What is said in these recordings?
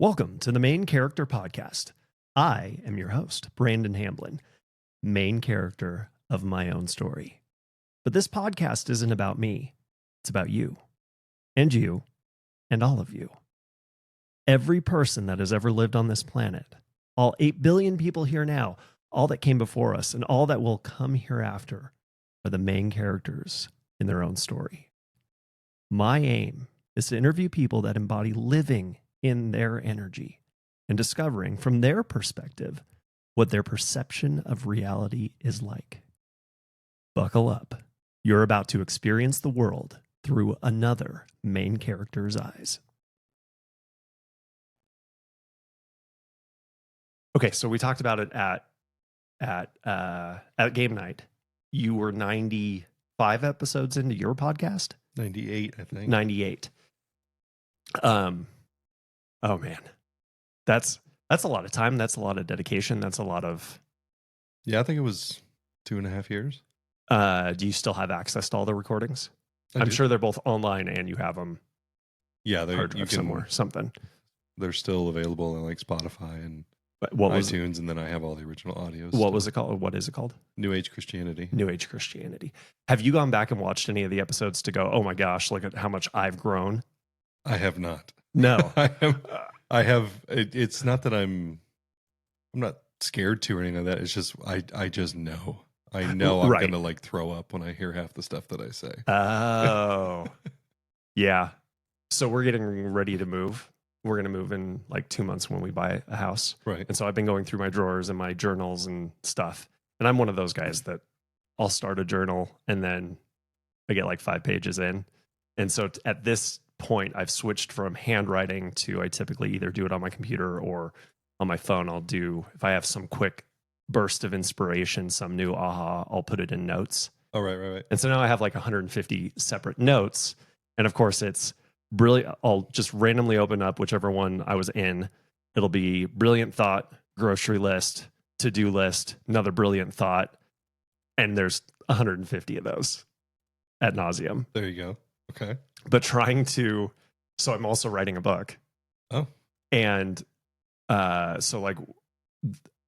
Welcome to the Main Character Podcast. I am your host, Brandon Hamblin, main character of my own story. But this podcast isn't about me. It's about you, and all of you. Every person that has ever lived on this planet, all 8 billion people here now, all that came before us, and all that will come hereafter are the main characters in their own story. My aim is to interview people that embody living in their energy and discovering from their perspective what their perception of reality is like. Buckle up. You're about to experience the world through another main character's eyes. Okay, so we talked about it at game night. You were 95 episodes into your podcast? 98, I think. 98. Oh man, that's a lot of time. That's a lot of dedication. That's a lot of. Yeah, I think it was 2.5 years. Do you still have access to all the recordings? I'm sure they're both online and you have them. Yeah, hard drive somewhere, something. They're still available on like Spotify and iTunes, and then I have all the original audios. What was it called? What is it called? New Age Christianity. New Age Christianity. Have you gone back and watched any of the episodes to go, oh my gosh, look at how much I've grown? I have not. No, I have. It's not that I'm not scared to or anything like that. It's just I just know. I know I'm gonna like throw up when I hear half the stuff that I say. Oh, yeah. So we're getting ready to move. We're going to move in like 2 months when we buy a house. Right. And so I've been going through my drawers and my journals and stuff. And I'm one of those guys that I'll start a journal and then I get like 5 pages in. And so at this point, I've switched from handwriting to I typically either do it on my computer or on my phone. I'll do, if I have some quick burst of inspiration, some new aha, I'll put it in notes. Oh, right. And so now I have like 150 separate notes. And of course, it's brilliant. I'll just randomly open up whichever one I was in. It'll be brilliant thought, grocery list, to-do list, another brilliant thought. And there's 150 of those ad nauseum. There you go. Okay. But so I'm also writing a book. Oh. And so like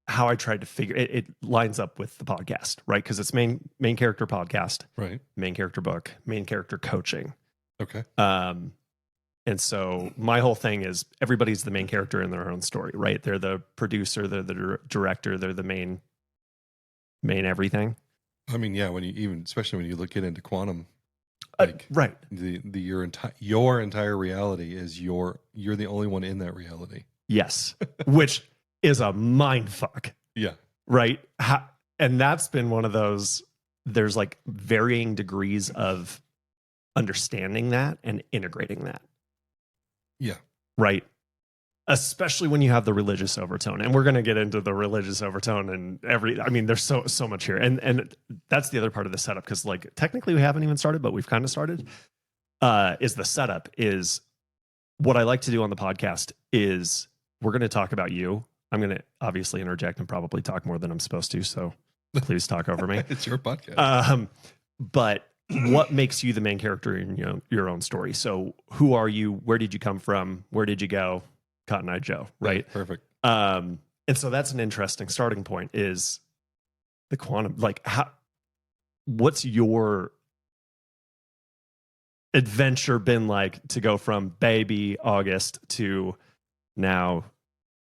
how I tried to figure it lines up with the podcast, right? Because it's main character podcast, right? Main character book, main character coaching. Okay. And so my whole thing is everybody's the main character in their own story, right? They're the producer, they're the director, they're the main everything. I mean, yeah, especially when you look into quantum, right. Your entire reality is you're the only one in that reality. Yes. Which is a mind fuck. Yeah. Right. And that's been one of those, there's like varying degrees of understanding that and integrating that. Yeah. Right. Especially when you have the religious overtone. And we're going to get into the religious overtone and there's so much here. And that's the other part of the setup. Cause like technically we haven't even started, but we've kind of started, is the setup is what I like to do on the podcast is we're going to talk about you. I'm going to obviously interject and probably talk more than I'm supposed to. So please talk over me. It's your podcast. But what makes you the main character in your own story? So who are you? Where did you come from? Where did you go? Cotton Eye Joe, right? Yeah, perfect. And so that's an interesting starting point is the quantum, like what's your adventure been like to go from baby August to now?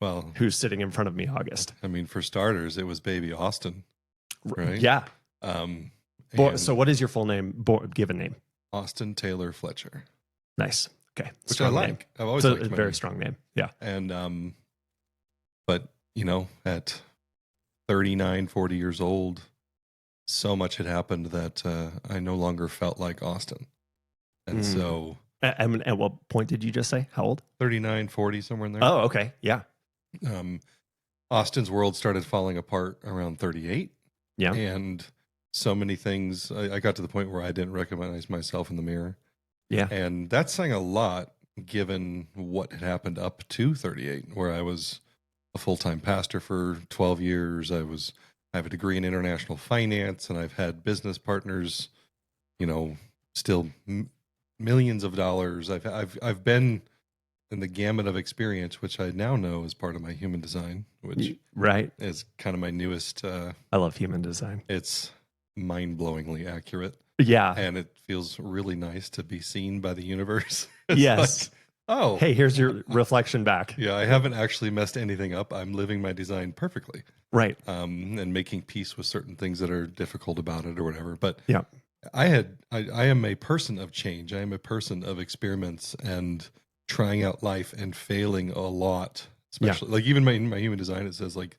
Well, who's sitting in front of me August? I mean, for starters, it was baby Austin, right? Yeah. So what is your full name, given name? Austin Taylor Fletcher. Nice. Okay. Which strong I like. Name. I've always it's liked a very name. Strong name. Yeah. And, but at 39, 40 years old, so much had happened that I no longer felt like Austin. And so. And at what point did you just say? How old? 39, 40, somewhere in there. Oh, okay. Yeah. Austin's world started falling apart around 38. Yeah. And so many things, I got to the point where I didn't recognize myself in the mirror. Yeah. And that's saying a lot given what had happened up to 38, where I was a full-time pastor for 12 years. I have a degree in international finance, and I've had business partners, still millions of dollars. I've been the gamut of experience, which I now know is part of my human design, which Right. is kind of my newest. I love human design. It's mind-blowingly accurate, Yeah. and it feels really nice to be seen by the universe. It's Yes. like, oh, Hey, here's your reflection back. yeah, I haven't actually messed anything up. I'm living my design perfectly, Right. and making peace with certain things that are difficult about it or whatever. But Yeah. I am a person of change. I am a person of experiments and trying out life and failing a lot. Especially like even my human design, it says like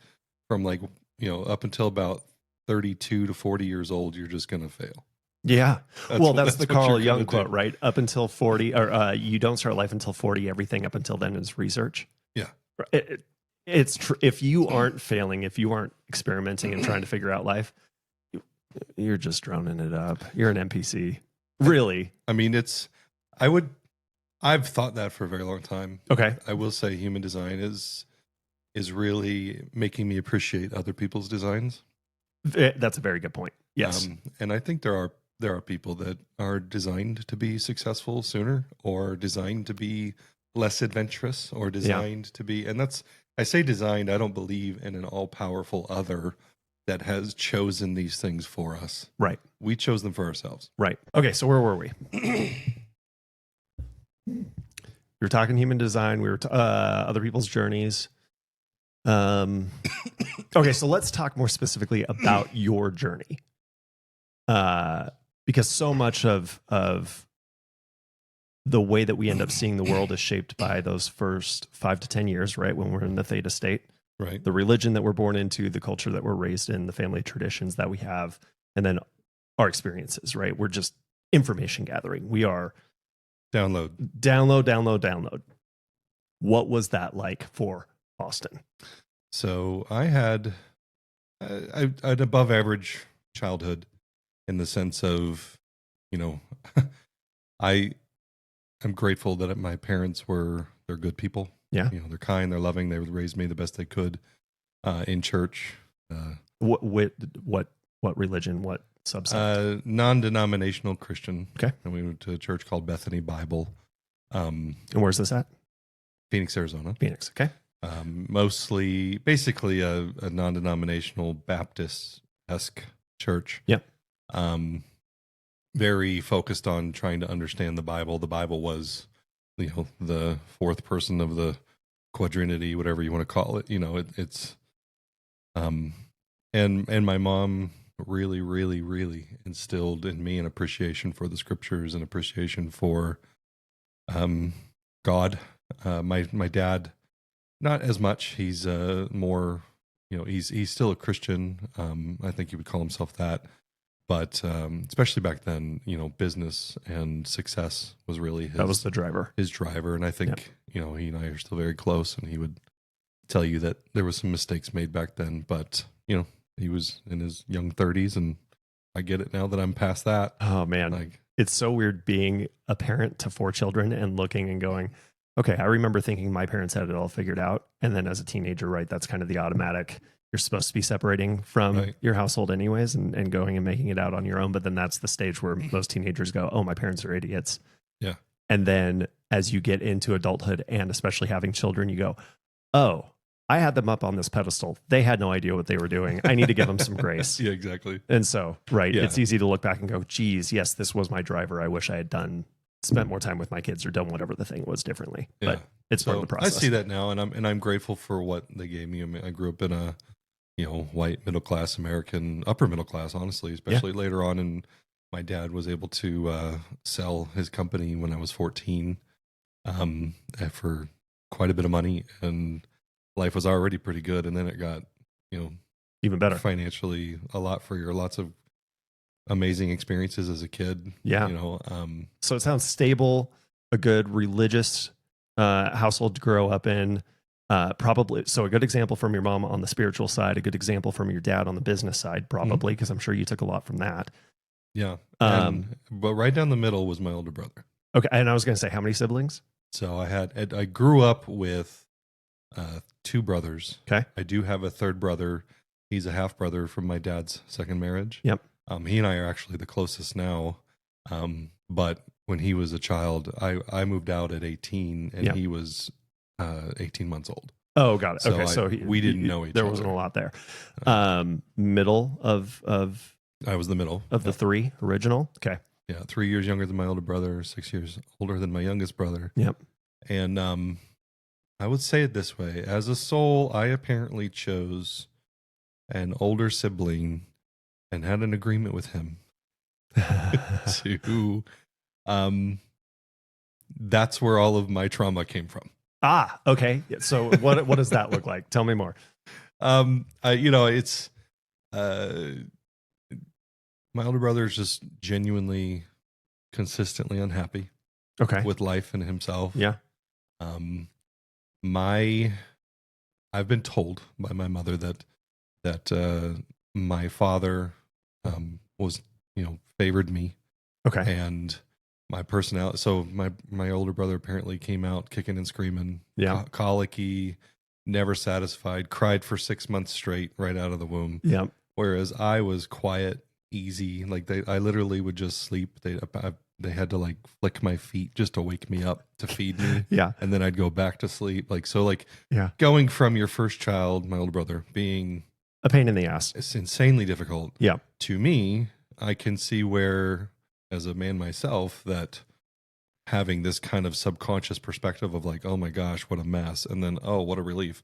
from like, up until about 32 to 40 years old, you're just going to fail. Yeah. That's the what Carl you're Jung gonna quote, do. right? Up until 40, or you don't start life until 40. Everything up until then is research. Yeah. It's true. If you aren't failing, if you aren't experimenting and trying to figure out life, you're just droning it up. You're an NPC. Really? I mean, I've thought that for a very long time. Okay. I will say human design is really making me appreciate other people's designs. That's a very good point. Yes. And I think there are people that are designed to be successful sooner, or designed to be less adventurous, or designed to be, and I say designed, I don't believe in an all-powerful other that has chosen these things for us. Right. We chose them for ourselves. Right. Okay. So where were we? We were talking human design. We were other people's journeys. Okay. So let's talk more specifically about your journey. Because so much of the way that we end up seeing the world is shaped by those first 5 to 10 years, right? When we're in the theta state. Right. The religion that we're born into, the culture that we're raised in, the family traditions that we have, and then our experiences, right? We're just information gathering. We are download. What was that like for Austin? So I had an above average childhood, in the sense of, I'm grateful that my parents they're good people. Yeah. They're kind, they're loving. They raised me the best they could in church. What religion? What subsect? Non-denominational Christian. Okay. And we went to a church called Bethany Bible. And where's this at? Phoenix, Arizona. Phoenix. Okay. Basically a non-denominational Baptist-esque church. Yep. Very focused on trying to understand the Bible. The Bible was, the fourth person of the quadrinity, whatever you want to call it. And my mom really, really, really instilled in me an appreciation for the scriptures and appreciation for God. My dad, not as much. He's more, he's still a Christian. I think he would call himself that. But especially back then, business and success was really that was the driver. His driver. And I think, he and I are still very close, and he would tell you that there was some mistakes made back then, but, he was in his young 30s, and I get it now that I'm past that. Oh, man. It's so weird being a parent to 4 children and looking and going, okay, I remember thinking my parents had it all figured out. And then as a teenager, right, that's kind of the automatic. You're supposed to be separating from your household anyways and going and making it out on your own. But then that's the stage where most teenagers go, oh, my parents are idiots. Yeah. And then as you get into adulthood and especially having children, you go, oh, I had them up on this pedestal. They had no idea what they were doing. I need to give them some grace. Yeah, exactly. And so, it's easy to look back and go, geez, yes, this was my driver. I wish I had spent more time with my kids or done whatever the thing was differently. Yeah. But it's part of the process. I see that now, and I'm grateful for what they gave me. I mean, I grew up in a white middle class American, upper middle class, honestly, especially later on. And my dad was able to sell his company when I was 14 for quite a bit of money, and life was already pretty good. And then it got even better financially, a lot freer, lots of amazing experiences as a kid. Yeah. So it sounds stable, a good religious household to grow up in. Probably. So a good example from your mom on the spiritual side, a good example from your dad on the business side, probably, because I'm sure you took a lot from that. Yeah. But right down the middle was my older brother. Okay. And I was going to say, how many siblings? So I grew up with 2 brothers. Okay. I do have a third brother. He's a half brother from my dad's second marriage. Yep. He and I are actually the closest now. But when he was a child. I moved out at 18, and Yep. he was 18 months old. Oh, got it. So Okay, so we didn't know each there other. wasn't a lot there. Middle of I was the middle the three original. Okay. Yeah, 3 years younger than my older brother, 6 years older than my youngest brother. Yep. And I would say it this way: as a soul, I apparently chose an older sibling and had an agreement with him to. That's where all of my trauma came from. Okay. So what does that look like? Tell me more. It's my older brother is just genuinely, consistently unhappy Okay. with life and himself. Yeah. I've been told by my mother that my father was, favored me. Okay. And my personality. So my older brother apparently came out kicking and screaming, Yeah. colicky, never satisfied, cried for 6 months straight right out of the womb. Yeah. Whereas I was quiet, easy. Like I literally would just sleep. They had to like flick my feet just to wake me up to feed me. Yeah. And then I'd go back to sleep. Yeah. Going from your first child, my older brother, being A pain in the ass. it's insanely difficult. Yeah. To me, I can see where, as a man myself, that having this kind of subconscious perspective of like, oh my gosh, what a mess, and then oh, what a relief.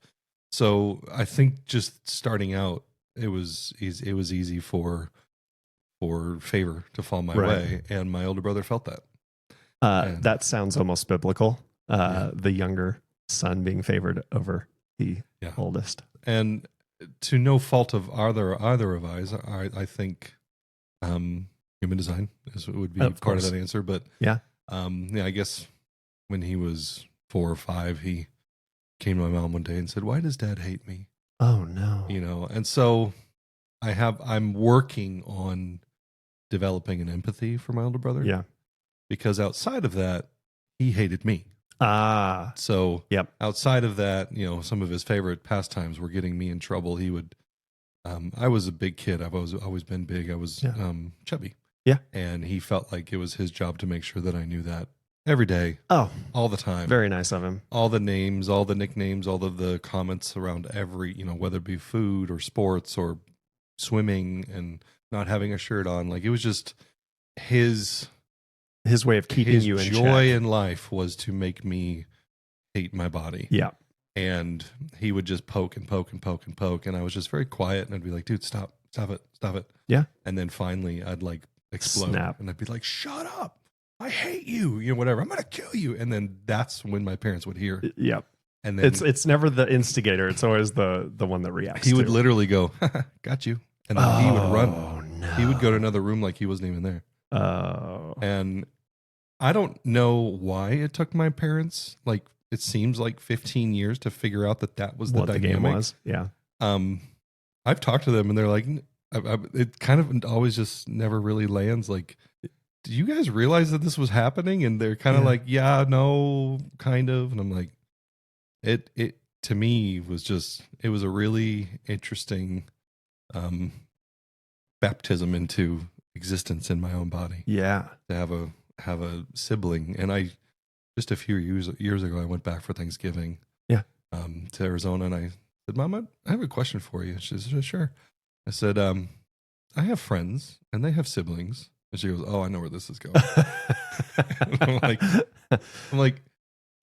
So I think just starting out, it was easy for favor to fall my Right. way, and my older brother felt that. That sounds almost biblical. Yeah. The younger son being favored over the oldest. And to no fault of either of us, I think human design would be part of that answer. But I guess when he was 4 or 5, he came to my mom one day and said, "Why does Dad hate me?" Oh no. And so I'm working on developing an empathy for my older brother. Yeah. Because outside of that, he hated me. So yep. Outside of that, some of his favorite pastimes were getting me in trouble. He would, I was a big kid. I've always been big. I was chubby. Yeah. And he felt like it was his job to make sure that I knew that every day. Oh, all the time. Very nice of him. All the names, all the nicknames, all of the comments around every, whether it be food or sports or swimming and not having a shirt on. Like it was just his way of keeping you in check. His joy in life was to make me hate my body. Yeah. And he would just poke and poke and poke and poke. And I was just very quiet. And I'd be like, dude, stop it. Yeah. And then finally I'd like explode. Snap. And I'd be like, shut up. I hate you. Whatever. I'm going to kill you. And then that's when my parents would hear. Yep. And then it's never the instigator. It's always the one that reacts. He would literally go, got you. And then he would run. No. He would go to another room like he wasn't even there. Oh. And I don't know why it took my parents, like, it seems like 15 years to figure out that was the dynamic. The game was. Yeah. I've talked to them and they're like, it kind of always just never really lands. Like, do you guys realize that this was happening? And they're kind of like, yeah, no, kind of. And I'm like, it to me was it was a really interesting baptism into existence in my own body. Yeah. To have a sibling. And I just a few years ago I went back for Thanksgiving. Yeah. To Arizona, and I said, "Mom, I have a question for you." She said, "Sure." I said, "I have friends and they have siblings." And she goes, "Oh, I know where this is going." I'm like,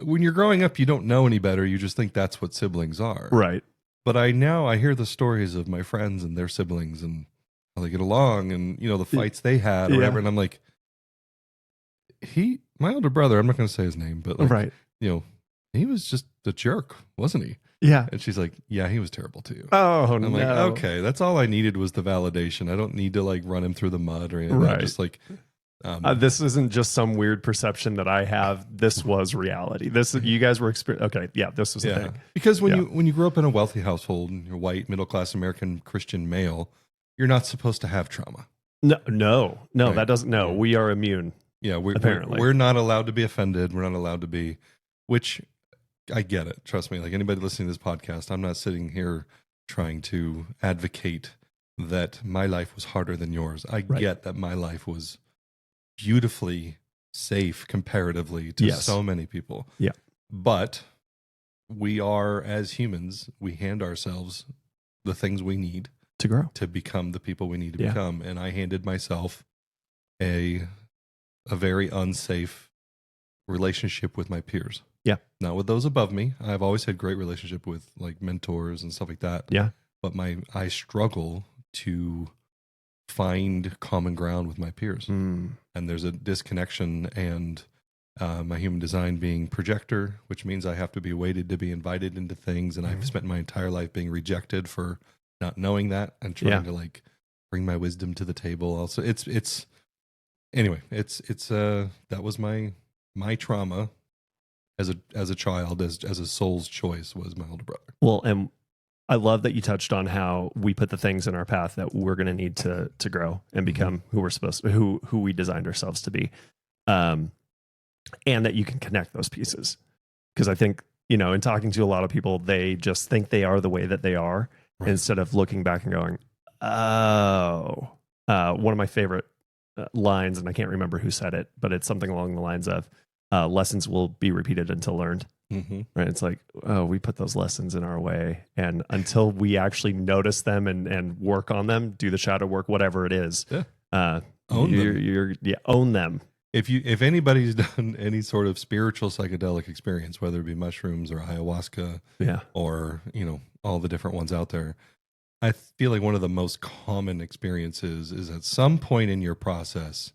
when you're growing up, you don't know any better. You just think that's what siblings are. Right. But I hear the stories of my friends and their siblings and how they get along and, the fights they had or whatever. And I'm like, my older brother, I'm not going to say his name, but right. He was just a jerk, wasn't he? Yeah. And she's like, yeah, he was terrible too. Oh, and I'm like, okay, that's all I needed was the validation. I don't need to like run him through the mud or anything. Right. Just like, this isn't just some weird perception that I have. This was reality. You guys were experiencing. Okay. Yeah. This was the thing. Because when you grow up in a wealthy household and you're white, middle-class American Christian male, you're not supposed to have trauma. No, right. That doesn't, no, we are immune. Yeah. Apparently. We're not allowed to be offended. We're not allowed to be, which I get it. Trust me. Like anybody listening to this podcast, I'm not sitting here trying to advocate that my life was harder than yours. I get that my life was beautifully safe comparatively to Yes. so many people. Yeah. But we are, as humans, we hand ourselves the things we need To grow. to become the people we need to Yeah. become. And I handed myself a very unsafe relationship with my peers. Yeah. Not with those above me. I've always had great relationship with like mentors and stuff like that. Yeah. But I struggle to find common ground with my peers. Mm. And there's a disconnection, and my human design being projector, which means I have to be weighted to be invited into things. And I've spent my entire life being rejected for not knowing that and trying to like bring my wisdom to the table. Also, anyway, that was my trauma as a child, as a soul's choice, was my older brother. Well, and I love that you touched on how we put the things in our path that we're going to need to grow and become who we're supposed to, who we designed ourselves to be. And that you can connect those pieces. Because I think, in talking to a lot of people, they just think they are the way that they are, instead of looking back and going, oh, one of my favorite lines, and I can't remember who said it, but it's something along the lines of lessons will be repeated until learned. Right? It's like, oh, we put those lessons in our way, and until we actually notice them and work on them, do the shadow work, whatever it is, own them. If anybody's done any sort of spiritual psychedelic experience, whether it be mushrooms or ayahuasca, or all the different ones out there, I feel like one of the most common experiences is at some point in your process,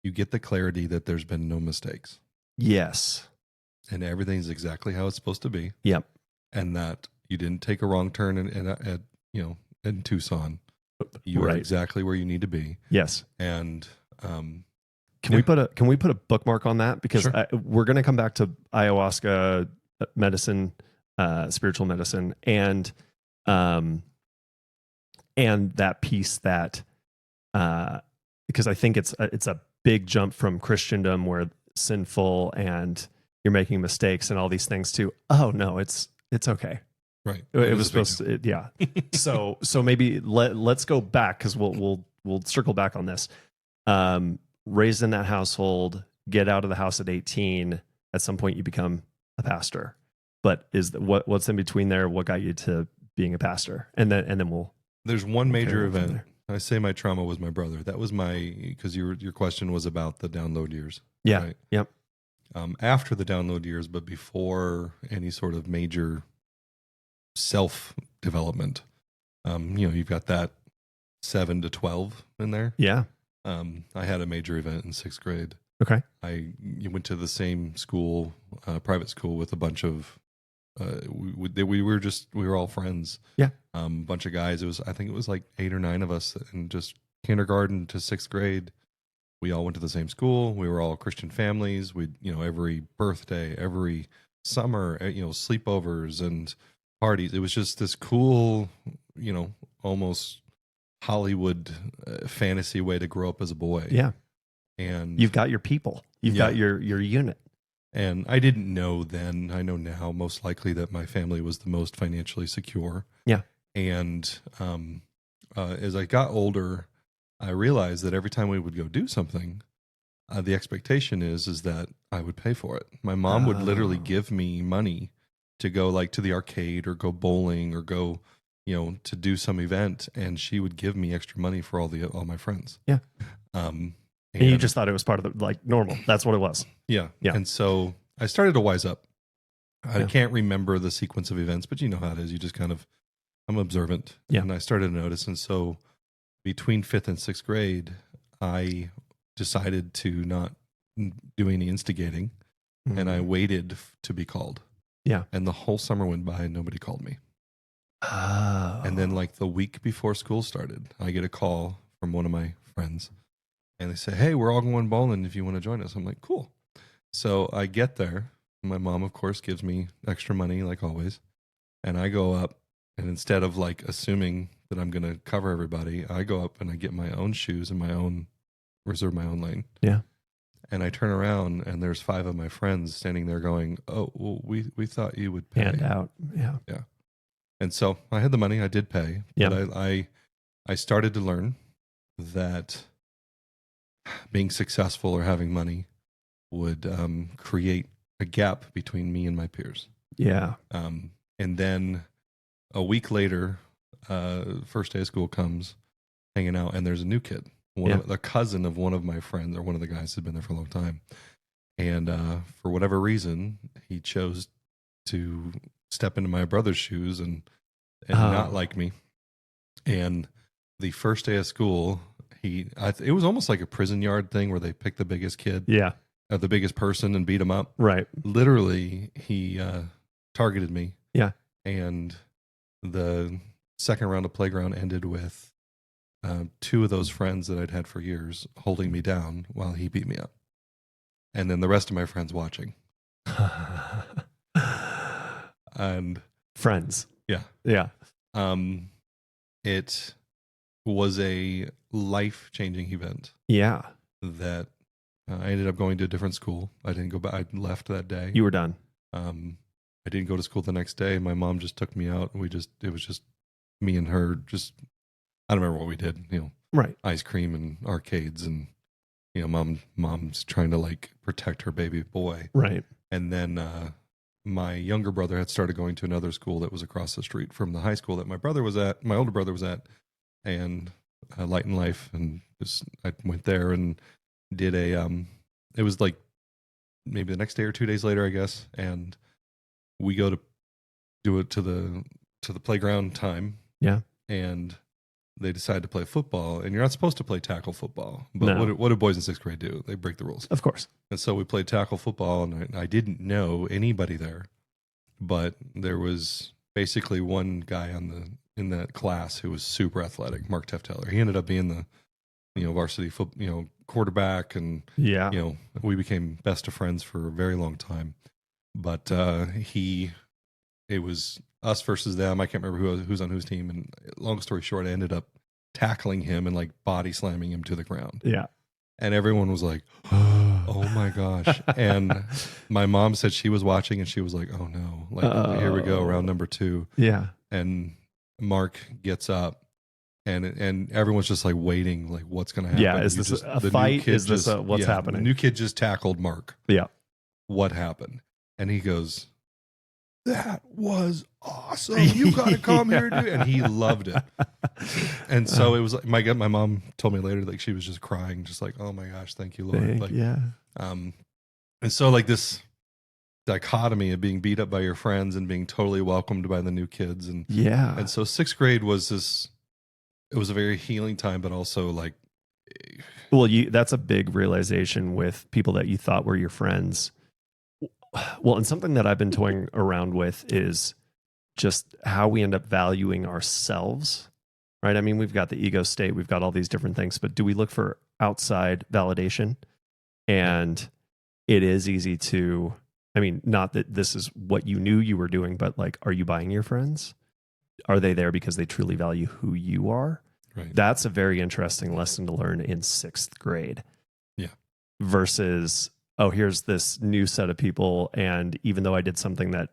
you get the clarity that there's been no mistakes. Yes. And everything's exactly how it's supposed to be. Yep. And that you didn't take a wrong turn in Tucson. You are exactly where you need to be. Yes. And can we put a bookmark on that? Because we're going to come back to ayahuasca medicine, spiritual medicine, and that piece that because I think it's a big jump from Christendom, where sinful and you're making mistakes and all these things, to, oh no, it's okay. Right. It was supposed to, yeah. So maybe let's go back, because we'll circle back on this. Raised in that household, get out of the house at 18. At some point you become a pastor. But what's in between there? What got you to being a pastor? And then we'll. There's one major event. I say my trauma was my brother. That was because your question was about the download years. Yeah. Right? Yep. After the download years, but before any sort of major self-development, you've got that 7 to 12 in there. Yeah. I had a major event in 6th grade. Okay. You went to the same school, private school, with a bunch of, we were all friends. Yeah. Bunch of guys. I think it was like 8 or 9 of us, and just kindergarten to 6th grade. We all went to the same school. We were all Christian families. We, every birthday, every summer, sleepovers and parties. It was just this cool, almost Hollywood fantasy way to grow up as a boy. Yeah. And you've got your people. You've got your unit. And I didn't know then. I know now, most likely, that my family was the most financially secure. Yeah. And as I got older, I realized that every time we would go do something, the expectation is that I would pay for it. My mom would literally give me money to go like to the arcade or go bowling or go, to do some event, and she would give me extra money for all my friends. Yeah. And you just thought it was part of the normal. That's what it was. Yeah. Yeah. And so I started to wise up. I can't remember the sequence of events, but you know how it is. You just I'm observant. Yeah. And I started to notice. And so between 5th and 6th grade, I decided to not do any instigating, and I waited to be called. Yeah. And the whole summer went by and nobody called me. Oh. And then like the week before school started, I get a call from one of my friends, and they say, "Hey, we're all going bowling if you want to join us." I'm like, "Cool." So I get there. My mom, of course, gives me extra money like always. And I go up, and instead of like assuming that I'm going to cover everybody, I go up and I get my own shoes and reserve my own lane. Yeah. And I turn around, and there's 5 of my friends standing there going, "Oh, well, we thought you would pay." Hand out. Yeah. Yeah. And so I had the money. I did pay. Yeah. But I started to learn that being successful or having money would create a gap between me and my peers. Yeah. And then a week later, first day of school comes, hanging out, and there's a new kid, the cousin of one of my friends, or one of the guys who'd been there for a long time. And for whatever reason, he chose to step into my brother's shoes and not like me. And the first day of school, it was almost like a prison yard thing where they pick the biggest kid, the biggest person, and beat him up. Right. Literally, he targeted me. Yeah. And the second round of playground ended with two of those friends that I'd had for years holding me down while he beat me up. And then the rest of my friends watching. And friends. Yeah. Yeah. It was a life-changing event. Yeah. That I ended up going to a different school. I didn't go back. I left that day. You were done. I didn't go to school the next day. My mom just took me out. And it was just me and her. Just, I don't remember what we did. Right. Ice cream and arcades, and mom's trying to like protect her baby boy. Right. And then my younger brother had started going to another school that was across the street from the high school that my older brother was at, and Light and Life, and I went there and did it was like maybe the next day or 2 days later, I guess, and we go to do it to the playground time. Yeah. And they decide to play football, and you're not supposed to play tackle football. But No. what do boys in sixth grade do? They break the rules. Of course. And so we played tackle football, and I didn't know anybody there, but there was basically one guy in that class who was super athletic, Mark Tefteller. He ended up being the varsity quarterback, and we became best of friends for a very long time. But it was us versus them. I can't remember who's on whose team. And long story short, I ended up tackling him and like body slamming him to the ground. Yeah. And everyone was like, oh my gosh. And my mom said she was watching, and she was like, oh no, like here we go, round number 2. Yeah. And Mark gets up, and everyone's just like waiting, like what's going to happen? Yeah. Is this a fight? Is this what's happening? The new kid just tackled Mark. Yeah. What happened? And he goes, that was awesome. You got to come here, dude. And he loved it. And so it was like, my mom told me later, like she was just crying, just like, oh my gosh, thank you, Lord. And so like this dichotomy of being beat up by your friends and being totally welcomed by the new kids. And so sixth grade was it was a very healing time, but also like, well, that's a big realization with people that you thought were your friends. Well, and something that I've been toying around with is just how we end up valuing ourselves, right? I mean, we've got the ego state, we've got all these different things, but do we look for outside validation? And it is easy to, I mean, not that this is what you knew you were doing, but like, are you buying your friends? Are they there because they truly value who you are? Right. That's a very interesting lesson to learn in sixth grade. Yeah. Versus, oh, here's this new set of people. And even though I did something that,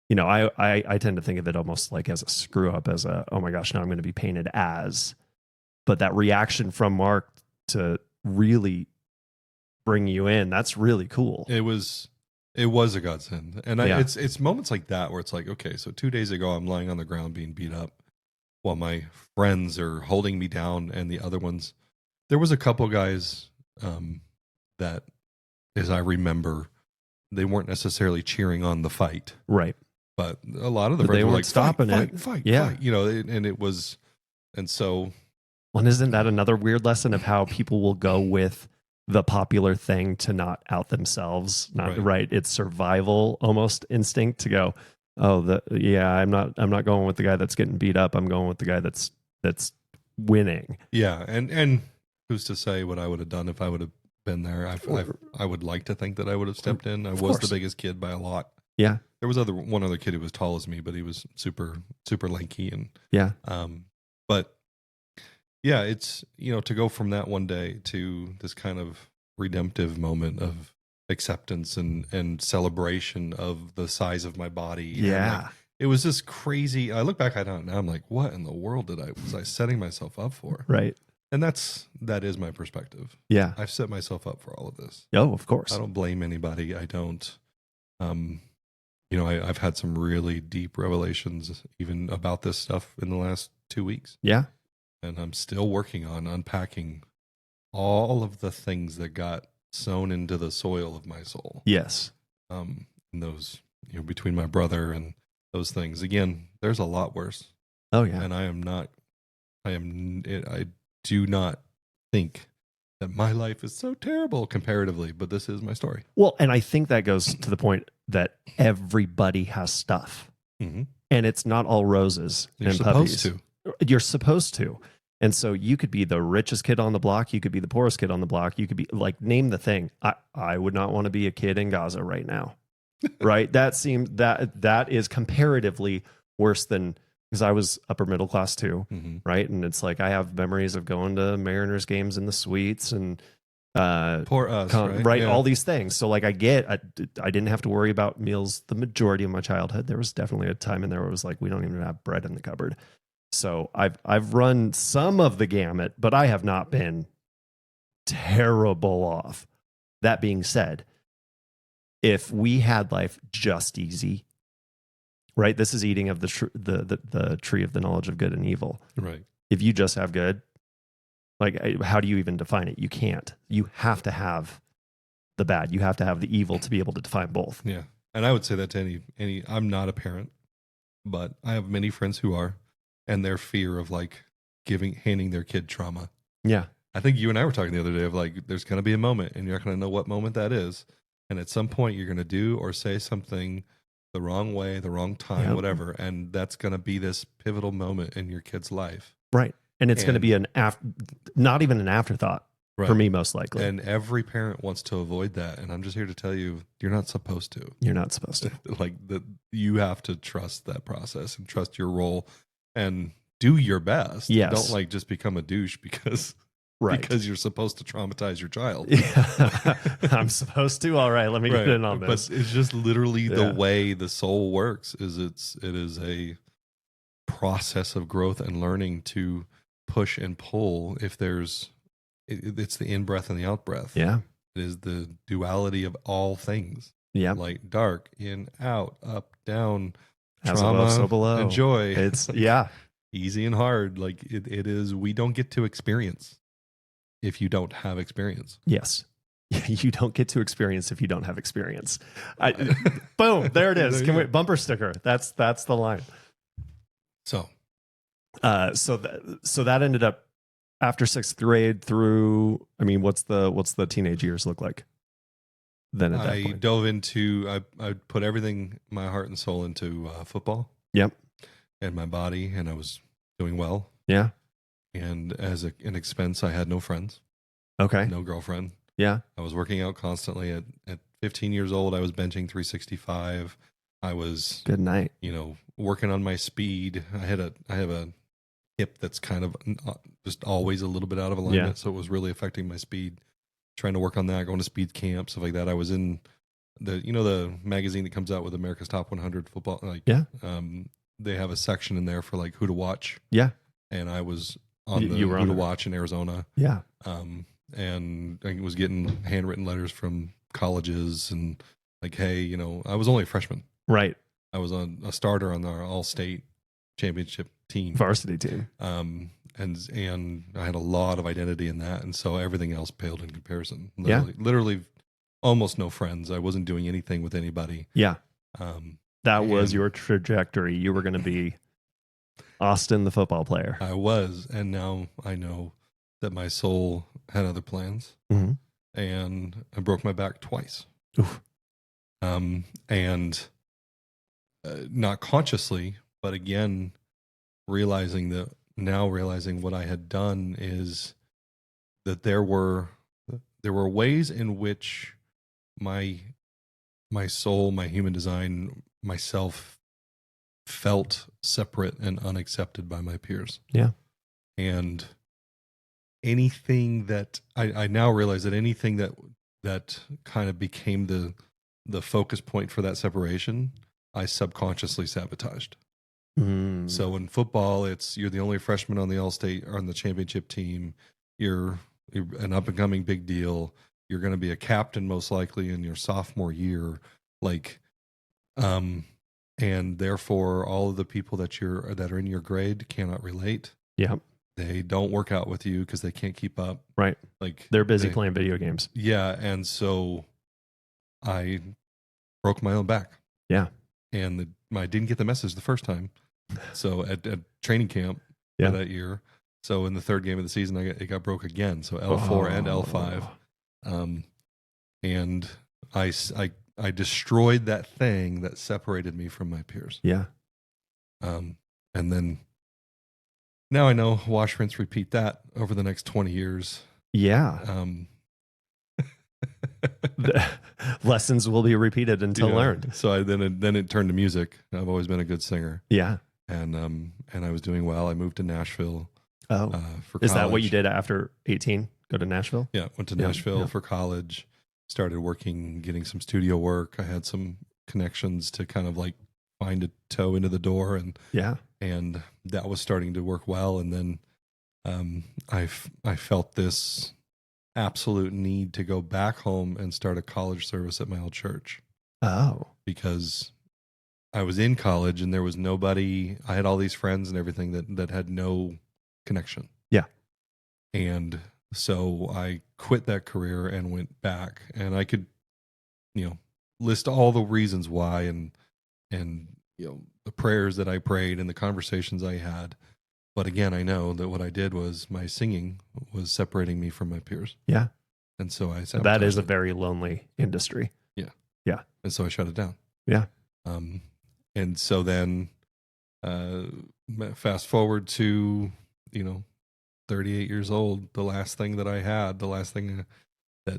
I tend to think of it almost like as a screw up, as oh my gosh, now I'm going to be painted as. But that reaction from Mark to really bring you in, that's really cool. It was a godsend. And it's moments like that where it's like, okay, so 2 days ago, I'm lying on the ground being beat up while my friends are holding me down, and the other ones, there was a couple guys that, as I remember, they weren't necessarily cheering on the fight, right? But a lot of the friends they were weren't like, stopping fight, yeah. fight, and it was, and so. Well, and isn't that another weird lesson of how people will go with the popular thing to not out themselves? Right. It's survival almost instinct to go, oh, I'm not going with the guy that's getting beat up. I'm going with the guy that's winning. Yeah, and who's to say what I would have done if I would have been there? I would like to think that I would have stepped in. I was the biggest kid by a lot. Yeah. There was one other kid who was tall as me, but he was super, super lanky. And but yeah, it's, to go from that one day to this kind of redemptive moment of acceptance and celebration of the size of my body. Yeah. It was this crazy, I look back at it now, I'm like, what in the world was I setting myself up for? Right. And that is my perspective. Yeah. I've set myself up for all of this. Oh, of course. I don't blame anybody. I don't. I've had some really deep revelations even about this stuff in the last 2 weeks. Yeah. And I'm still working on unpacking all of the things that got sown into the soil of my soul. Yes. And those, between my brother and those things. Again, there's a lot worse. Oh yeah. And I do not think that my life is so terrible comparatively, but this is my story. Well, and I think that goes to the point that everybody has stuff, Mm-hmm. and it's not all roses You're and supposed puppies. to. You're supposed to. And so you could be the richest kid on the block. You could be the poorest kid on the block. You could be like, name the thing. I would not want to be a kid in Gaza right now. Right. That seems that is comparatively worse than, because I was upper middle class too. Mm-hmm. Right. And it's like, I have memories of going to Mariners games in the suites and, Poor us, right? Yeah. All these things. So like I didn't have to worry about meals the majority of my childhood. There was definitely a time in there where it was like, we don't even have bread in the cupboard. So I've run some of the gamut, but I have not been terrible off. That being said, if we had life just easy, right? This is eating of the tree of the knowledge of good and evil. Right. If you just have good, like, how do you even define it? You can't. You have to have the bad. You have to have the evil to be able to define both. Yeah. And I would say that to any I'm not a parent, but I have many friends who are, and their fear of like handing their kid trauma. Yeah. I think you and I were talking the other day of like, there's going to be a moment and you're not going to know what moment that is. And at some point you're going to do or say something the wrong way, the wrong time, Yep. whatever. And that's going to be this pivotal moment in your kid's life. Right. And it's going to be not even an afterthought Right. for me, most likely. And every parent wants to avoid that. And I'm just here to tell you, you're not supposed to. You're not supposed to. Like you have to trust that process and trust your role and do your best. Yes. Don't like just become a douche because you're supposed to traumatize your child. Yeah. I'm supposed to. All right, let me get in on this. But it's just literally the way the soul works. It is a process of growth and learning to push and pull. If it's the in breath and the out breath. Yeah. It is the duality of all things. Yeah. Light, dark, in, out, up, down, As trauma, above, so below. and joy. It's Easy and hard. Like it is. We don't get to experience if you don't have experience. Yes. You don't get to experience if you don't have experience. Boom. There it is. Can we bumper sticker? That's the line. So that ended up after 6th grade through, I mean, what's the teenage years look like then at that I point? dove into, I put everything, my heart and soul into football. Yep. And my body, and I was doing well. Yeah. And as an expense, I had no friends. Okay. No girlfriend. Yeah. I was working out constantly. At 15 years old, I was benching 365. I was good night. Working on my speed. I have a hip that's kind of just always a little bit out of alignment, so it was really affecting my speed. Trying to work on that, going to speed camp, stuff like that. I was in the magazine that comes out with America's Top 100 football. They have a section in there for like who to watch. Yeah, and I was on the who to watch in Arizona. Yeah, and I was getting handwritten letters from colleges and like, hey, I was only a freshman. Right. I was a starter on our all-state championship team, varsity team. And I had a lot of identity in that, and so everything else paled in comparison. Literally almost no friends. I wasn't doing anything with anybody. Yeah. That was your trajectory. You were going to be Austin, the football player. I was, and now I know that my soul had other plans, and I broke my back twice. Oof. And not consciously, but again, realizing what I had done is that there were ways in which my soul, my human design, myself felt separate and unaccepted by my peers. Yeah. And anything that I now realize that anything that kind of became the focus point for that separation, I subconsciously sabotaged. So in football, you're the only freshman on the all-state or on the championship team. you're an up and coming big deal. You're going to be a captain most likely in your sophomore year, like, and therefore all of the people that are in your grade cannot relate. Yeah. They don't work out with you because they can't keep up. Right. Like They're busy playing video games. Yeah, and so I broke my own back. Yeah. And I didn't get the message the first time. So at training camp for that year. So in the third game of the season, it got broke again. So L4 and L5. And I destroyed that thing that separated me from my peers. Yeah. And then now I know wash, rinse, repeat that over the next 20 years. Yeah. The lessons will be repeated until learned. So then it turned to music. I've always been a good singer. Yeah. And I was doing well. I moved to Nashville. Oh, for college. Is that what you did after 18? Go to Nashville? Yeah, went to Nashville for college. Started working, getting some studio work. I had some connections to kind of like find a toe into the door, and that was starting to work well. And then I felt this absolute need to go back home and start a college service at my old church. Oh, because I was in college and there was nobody. I had all these friends and everything that had no connection. Yeah. And so I quit that career and went back, and I could, list all the reasons why and the prayers that I prayed and the conversations I had. But again, I know that what I did was my singing was separating me from my peers. Yeah. And so I said, that is a very lonely industry. Yeah. Yeah. And so I shut it down. Yeah. And so then fast forward to, 38 years old, the last thing that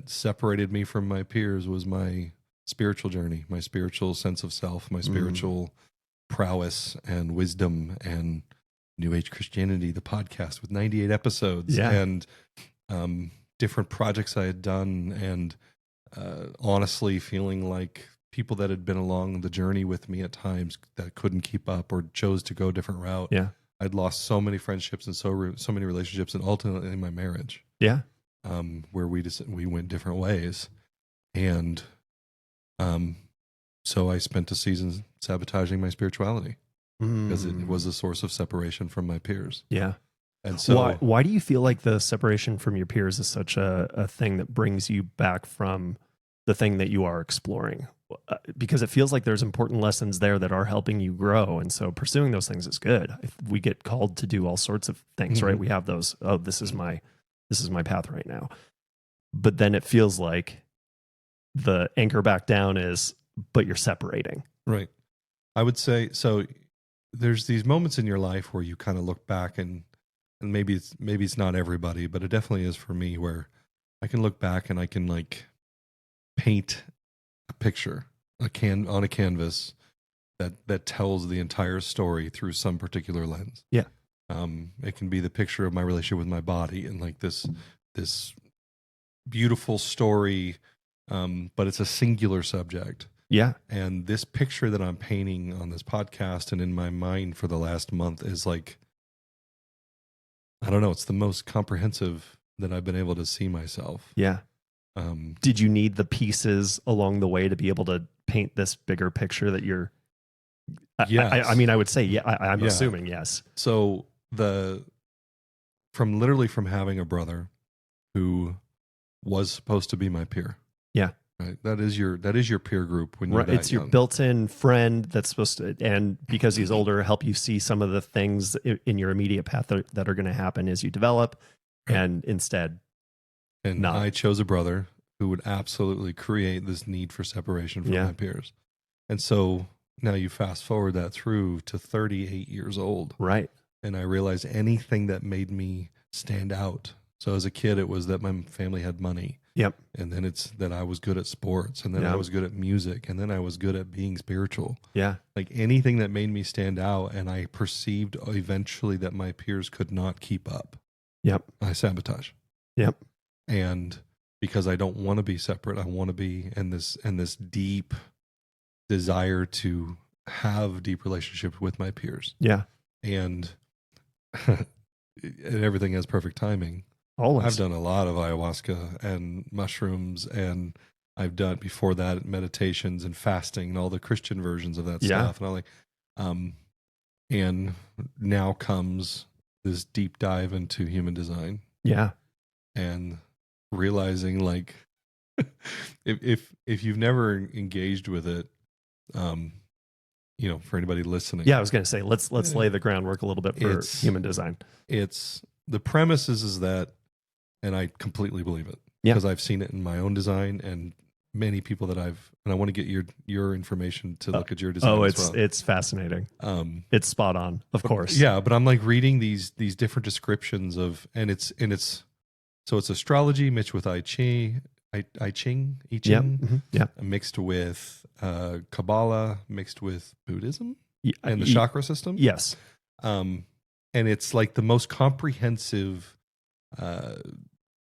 separated me from my peers was my spiritual journey, my spiritual sense of self, my spiritual prowess and wisdom, and New Age Christianity, the podcast with 98 episodes, and different projects I had done, and honestly feeling like people that had been along the journey with me at times that couldn't keep up or chose to go a different route. Yeah. I'd lost so many friendships and so many relationships, and ultimately in my marriage. Yeah. Where we went different ways. And so I spent a season sabotaging my spirituality because it was a source of separation from my peers. Yeah. And so why do you feel like the separation from your peers is such a thing that brings you back from the thing that you are exploring? Because it feels like there's important lessons there that are helping you grow. And so pursuing those things is good. If we get called to do all sorts of things, right? We have those, this is my path right now. But then it feels like the anchor back down is, but you're separating. Right. I would say, so there's these moments in your life where you kind of look back and maybe it's not everybody, but it definitely is for me, where I can look back and I can like paint a picture on a canvas that tells the entire story through some particular lens. Yeah. It can be the picture of my relationship with my body and like this beautiful story, but it's a singular subject. Yeah. And this picture that I'm painting on this podcast and in my mind for the last month is like, I don't know, it's the most comprehensive that I've been able to see myself. Yeah. Did you need the pieces along the way to be able to paint this bigger picture that you're... Yes. I mean, I would say, I'm assuming yes. So from having a brother who was supposed to be my peer. Yeah. Right. That is your peer group when you're that It's your built-in friend that's supposed to, and because he's older, help you see some of the things in your immediate path that are going to happen as you develop. Right. And instead, I chose a brother who would absolutely create this need for separation from my peers. And so now you fast forward that through to 38 years old. Right. And I realized anything that made me stand out. So as a kid, it was that my family had money. Yep. And then it's that I was good at sports, and then I was good at music, and then I was good at being spiritual. Yeah. Like anything that made me stand out, and I perceived eventually that my peers could not keep up. Yep. I sabotage. Yep. And because I don't want to be separate, I want to be in this deep desire to have deep relationships with my peers. Yeah. And everything has perfect timing. Always. I've done a lot of ayahuasca and mushrooms, and I've done before that meditations and fasting and all the Christian versions of that stuff. And I'm like, and now comes this deep dive into human design. Yeah. And realizing, like, if you've never engaged with it, for anybody listening. Yeah, I was going to say, let's lay the groundwork a little bit for human design. It's the premise is that, and I completely believe it because I've seen it in my own design and many people that and I want to get your information to look at your design. Oh, as well. It's fascinating. It's spot on, of course. Yeah, but I'm like reading these different descriptions of, and it's astrology mixed with I Ching, mixed with Kabbalah, mixed with Buddhism and the chakra system. Yes. And it's like the most comprehensive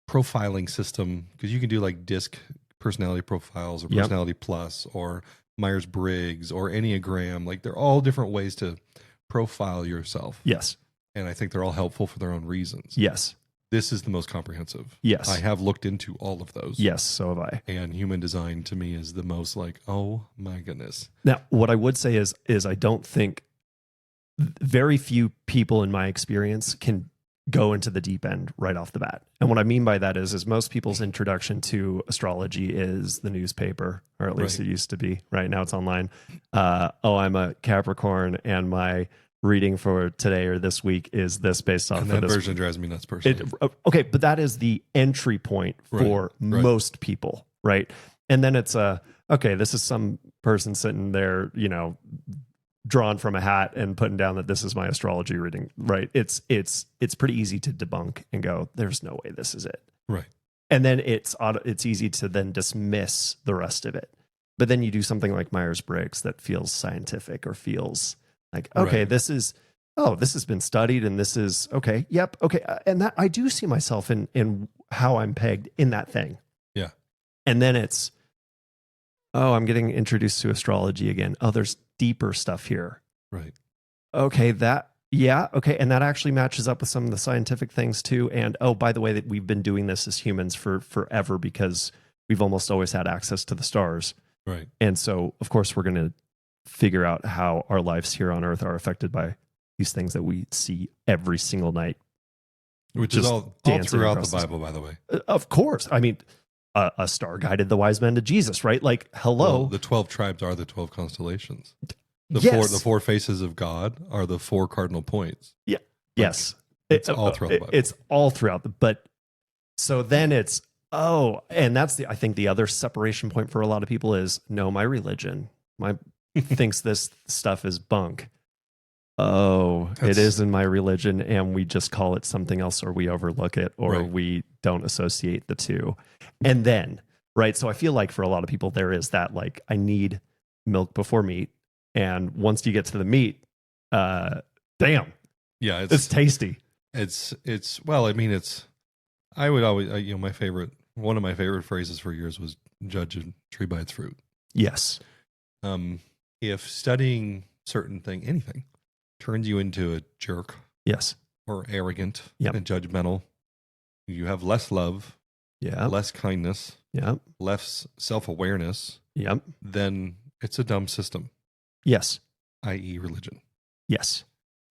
profiling system, because you can do like DISC personality profiles or personality plus or Myers-Briggs or Enneagram. Like they're all different ways to profile yourself. Yes. And I think they're all helpful for their own reasons. Yes. This is the most comprehensive. Yes. I have looked into all of those. Yes, so have I. And human design to me is the most like, oh my goodness. Now, what I would say is I don't think very few people in my experience can go into the deep end right off the bat. And what I mean by that is most people's introduction to astrology is the newspaper, or at least it used to be. Right now it's online. I'm a Capricorn and my reading for today or this week is this based off and of that this version drives me nuts personally. Okay, but that is the entry point for most people, right? And then it's this is some person sitting there, drawn from a hat and putting down that this is my astrology reading, right? It's pretty easy to debunk and go, there's no way this is it. Right. And then it's easy to then dismiss the rest of it. But then you do something like Myers-Briggs that feels scientific or feels like, okay, this has been studied and this is okay. Yep. Okay. And that I do see myself in how I'm pegged in that thing. Yeah. And then it's, I'm getting introduced to astrology again. Oh, there's deeper stuff here. Right. Okay. Okay. And that actually matches up with some of the scientific things too. And by the way, that we've been doing this as humans for forever because we've almost always had access to the stars. Right. And so of course we're going to figure out how our lives here on earth are affected by these things that we see every single night. Which is all throughout the Bible, by the way. Of course. I mean, a star guided the wise men to Jesus, right? Like, hello. Well, the 12 tribes are the 12 constellations. The four faces of God are the four cardinal points. Yeah. Yes. It's all throughout the Bible. It's all throughout but so then it's, and that's I think the other separation point for a lot of people is, no, my religion, thinks this stuff is bunk. It is in my religion and we just call it something else, or we overlook it, or we don't associate the two. And then, right. So I feel like for a lot of people, there is that, like, I need milk before meat. And once you get to the meat, damn. Yeah. It's tasty. I would always, one of my favorite phrases for years was judge a tree by its fruit. Yes. If studying anything turns you into a jerk, yes, or arrogant and judgmental, you have less love, less kindness, less self-awareness, then it's a dumb system. Yes. I.e. religion. Yes.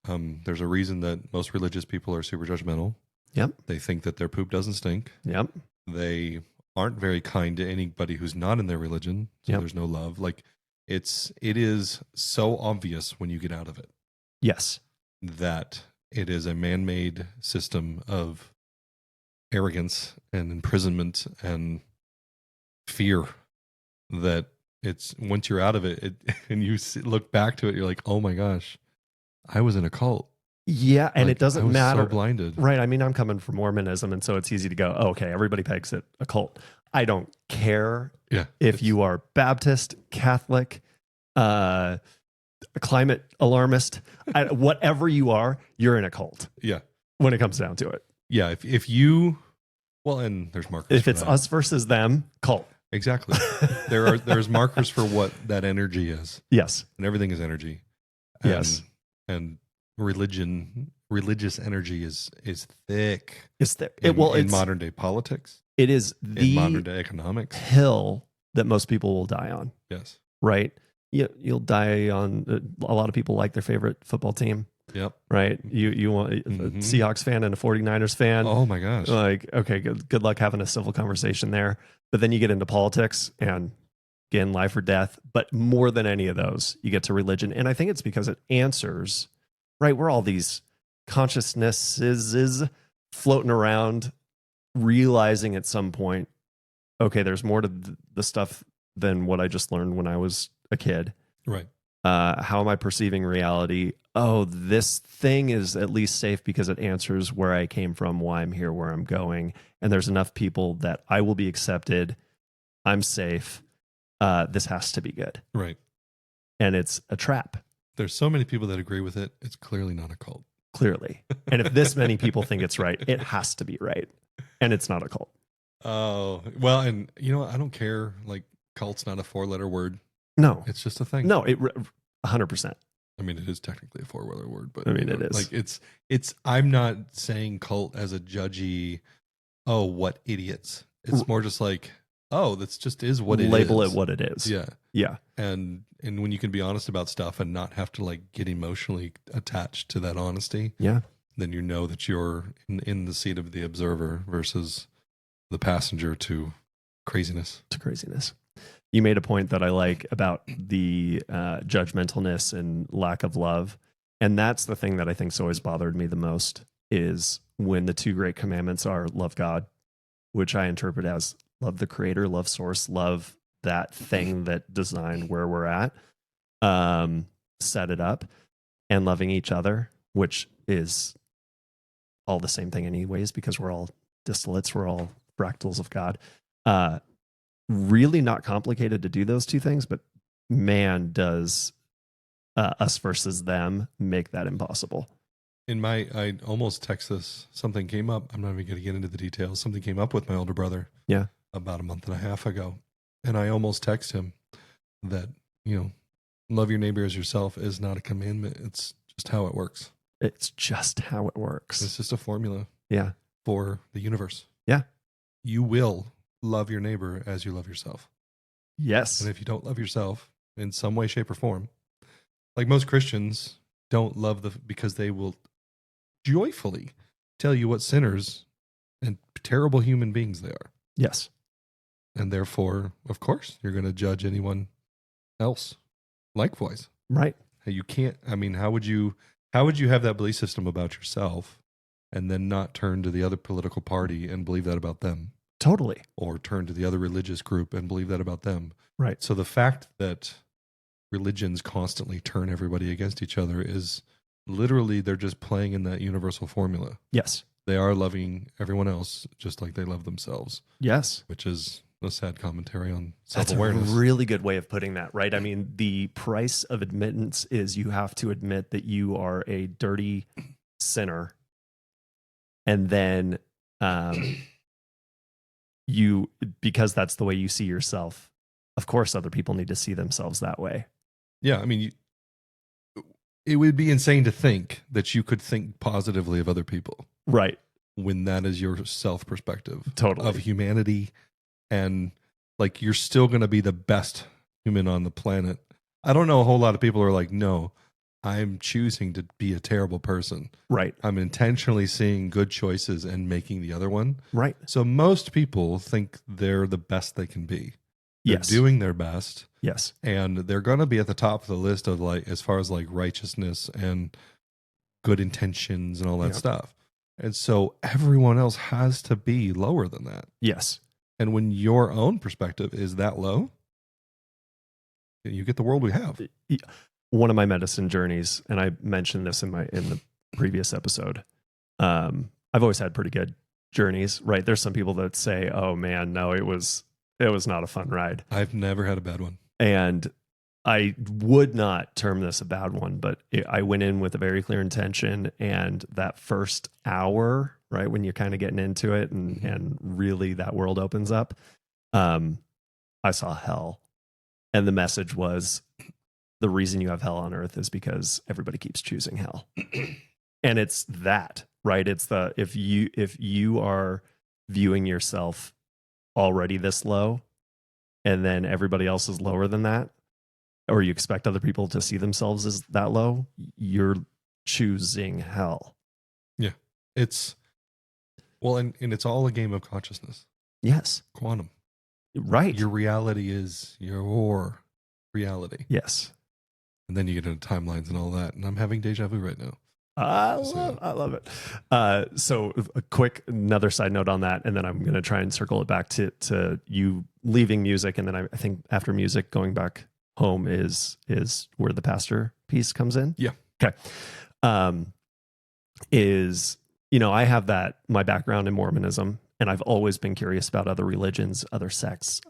There's a reason that most religious people are super judgmental. Yep. They think that their poop doesn't stink. Yep. They aren't very kind to anybody who's not in their religion. So there's no love. Like, it is so obvious when you get out of it. Yes. That it is a man-made system of arrogance and imprisonment and fear, that it's, once you're out of it, and you look back to it, you're like, oh my gosh, I was in a cult. Yeah. And it doesn't matter. So blinded. Right. I mean, I'm coming from Mormonism. And so it's easy to go, okay, everybody pegs it a cult. I don't care if you are Baptist, Catholic, a climate alarmist, whatever you are, you're in a cult. Yeah. When it comes down to it. Yeah. If you, and there's markers. If it's us versus them, cult. Exactly. There's markers for what that energy is. Yes. And everything is energy. Yes. And religious energy is thick It's there. in modern day politics, It is in modern the day economics. hill that most people will die on, Yes. right? You'll die on. A lot of people like their favorite football team, Yep. right? You want a Seahawks fan and a 49ers fan. Oh my gosh. Like, okay, good luck having a civil conversation there. But then you get into politics and again, life or death. But more than any of those, you get to religion. And I think it's because it answers, right? We're all these consciousnesses floating around, realizing at some point, okay, there's more to the stuff than what I just learned when I was a kid. Right. How am I perceiving reality? Oh, this thing is at least safe because it answers where I came from, why I'm here, where I'm going. And there's enough people that I will be accepted. I'm safe. This has to be good. Right. And it's a trap. There's so many people that agree with it. It's clearly not a cult. Clearly. And if this many people think it's right, it has to be right. And it's not a cult. Oh, well, and you know, I don't care. Like, cult's not a 4-letter word. No. It's just a thing. No, 100%. I mean, it is technically a 4-letter word, but I mean, it is. Like, it's. I'm not saying cult as a judgy. Oh, what idiots! It's more just like, oh, that's just is what it is. Label it what it is. Yeah, yeah. And when you can be honest about stuff and not have to like get emotionally attached to that honesty, yeah, then you know that you're in the seat of the observer versus the passenger to craziness. To craziness. You made a point that I like about the judgmentalness and lack of love. And that's the thing that I think's always bothered me the most is when the 2 great commandments are love God, which I interpret as love the creator, love source, love that thing that designed where we're at, set it up, and loving each other, which is all the same thing anyways, because we're all distillates, we're all fractals of God. Really not complicated to do those 2 things, but man, does us versus them make that impossible. I almost text this. Something came up. I'm not even going to get into the details. Something came up with my older brother. Yeah. About a month and a half ago. And I almost text him that, love your neighbor as yourself is not a commandment. It's just how it works. It's just how it works. It's just a formula. Yeah. For the universe. Yeah. You will love your neighbor as you love yourself. Yes. And if you don't love yourself in some way, shape, or form, like most Christians don't love because they will joyfully tell you what sinners and terrible human beings they are. Yes. And therefore, of course, you're going to judge anyone else likewise. Right. You can't, I mean, how would you have that belief system about yourself and then not turn to the other political party and believe that about them? Totally. Or turn to the other religious group and believe that about them. Right. So the fact that religions constantly turn everybody against each other is literally they're just playing in that universal formula. Yes. They are loving everyone else just like they love themselves. Yes. Which is a sad commentary on self-awareness. That's a really good way of putting that, right? I mean, the price of admittance is you have to admit that you are a dirty sinner. And then because that's the way you see yourself, of course, other people need to see themselves that way. Yeah. I mean, it would be insane to think that you could think positively of other people. Right. When that is your self-perspective. Totally. Of humanity. And like, you're still going to be the best human on the planet. I don't know a whole lot of people who are like, no, I'm choosing to be a terrible person. Right. I'm intentionally seeing good choices and making the other one. Right. So most people think they're the best they can be. They're yes. doing their best. Yes. And they're going to be at the top of the list of like, as far as like righteousness and good intentions and all that stuff. And so everyone else has to be lower than that. Yes. And when your own perspective is that low, you get the world we have. One of my medicine journeys, and I mentioned this in the previous episode, I've always had pretty good journeys, right? There's some people that say, oh man, no, it was not a fun ride. I've never had a bad one. And I would not term this a bad one, but I went in with a very clear intention. And that first hour, right, when you're kind of getting into it and really that world opens up, I saw hell. And the message was, the reason you have hell on earth is because everybody keeps choosing hell. And it's that, right? It's the if you are viewing yourself already this low, and then everybody else is lower than that, or you expect other people to see themselves as that low, you're choosing hell. Yeah. It's well, and it's all a game of consciousness. Yes. Quantum. Right. Your reality is your reality. Yes. And then you get into timelines and all that. And I'm having deja vu right now. I love it. So a quick another side note on that, and then I'm going to try and circle it back to you leaving music, and then I think after music going back home is where the pastor piece comes in. Yeah. Okay. I have that my background in Mormonism, and I've always been curious about other religions, other sects,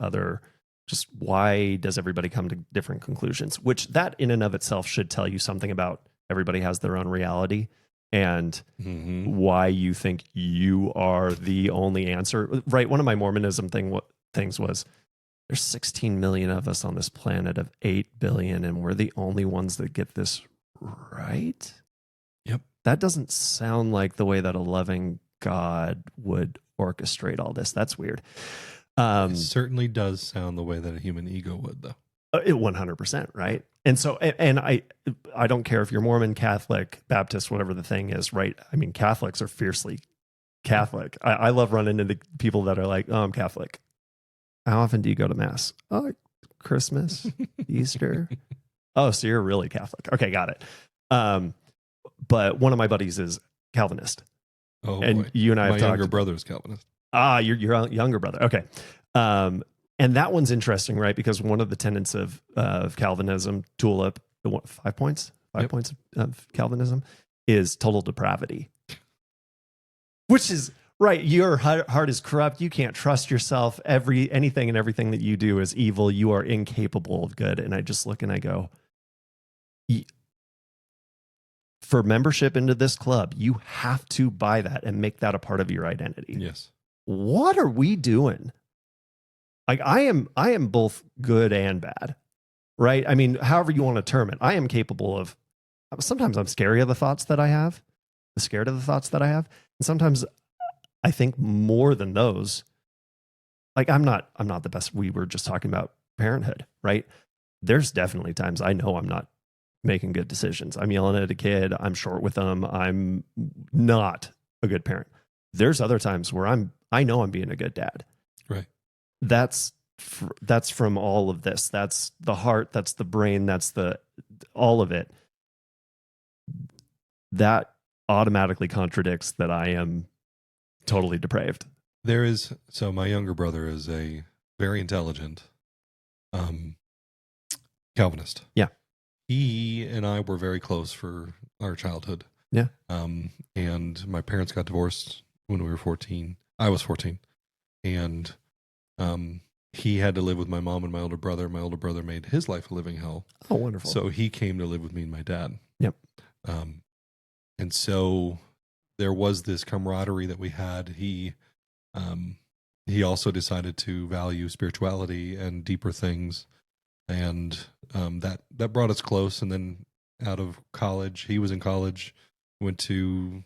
just why does everybody come to different conclusions? Which that in and of itself should tell you something about everybody has their own reality and why you think you are the only answer. Right. One of my Mormonism things was there's 16 million of us on this planet of 8 billion, and we're the only ones that get this right. Yep. That doesn't sound like the way that a loving God would orchestrate all this. That's weird. It certainly does sound the way that a human ego would, though. 100%, right? And so, and I don't care if you're Mormon, Catholic, Baptist, whatever the thing is, right? I mean, Catholics are fiercely Catholic. I love running into people that are like, oh, I'm Catholic. How often do you go to mass? Oh, Christmas, Easter. Oh, so you're really Catholic. Okay, got it. But one of my buddies is Calvinist. Oh, and boy. You and I have my talked. Younger brother is Calvinist. Your younger brother. Okay. And that one's interesting, right? Because one of the tenets of Calvinism, tulip, 5 points, 5 points of Calvinism is total depravity, which is right. Your heart is corrupt. You can't trust yourself. Anything and everything that you do is evil. You are incapable of good. And I just look and I go, for membership into this club, you have to buy that and make that a part of your identity. Yes. What are we doing? Like I am both good and bad, right? I mean, however you want to term it, I am capable of, sometimes I'm scared of the thoughts that I have. And sometimes I think more than those. Like I'm not the best. We were just talking about parenthood, right? There's definitely times I know I'm not making good decisions. I'm yelling at a kid. I'm short with them. I'm not a good parent. There's other times where I know I'm being a good dad. Right. That's from all of this. That's the heart. That's the brain. That's all of it. That automatically contradicts that I am totally depraved. So my younger brother is a very intelligent Calvinist. Yeah. He and I were very close for our childhood. Yeah. And my parents got divorced when we were 14. I was 14. And he had to live with my mom and my older brother. My older brother made his life a living hell. Oh, wonderful. So he came to live with me and my dad. Yep. And so there was this camaraderie that we had. He also decided to value spirituality and deeper things. And that brought us close. And then out of college, he was in college, went to,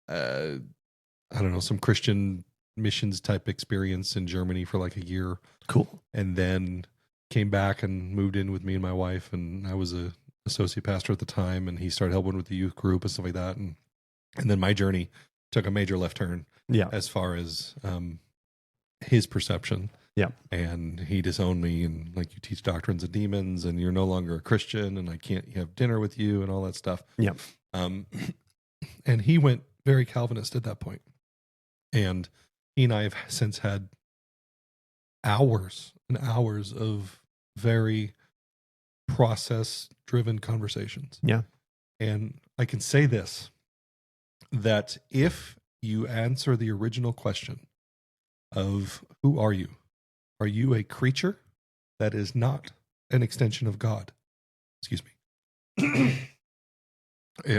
some Christian missions type experience in Germany for like a year. Cool. And then came back and moved in with me and my wife. And I was a associate pastor at the time, and he started helping with the youth group and stuff like that. And then my journey took a major left turn. Yeah. As far as his perception. Yeah. And he disowned me, and like, you teach doctrines of demons and you're no longer a Christian, and I can't have dinner with you and all that stuff. Yeah. And he went very Calvinist at that point. And he and I have since had hours and hours of very process-driven conversations. Yeah. And I can say this, that if you answer the original question of who are you a creature that is not an extension of God? Excuse me.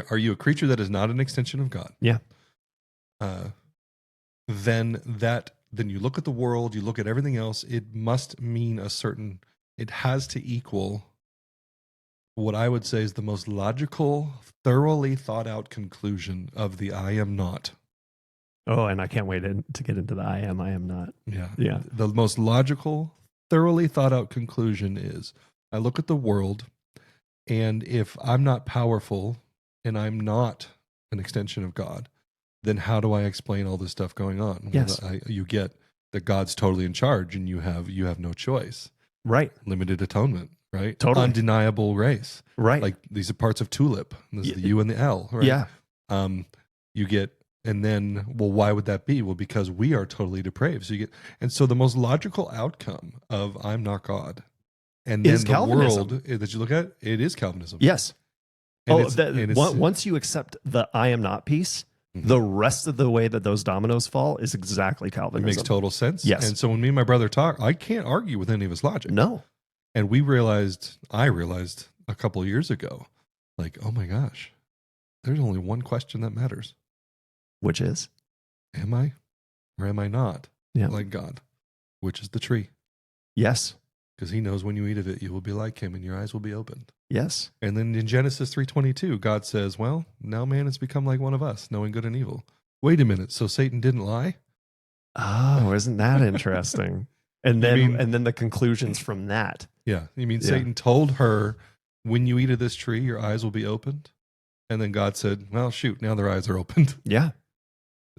Are you a creature that is not an extension of God? Yeah. Then you look at the world, you look at everything else, it must mean it has to equal what I would say is the most logical, thoroughly thought out conclusion of the I am not. Oh, and I can't wait to get into the I am not. Yeah. Yeah. The most logical, thoroughly thought out conclusion is I look at the world, and if I'm not powerful and I'm not an extension of God, then how do I explain all this stuff going on? Yes. Well, you get that God's totally in charge and you have no choice. Right. Limited atonement, right? Totally. Undeniable grace. Right. Like these are parts of tulip. This is the U and the L, right? Yeah. You get, and then, well, why would that be? Well, because we are totally depraved. So you get, and so the most logical outcome of I'm not God, and then Is the Calvinism. world that you look at, it is Calvinism. Yes. And Once you accept the I am not piece, the rest of the way that those dominoes fall is exactly Calvinism. It makes total sense. Yes. And so when me and my brother talk, I can't argue with any of his logic. No. And I realized a couple of years ago, like, oh my gosh, there's only one question that matters. Which is? Am I or am I not like God? Which is the tree. Yes. Because he knows when you eat of it, you will be like him and your eyes will be opened. Yes. And then in Genesis 3:22, God says, well, now man has become like one of us, knowing good and evil. Wait a minute. So Satan didn't lie? Oh, isn't that interesting? And then the conclusions from that. Yeah. You mean Satan told her, when you eat of this tree, your eyes will be opened? And then God said, well, shoot, now their eyes are opened. Yeah.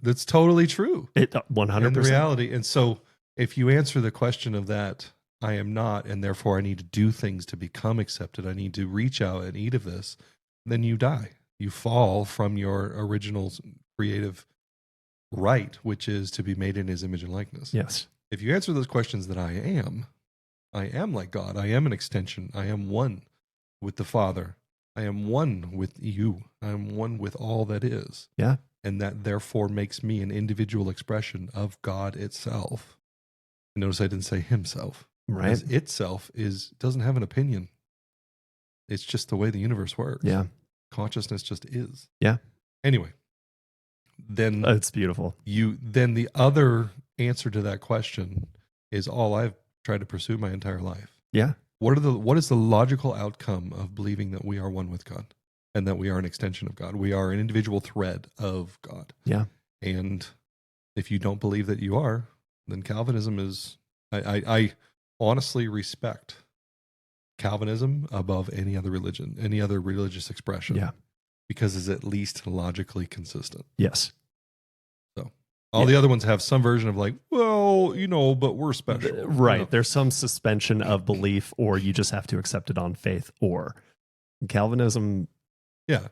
That's totally true. It 100%. In reality. And so if you answer the question of that, I am not, and therefore I need to do things to become accepted, I need to reach out and eat of this, then you die. You fall from your original creative right, which is to be made in his image and likeness. Yes. If you answer those questions that I am like God. I am an extension. I am one with the Father. I am one with you. I am one with all that is. Yeah. And that therefore makes me an individual expression of God itself. Notice I didn't say himself. Right. Because itself doesn't have an opinion. It's just the way the universe works. Yeah. Consciousness just is. Yeah. Anyway, then it's beautiful. Then the other answer to that question is all I've tried to pursue my entire life. Yeah. What is the logical outcome of believing that we are one with God and that we are an extension of God? We are an individual thread of God. Yeah. And if you don't believe that you are, then Calvinism is, I honestly respect Calvinism above any other religion, any other religious expression. Yeah. Because it's at least logically consistent. Yes. So all the other ones have some version of like, well, but we're special. Right. There's some suspension of belief, or you just have to accept it on faith, or Calvinism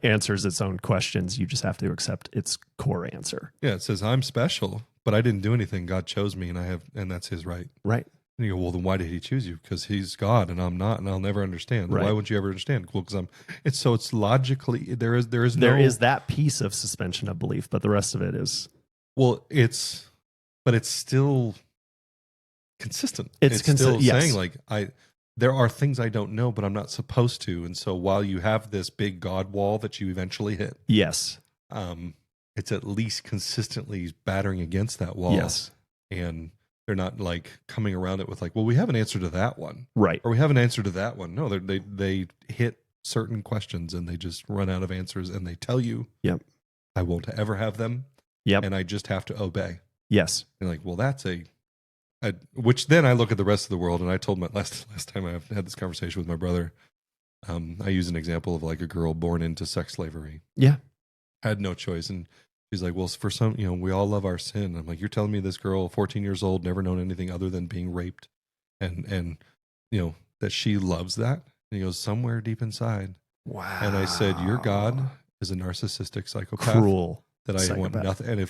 answers its own questions. You just have to accept its core answer. Yeah. It says, I'm special, but I didn't do anything. God chose me and that's his right. Right. And you go, well, then why did he choose you? Because he's God and I'm not, and I'll never understand. Right. Why won't you ever understand? Well, because it's logically, there is that piece of suspension of belief, but the rest of it is. Well, but it's still consistent. It's still saying like, there are things I don't know, but I'm not supposed to. And so while you have this big God wall that you eventually hit. Yes. It's at least consistently battering against that wall. Yes. And they're not like coming around it with like, well, we have an answer to that one. Right. Or we have an answer to that one. No, they hit certain questions and they just run out of answers and they tell you, yep, I won't ever have them. Yep. And I just have to obey. Yes. And like, well, that's which then I look at the rest of the world, and I told my last time I had this conversation with my brother, I use an example of like a girl born into sex slavery. Yeah. Had no choice. And she's like, well, for some, we all love our sin. I'm like, you're telling me this girl, 14 years old, never known anything other than being raped and that she loves that? And he goes, somewhere deep inside. Wow. And I said, your God is a narcissistic psychopath. Cruel. That I want nothing.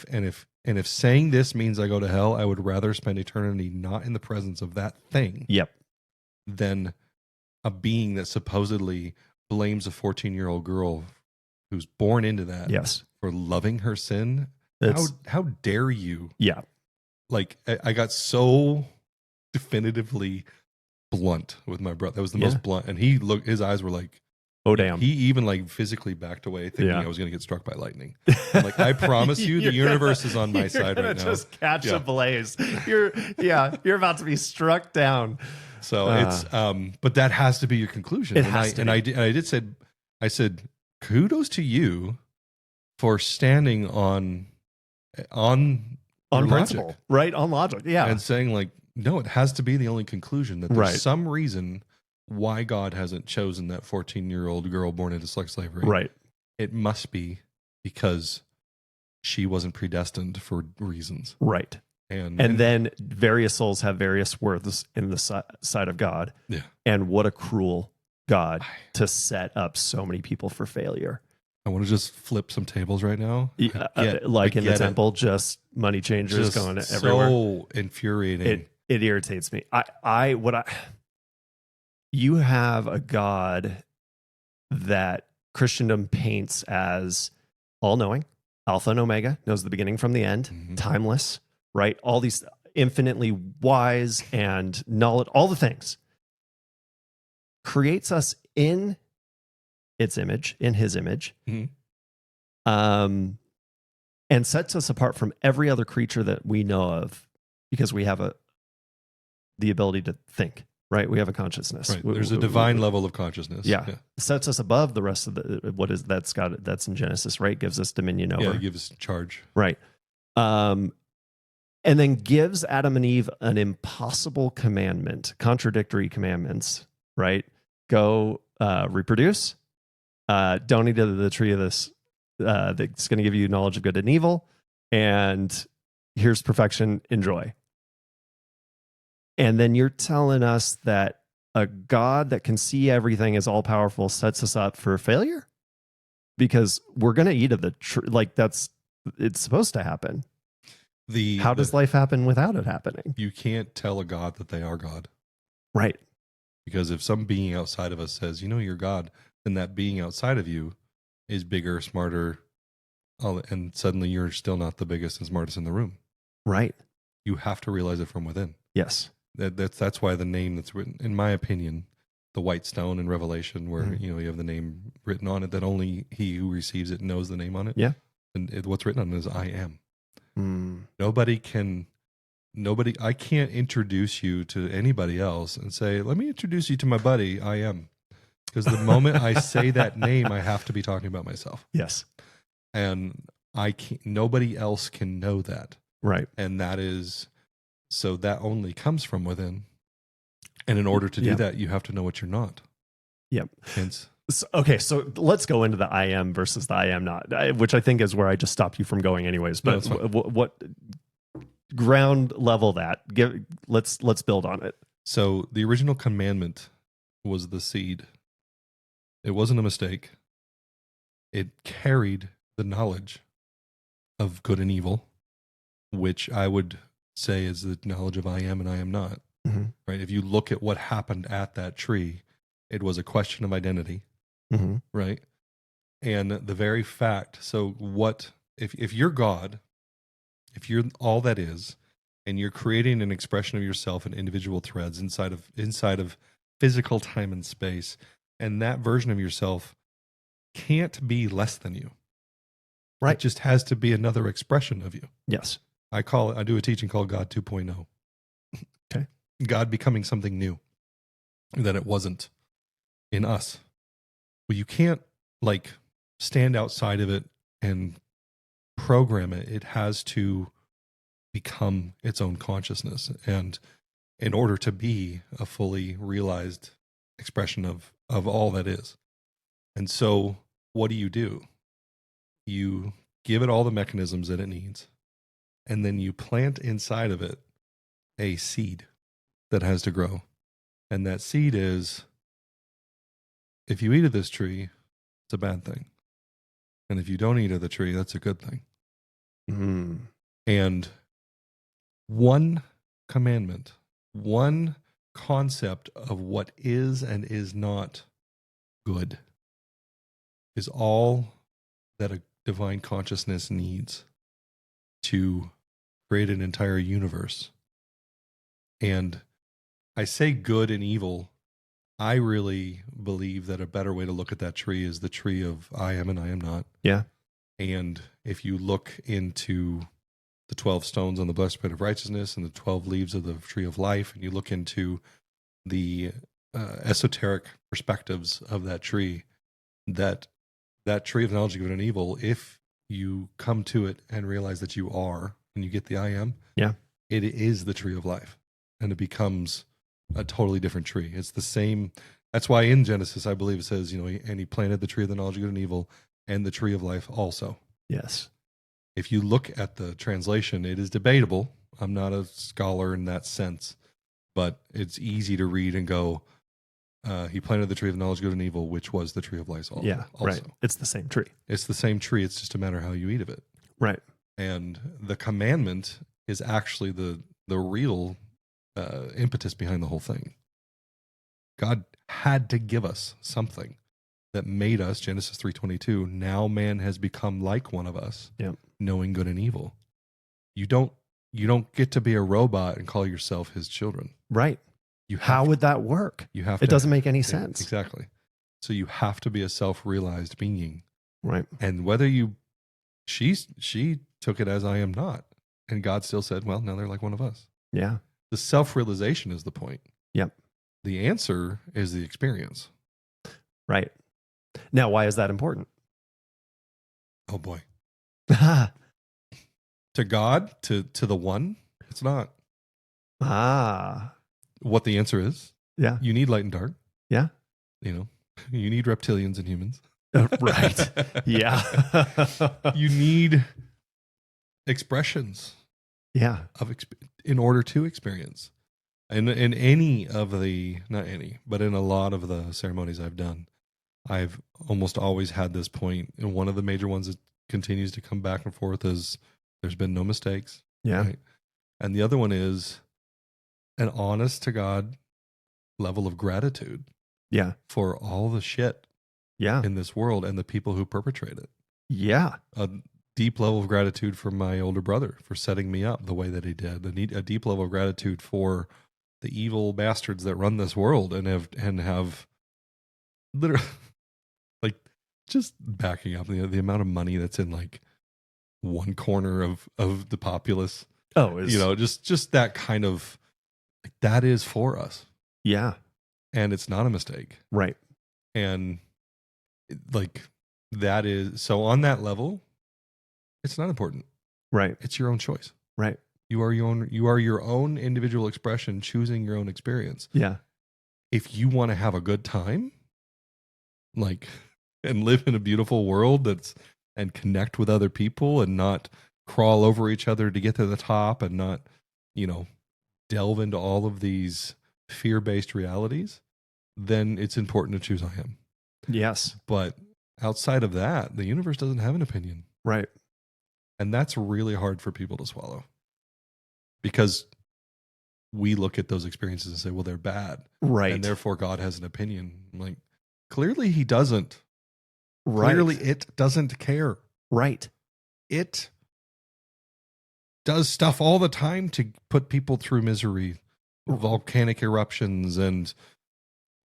And if saying this means I go to hell, I would rather spend eternity not in the presence of that thing. Yep. Than a being that supposedly blames a 14-year-old girl who's born into that. Yes. For loving her sin. How dare you? Yeah. Like I got so definitively blunt with my brother. That was the most blunt. And his eyes were like, oh damn. He even like physically backed away thinking I was going to get struck by lightning. I'm like, I promise you the universe is on my side right now. Just catch a blaze. You're about to be struck down. So it's but that has to be your conclusion. It has to be. I said kudos to you for standing on your principle, logic, right? On logic, yeah. and saying like, no, it has to be the only conclusion, that there's Right. some reason why God hasn't chosen that 14-year-old girl born into sex slavery. Right. It must be because she wasn't predestined for reasons. Right. And then various souls have various worths in the sight of God. Yeah. And what a cruel God to set up so many people for failure. I want to just flip some tables right now. Like in the temple, just money changers going everywhere. So infuriating. It irritates me. You have a God that Christendom paints as all-knowing, Alpha and Omega, knows the beginning from the end, timeless, right? All these infinitely wise and knowledge, all the things. Creates us in its image, in his image, and sets us apart from every other creature that we know of because we have the ability to think, right? We have a consciousness. Right. There's a divine level of consciousness. Yeah. Sets us above the rest of that's in Genesis, right? Gives us dominion over. Yeah, it gives charge. Right. And then gives Adam and Eve an impossible commandment, contradictory commandments, right? Go reproduce. Don't eat of the tree of this that's going to give you knowledge of good and evil. And here's perfection. Enjoy. And then you're telling us that a God that can see everything, is all powerful, sets us up for failure because we're going to eat of the tree. Like it's supposed to happen. How does life happen without it happening? You can't tell a God that they are God. Right. Because if some being outside of us says, you're God, then that being outside of you is bigger, smarter, and suddenly you're still not the biggest and smartest in the room. Right. You have to realize it from within. Yes. That's why the name that's written, in my opinion, the white stone in Revelation, where you have the name written on it, that only he who receives it knows the name on it. Yeah. And what's written on it is I am. Nobody, I can't introduce you to anybody else and say, let me introduce you to my buddy, I am. Because the moment I say that name, I have to be talking about myself. Yes. And nobody else can know that. Right. And so that only comes from within. And in order to do that, you have to know what you're not. Yep. Hence. So let's go into the I am versus the I am not, which I think is where I just stopped you from going anyways. But what ground level let's build on it. So the original commandment was the seed. It wasn't a mistake. It carried the knowledge of good and evil, which I would say is the knowledge of I am and I am not. Right? If you look at what happened at that tree, it was a question of identity. Right? And the very fact, so what if you're God, if you're all that is, and you're creating an expression of yourself in individual threads inside of physical time and space, and that version of yourself can't be less than you. Right. It just has to be another expression of you. Yes. I do a teaching called God 2.0. Okay. God becoming something new that it wasn't in us. Well, you can't stand outside of it and program it. It has to become its own consciousness. And in order to be a fully realized expression of all that is. And so what do? You give it all the mechanisms that it needs. And then you plant inside of it a seed that has to grow. And that seed is, if you eat of this tree, it's a bad thing. And if you don't eat of the tree, that's a good thing. And one commandment, one concept of what is and is not good is all that a divine consciousness needs to create an entire universe. And I say good and evil. I really believe that a better way to look at that tree is the tree of I am and I am not. Yeah. And if you look into the 12 stones on the breastplate of righteousness and the 12 leaves of the tree of life, and you look into the esoteric perspectives of that tree, that tree of knowledge of good and evil, if you come to it and realize that you are, and you get the I am, Yeah. it is the tree of life, and it becomes a totally different tree. It's the same. That's why in Genesis, I believe it says, and he planted the tree of the knowledge of good and evil and the tree of life also. Yes. If you look at the translation, it is debatable. I'm not a scholar in that sense, but it's easy to read and go, he planted the tree of knowledge of good and evil, which was the tree of life also. Yeah, right. It's the same tree. It's the same tree. It's just a matter of how you eat of it. Right. And the commandment is actually the real impetus behind the whole thing. God had to give us something that made us, Genesis 3:22, now man has become like one of us, knowing good and evil. You don't get to be a robot and call yourself his children. Right. How would that work? It doesn't make any sense. Exactly. So you have to be a self-realized being. Right. And whether she took it as I am not. And God still said, well, now they're like one of us. Yeah. The self-realization is the point. Yep. The answer is the experience. Right. Now, why is that important? Oh boy. To God, to the one, it's not. What the answer is? Yeah. You need light and dark. Yeah. You need reptilians and humans. Right. Yeah. You need expressions. Yeah. In order to experience. And in any of the, not any, but in a lot of the ceremonies I've done, I've almost always had this point. And one of the major ones that continues to come back and forth is there's been no mistakes. Yeah. Right? And the other one is an honest to God level of gratitude. Yeah. For all the shit. Yeah. In this world and the people who perpetrate it. Yeah. A deep level of gratitude for my older brother for setting me up the way that he did. A deep level of gratitude for the evil bastards that run this world and have literally, like, just backing up the amount of money that's in like one corner of the populace. Oh, just that kind of, like, that is for us. Yeah. And it's not a mistake. Right. And like, that is, so on that level, it's not important. Right. It's your own choice. Right. You are your own individual expression, choosing your own experience. Yeah. If you want to have a good time, like, and live in a beautiful world and connect with other people and not crawl over each other to get to the top and not, delve into all of these fear-based realities, then it's important to choose I am. Yes. But outside of that, the universe doesn't have an opinion. Right. And that's really hard for people to swallow. Because we look at those experiences and say, well, they're bad. Right. And therefore God has an opinion. I'm like, clearly he doesn't. Right. Clearly it doesn't care. Right. It does stuff all the time to put people through misery. Volcanic eruptions and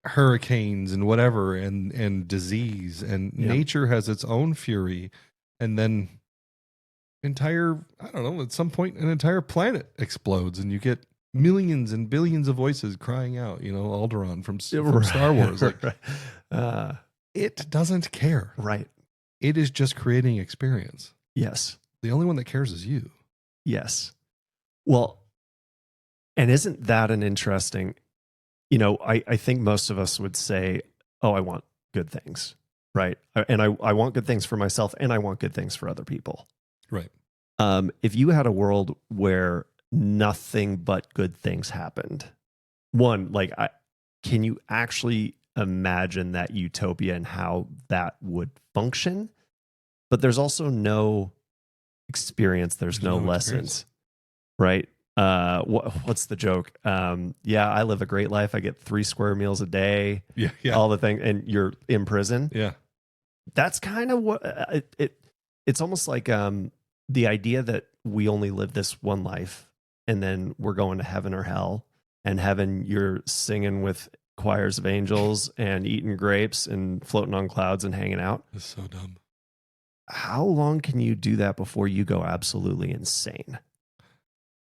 hurricanes and whatever, and disease, and nature has its own fury. And then at some point an entire planet explodes and you get millions and billions of voices crying out, Alderaan from Star Wars. Like, it doesn't care. Right. It is just creating experience. Yes. The only one that cares is you. Yes. Well, and isn't that an interesting, I think most of us would say, oh, I want good things. Right. And I want good things for myself and I want good things for other people. Right. If you had a world where nothing but good things happened, can you actually imagine that utopia and how that would function? But there's also no experience. There's no lessons, right? What's the joke? I live a great life. I get 3 square meals a day. Yeah. All the thing, and you're in prison. Yeah. That's kind of what it's almost like the idea that we only live this one life and then we're going to heaven or hell. And heaven, you're singing with choirs of angels and eating grapes and floating on clouds and hanging out. It's so dumb. How long can you do that before you go absolutely insane?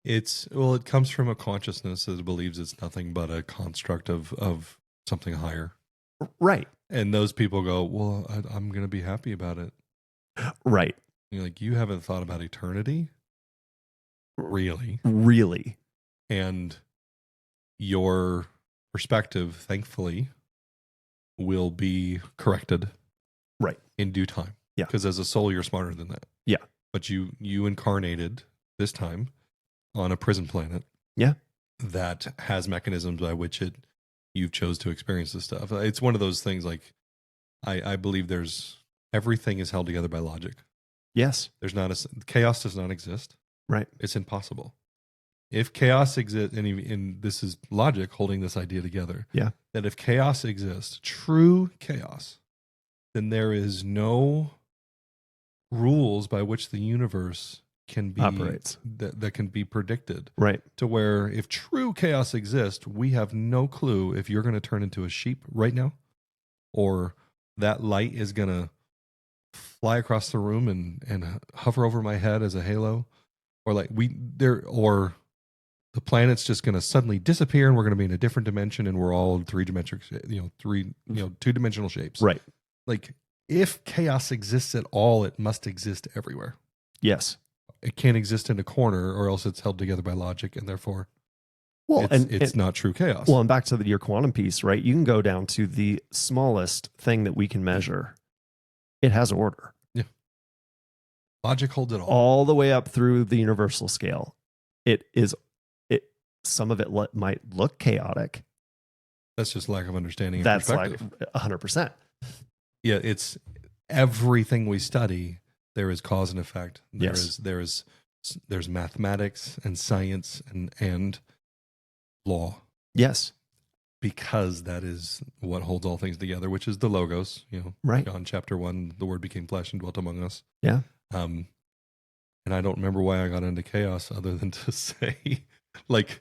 It comes from a consciousness that believes it's nothing but a construct of something higher. Right. And those people go, well, I'm going to be happy about it. Right. You're like, you haven't thought about eternity? Really? Really. And your perspective, thankfully, will be corrected. Right. In due time. Yeah. Because as a soul, you're smarter than that. Yeah. But you incarnated this time on a prison planet. Yeah. That has mechanisms by which you've chose to experience this stuff. It's one of those things like I believe everything is held together by logic. Yes. Chaos does not exist. Right. It's impossible. If chaos exists, and this is logic holding this idea together. Yeah. That if chaos exists, true chaos, then there is no rules by which the universe can be operates that can be predicted. Right. To where if true chaos exists, we have no clue if you're going to turn into a sheep right now, or that light is going to fly across the room and hover over my head as a halo, or or the planet's just going to suddenly disappear and we're going to be in a different dimension and we're all two-dimensional shapes. Right. Like, if chaos exists at all, it must exist everywhere. Yes. It can't exist in a corner, or else it's held together by logic, and therefore, it's not true chaos. Well, and back to your quantum piece, right? You can go down to the smallest thing that we can measure. It has order. Yeah. Logic holds it all the way up through the universal scale. Some of it might look chaotic. That's just lack of understanding. And that's perspective. like 100%. Yeah, it's everything we study. There is cause and effect. There's mathematics and science and law. Yes, because that is what holds all things together, which is the logos. Right. John chapter 1, the Word became flesh and dwelt among us. Yeah. And I don't remember why I got into chaos, other than to say, like,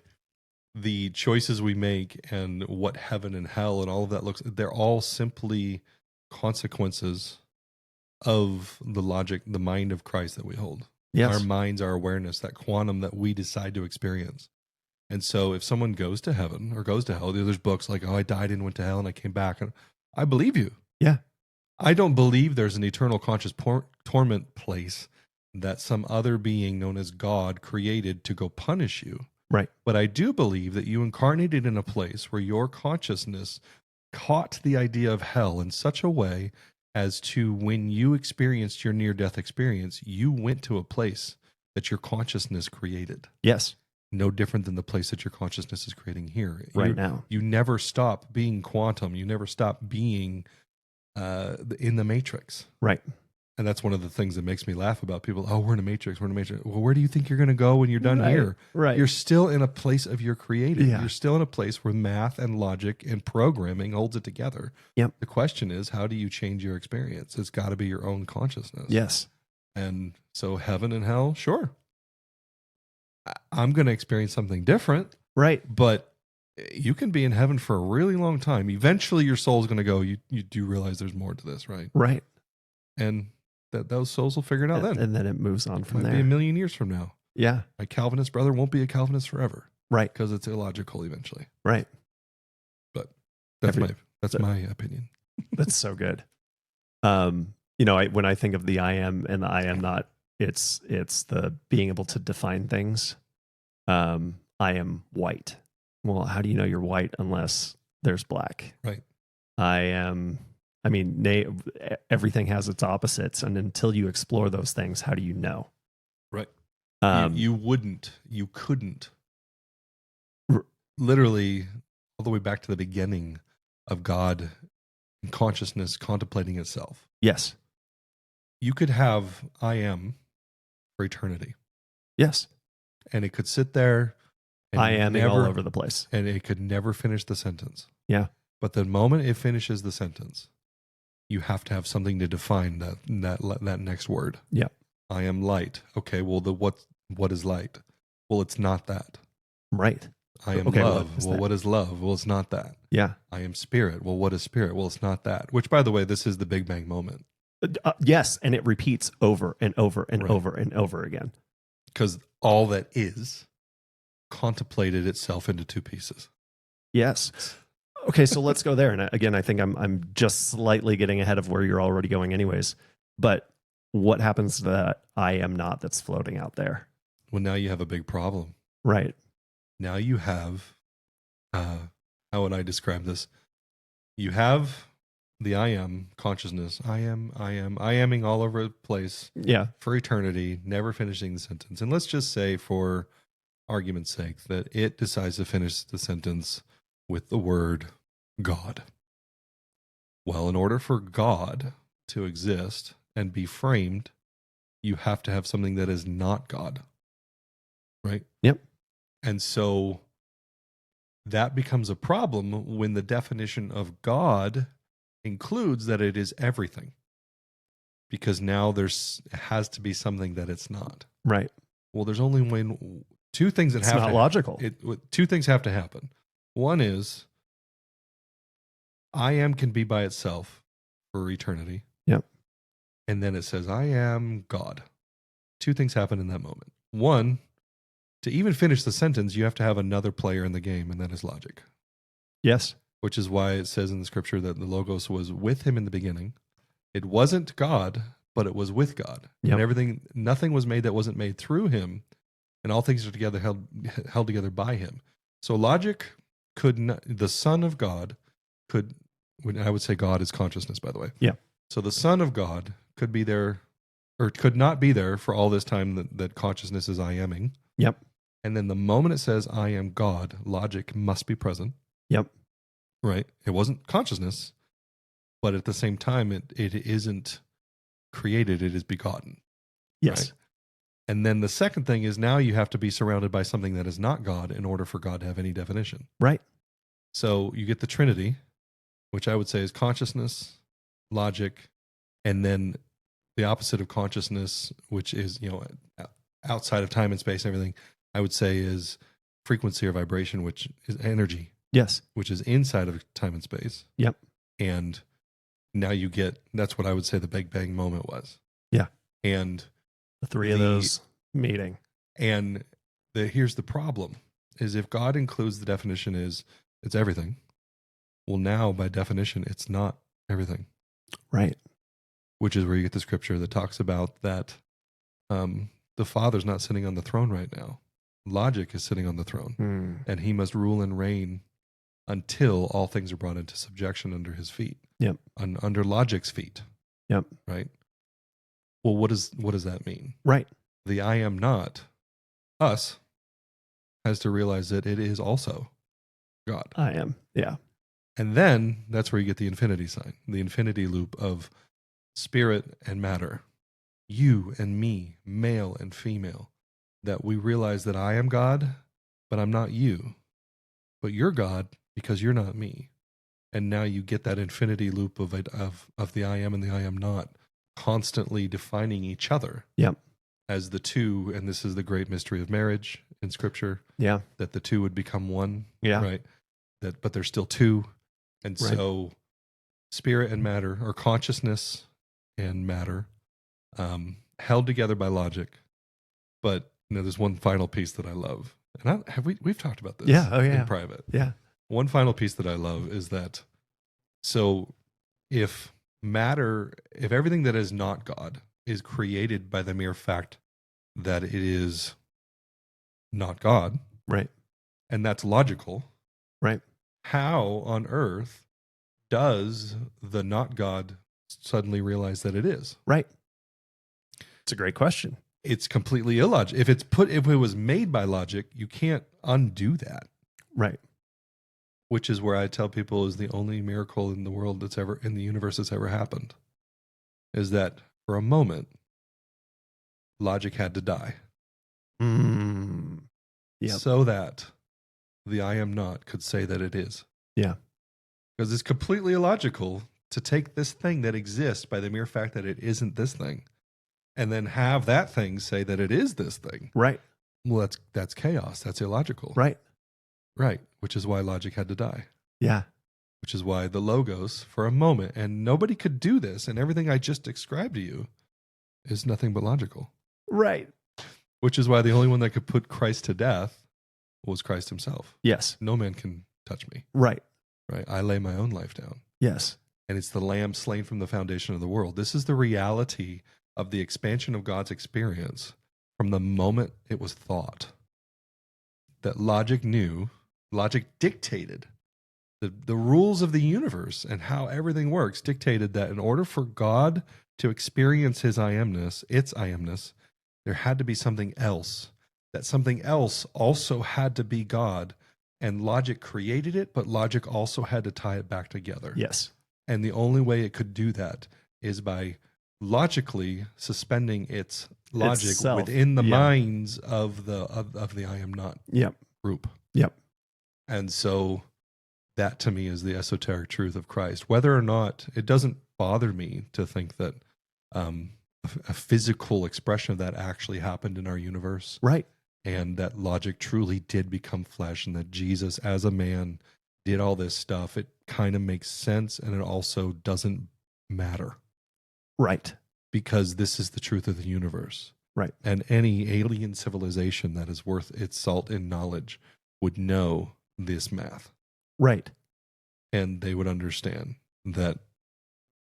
the choices we make and what heaven and hell and all of that they're all simply consequences of the logic, the mind of Christ that we hold. Yes. Our minds, our awareness, that quantum that we decide to experience. And so if someone goes to heaven or goes to hell, there's books like, I died and went to hell and I came back. And I believe you. Yeah. I don't believe there's an eternal conscious torment place that some other being known as God created to go punish you. Right. But I do believe that you incarnated in a place where your consciousness caught the idea of hell in such a way as to, when you experienced your near-death experience, you went to a place that your consciousness created. Yes. No different than the place that your consciousness is creating here. Now. You never stop being quantum. You never stop being in the matrix. Right. And that's one of the things that makes me laugh about people. Oh, we're in a matrix. We're in a matrix. Well, where do you think you're going to go when you're done here? Right. You're still in a place of your creating. Yeah. You're still in a place where math and logic and programming holds it together. Yep. The question is, how do you change your experience? It's got to be your own consciousness. Yes. And so heaven and hell, sure. I'm going to experience something different. Right. But you can be in heaven for a really long time. Eventually your soul's going to go, you do realize there's more to this, right? Right. And that those souls will figure it out then. And then it moves on from Might there. be a million years from now. Yeah. My Calvinist brother won't be a Calvinist forever. Right. Because it's illogical eventually. Right. But that's my opinion. That's so good. When I think of the I am and the I am not, it's the being able to define things. I am white. Well, how do you know you're white unless there's black? Right. Everything has its opposites, and until you explore those things, how do you know? Right. You couldn't. Literally, all the way back to the beginning of God and consciousness contemplating itself. Yes. You could have I am for eternity. Yes. And it could sit there. And I am all over the place. And it could never finish the sentence. Yeah. But the moment it finishes the sentence, you have to have something to define that next word. Yeah. I am light. Okay, well, what is light? Well, it's not that. Right. I am love. Well, what is love? Well, it's not that. Yeah. I am spirit. Well, what is spirit? Well, it's not that. Which, by the way, this is the Big Bang moment. Yes, and it repeats over and over and over and over again. Because all that is contemplated itself into two pieces. Yes. Okay, so let's go there. And again, I think I'm just slightly getting ahead of where you're already going anyways. But what happens to that I am not that's floating out there? Well, now you have a big problem. Right. Now you have, how would I describe this? You have the I am consciousness. I aming all over the place. Yeah. For eternity, never finishing the sentence. And let's just say, for argument's sake, that it decides to finish the sentence with the word God. Well, in order for God to exist and be framed, you have to have something that is not God. Right? Yep. And so that becomes a problem when the definition of God includes that it is everything. Because now has to be something that it's not. Right. Well, there's only two things that It's have not to logical. Two things have to happen. One is I am can be by itself for eternity. Yep. And then it says I am God. Two things happen in that moment. One, to even finish the sentence, you have to have another player in the game, and that is logic. Yes. Which is why it says in the scripture that the Logos was with him in the beginning. It wasn't God, but it was with God. Yep. And nothing was made that wasn't made through him, and all things are together held together by him. So logic could not, the Son of God could, when I would say God is consciousness, by the way. Yeah. So the Son of God could be there, or could not be there for all this time that consciousness is I aming. Yep. And then the moment it says I am God, logic must be present. Yep. Right? It wasn't consciousness, but at the same time, it isn't created, it is begotten. Yes. Right? And then the second thing is now you have to be surrounded by something that is not God in order for God to have any definition. Right. So you get the Trinity, which I would say is consciousness, logic, and then the opposite of consciousness, which is, outside of time and space and everything, I would say is frequency or vibration, which is energy. Yes. Which is inside of time and space. Yep. And now that's what I would say the Big Bang moment was. Yeah. And the three of those meeting. And here's the problem, is if God includes the definition is it's everything, well, now by definition, it's not everything. Right. Which is where you get the scripture that talks about that the Father's not sitting on the throne right now. Logic is sitting on the throne, and he must rule and reign until all things are brought into subjection under his feet. Yep. Under logic's feet. Yep. Right. Well, what does that mean? Right. The I am not, us, has to realize that it is also God. I am. Yeah. And then that's where you get the infinity sign, the infinity loop of spirit and matter, you and me, male and female, that we realize that I am God, but I'm not you. But you're God because you're not me. And now you get that infinity loop of the I am and the I am not constantly defining each other. Yep. As the two, and this is the great mystery of marriage in scripture. Yeah. That the two would become one. Yeah. Right. But there's still two. And right. So spirit and matter, or consciousness and matter, held together by logic. But there's one final piece that I love. And we've talked about this in private. Yeah. One final piece that I love is that, so if everything that is not God is created by the mere fact that it is not God, right, and that's logical, right, how on earth does the not God suddenly realize that it is? Right. It's a great question. It's completely illogical. If it was made by logic, you can't undo that. Right. Which is where I tell people is the only miracle in the world in the universe that's ever happened. Is that for a moment, logic had to die. Yep. So that the I am not could say that it is. Yeah. Because it's completely illogical to take this thing that exists by the mere fact that it isn't this thing, and then have that thing say that it is this thing. Right. Well, that's chaos. That's illogical. Right. Right. Which is why logic had to die. Yeah. Which is why the Logos, for a moment, and nobody could do this, and everything I just described to you is nothing but logical. Right. Which is why the only one that could put Christ to death was Christ himself. Yes. No man can touch me. Right. Right. I lay my own life down. Yes. And it's the lamb slain from the foundation of the world. This is the reality of the expansion of God's experience from the moment it was thought. That logic dictated the rules of the universe and how everything works, dictated that in order for God to experience his its I-amness, there had to be something else. That something else also had to be God. And logic created it, but logic also had to tie it back together. Yes. And the only way it could do that is by logically suspending its logic Itself. within the minds of the I am not group. Yep. And so that to me is the esoteric truth of Christ. Whether or not, it doesn't bother me to think that a physical expression of that actually happened in our universe. Right. And that logic truly did become flesh, and that Jesus as a man did all this stuff. It kind of makes sense, and it also doesn't matter. Right. Because this is the truth of the universe. Right. And any alien civilization that is worth its salt in knowledge would know this math. Right. And they would understand that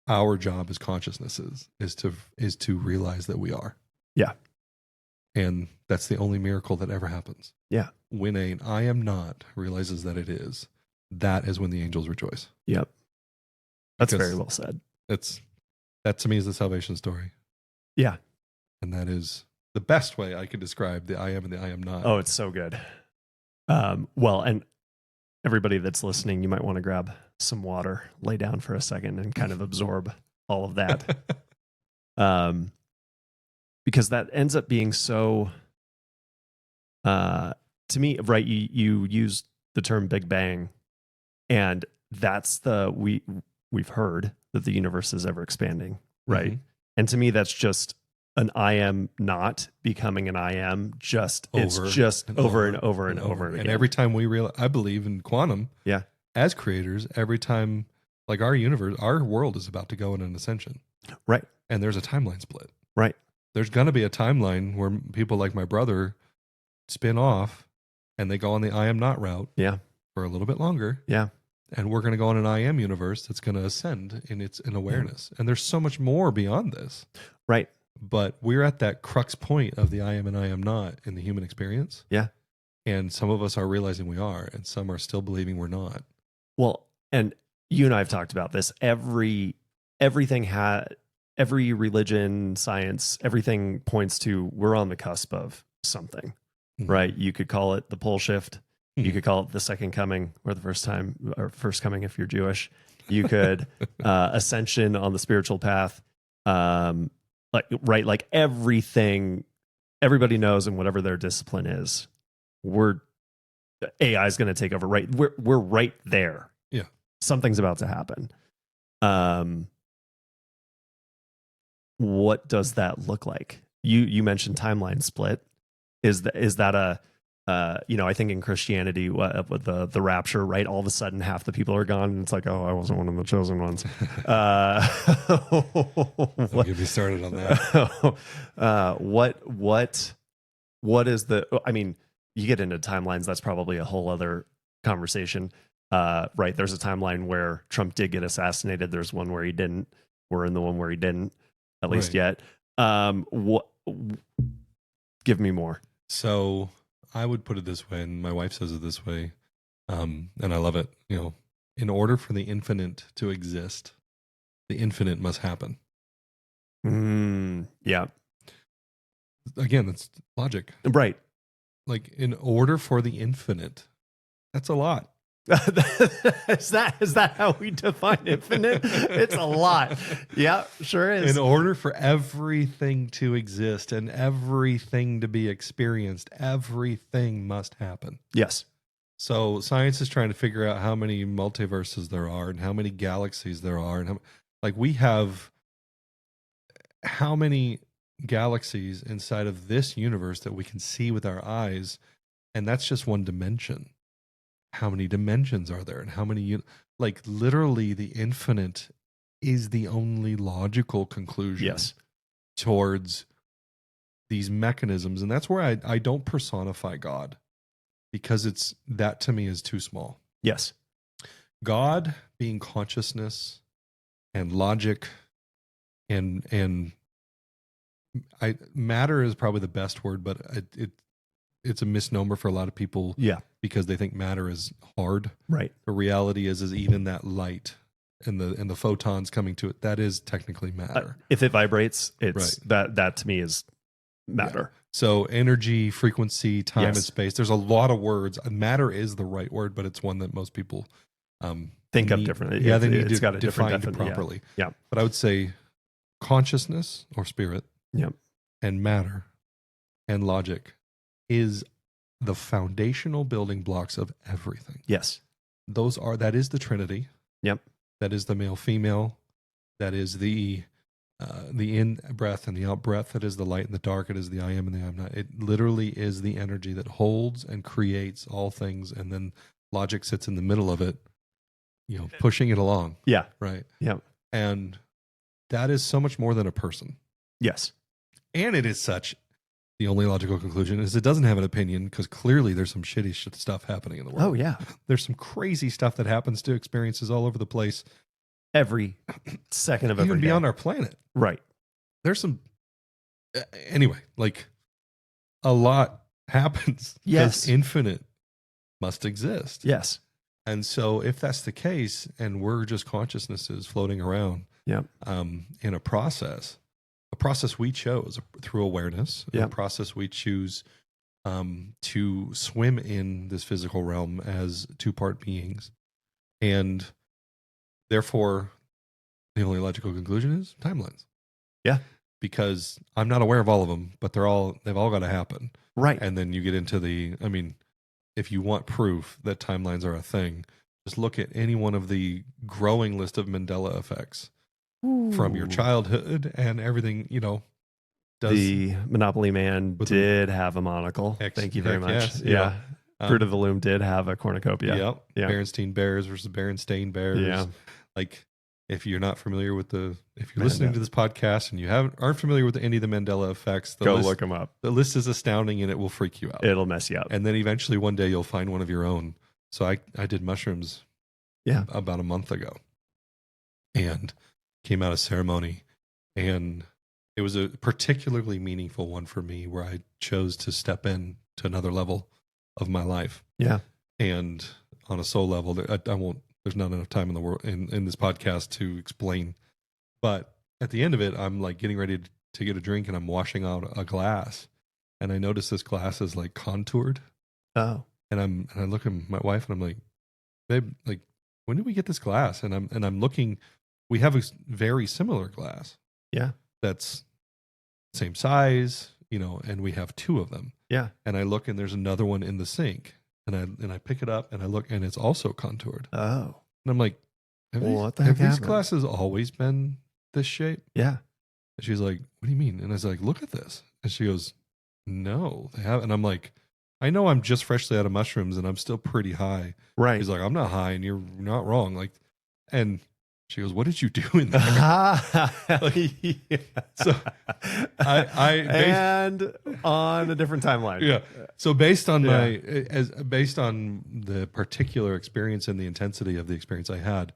our job as consciousnesses is to realize that we are. Yeah. And that's the only miracle that ever happens. Yeah. When an I am not realizes that it is, that is when the angels rejoice. Yep. That's Because very well said. That to me is the salvation story. Yeah. And that is the best way I could describe the I am and the I am not. Oh, it's so good. Well, and everybody that's listening, you might want to grab some water, lay down for a second, and kind of absorb all of that. Because that ends up being so, to me, right? You used the term Big Bang, and that's we've heard that the universe is ever expanding, right? Mm-hmm. And to me, that's just an I am not becoming an I am. It's just over and over and over again. And every time we realize, I believe in quantum. Yeah. As creators, every time, like our universe, our world is about to go in an ascension. Right. And there's a timeline split. Right. There's going to be a timeline where people like my brother spin off and they go on the I am not route. Yeah. For a little bit longer. Yeah. And we're going to go on an I am universe that's going to ascend in awareness. And there's so much more beyond this. Right. But we're at that crux point of the I am and I am not in the human experience. Yeah. And some of us are realizing we are, and some are still believing we're not. Well, and you and I have talked about this. Every religion, science, everything points to we're on the cusp of something, right? You could call it the pole shift. You could call it the second coming, or the first coming if you're Jewish. You could ascension on the spiritual path. Like everything, everybody knows, and whatever their discipline is, AI is going to take over. Right, we're right there. Yeah, something's about to happen. What does that look like? You mentioned timeline split. Is that a I think in Christianity, with the rapture, right? All of a sudden, half the people are gone, and it's like, oh, I wasn't one of the chosen ones. Don't get me started on that. What is the? I mean, you get into timelines. That's probably a whole other conversation, right? There's a timeline where Trump did get assassinated. There's one where he didn't. We're in the one where he didn't, at least yet. What? Give me more. So I would put it this way, and my wife says it this way, and I love it. In order for the infinite to exist, the infinite must happen. Yeah. Again, that's logic. Right. Like, in order for the infinite, that's a lot. Is that how we define infinite? It's a lot. Yeah, sure is. In order for everything to exist and everything to be experienced, everything must happen. Yes. So science is trying to figure out how many multiverses there are and how many galaxies there are, and we have how many galaxies inside of this universe that we can see with our eyes, and that's just one dimension. How many dimensions are there, and how many literally the infinite is the only logical conclusion towards these mechanisms. And that's where I don't personify God. because that to me is too small. Yes. God being consciousness and logic and matter is probably the best word, but it's a misnomer for a lot of people. Yeah. Because they think matter is hard. Right. The reality is even that light and the photons coming to it, that is technically matter. If it vibrates, it's right. that to me is matter. Yeah. So energy, frequency, time, Yes. and space. There's a lot of words. Matter is the right word, but it's one that most people think of differently. Yeah, they need to got a define it different properly. Yeah. But I would say consciousness or spirit, and matter and logic is the foundational building blocks of everything. Yes. That is the Trinity. Yep. That is the male, female. That is the in breath and the out breath. That is the light and the dark. It is the I am and the I am not. It literally is the energy that holds and creates all things. And then logic sits in the middle of it, pushing it along. Yeah. Right. Yeah. And that is so much more than a person. Yes. And it is such. The only logical conclusion is it doesn't have an opinion, because clearly there's some shitty stuff happening in the world. Oh, yeah. There's some crazy stuff that happens to experiences all over the place. Every second of every Even day. beyond our planet. Right. There's some... Anyway, like, a lot happens. Yes. Because infinite must exist. Yes. And so if that's the case, and we're just consciousnesses floating around in a process we chose through awareness, a process we choose to swim in this physical realm as two-part beings. And therefore, the only logical conclusion is timelines. Yeah. Because I'm not aware of all of them, but they've all got to happen. Right. And then you get into if you want proof that timelines are a thing, just look at any one of the growing list of Mandela effects. Ooh. From your childhood and everything, the Monopoly Man did have a monocle. Thank you very much. Yes, yeah. Fruit of the Loom did have a cornucopia. Yep. Yeah. Berenstain Bears versus Berenstain Bears. Yeah. Like, if you're not familiar with if you're listening to this podcast and you aren't familiar with any of the Mandela effects, go look them up. The list is astounding and it will freak you out. It'll mess you up. And then eventually one day you'll find one of your own. So I did mushrooms about a month ago and came out of ceremony, and it was a particularly meaningful one for me, where I chose to step in to another level of my life. Yeah. And on a soul level, there's not enough time in the world in this podcast to explain. But at the end of it, I'm like getting ready to get a drink, and I'm washing out a glass, and I notice this glass is like contoured. Oh. And I look at my wife and I'm like, babe, like, when did we get this glass? And I'm looking. We have a very similar glass. Yeah. That's same size, and we have two of them. Yeah. And I look, and there's another one in the sink, and I pick it up and I look, and it's also contoured. Oh. And I'm like, have these glasses always been this shape? Yeah. And she's like, what do you mean? And I was like, look at this. And she goes, no, they haven't. And I'm like, I know I'm just freshly out of mushrooms and I'm still pretty high. Right. She's like, I'm not high, and you're not wrong. Like, and she goes, what did you do in there? So and on a different timeline. Yeah. So based on based on the particular experience and the intensity of the experience I had,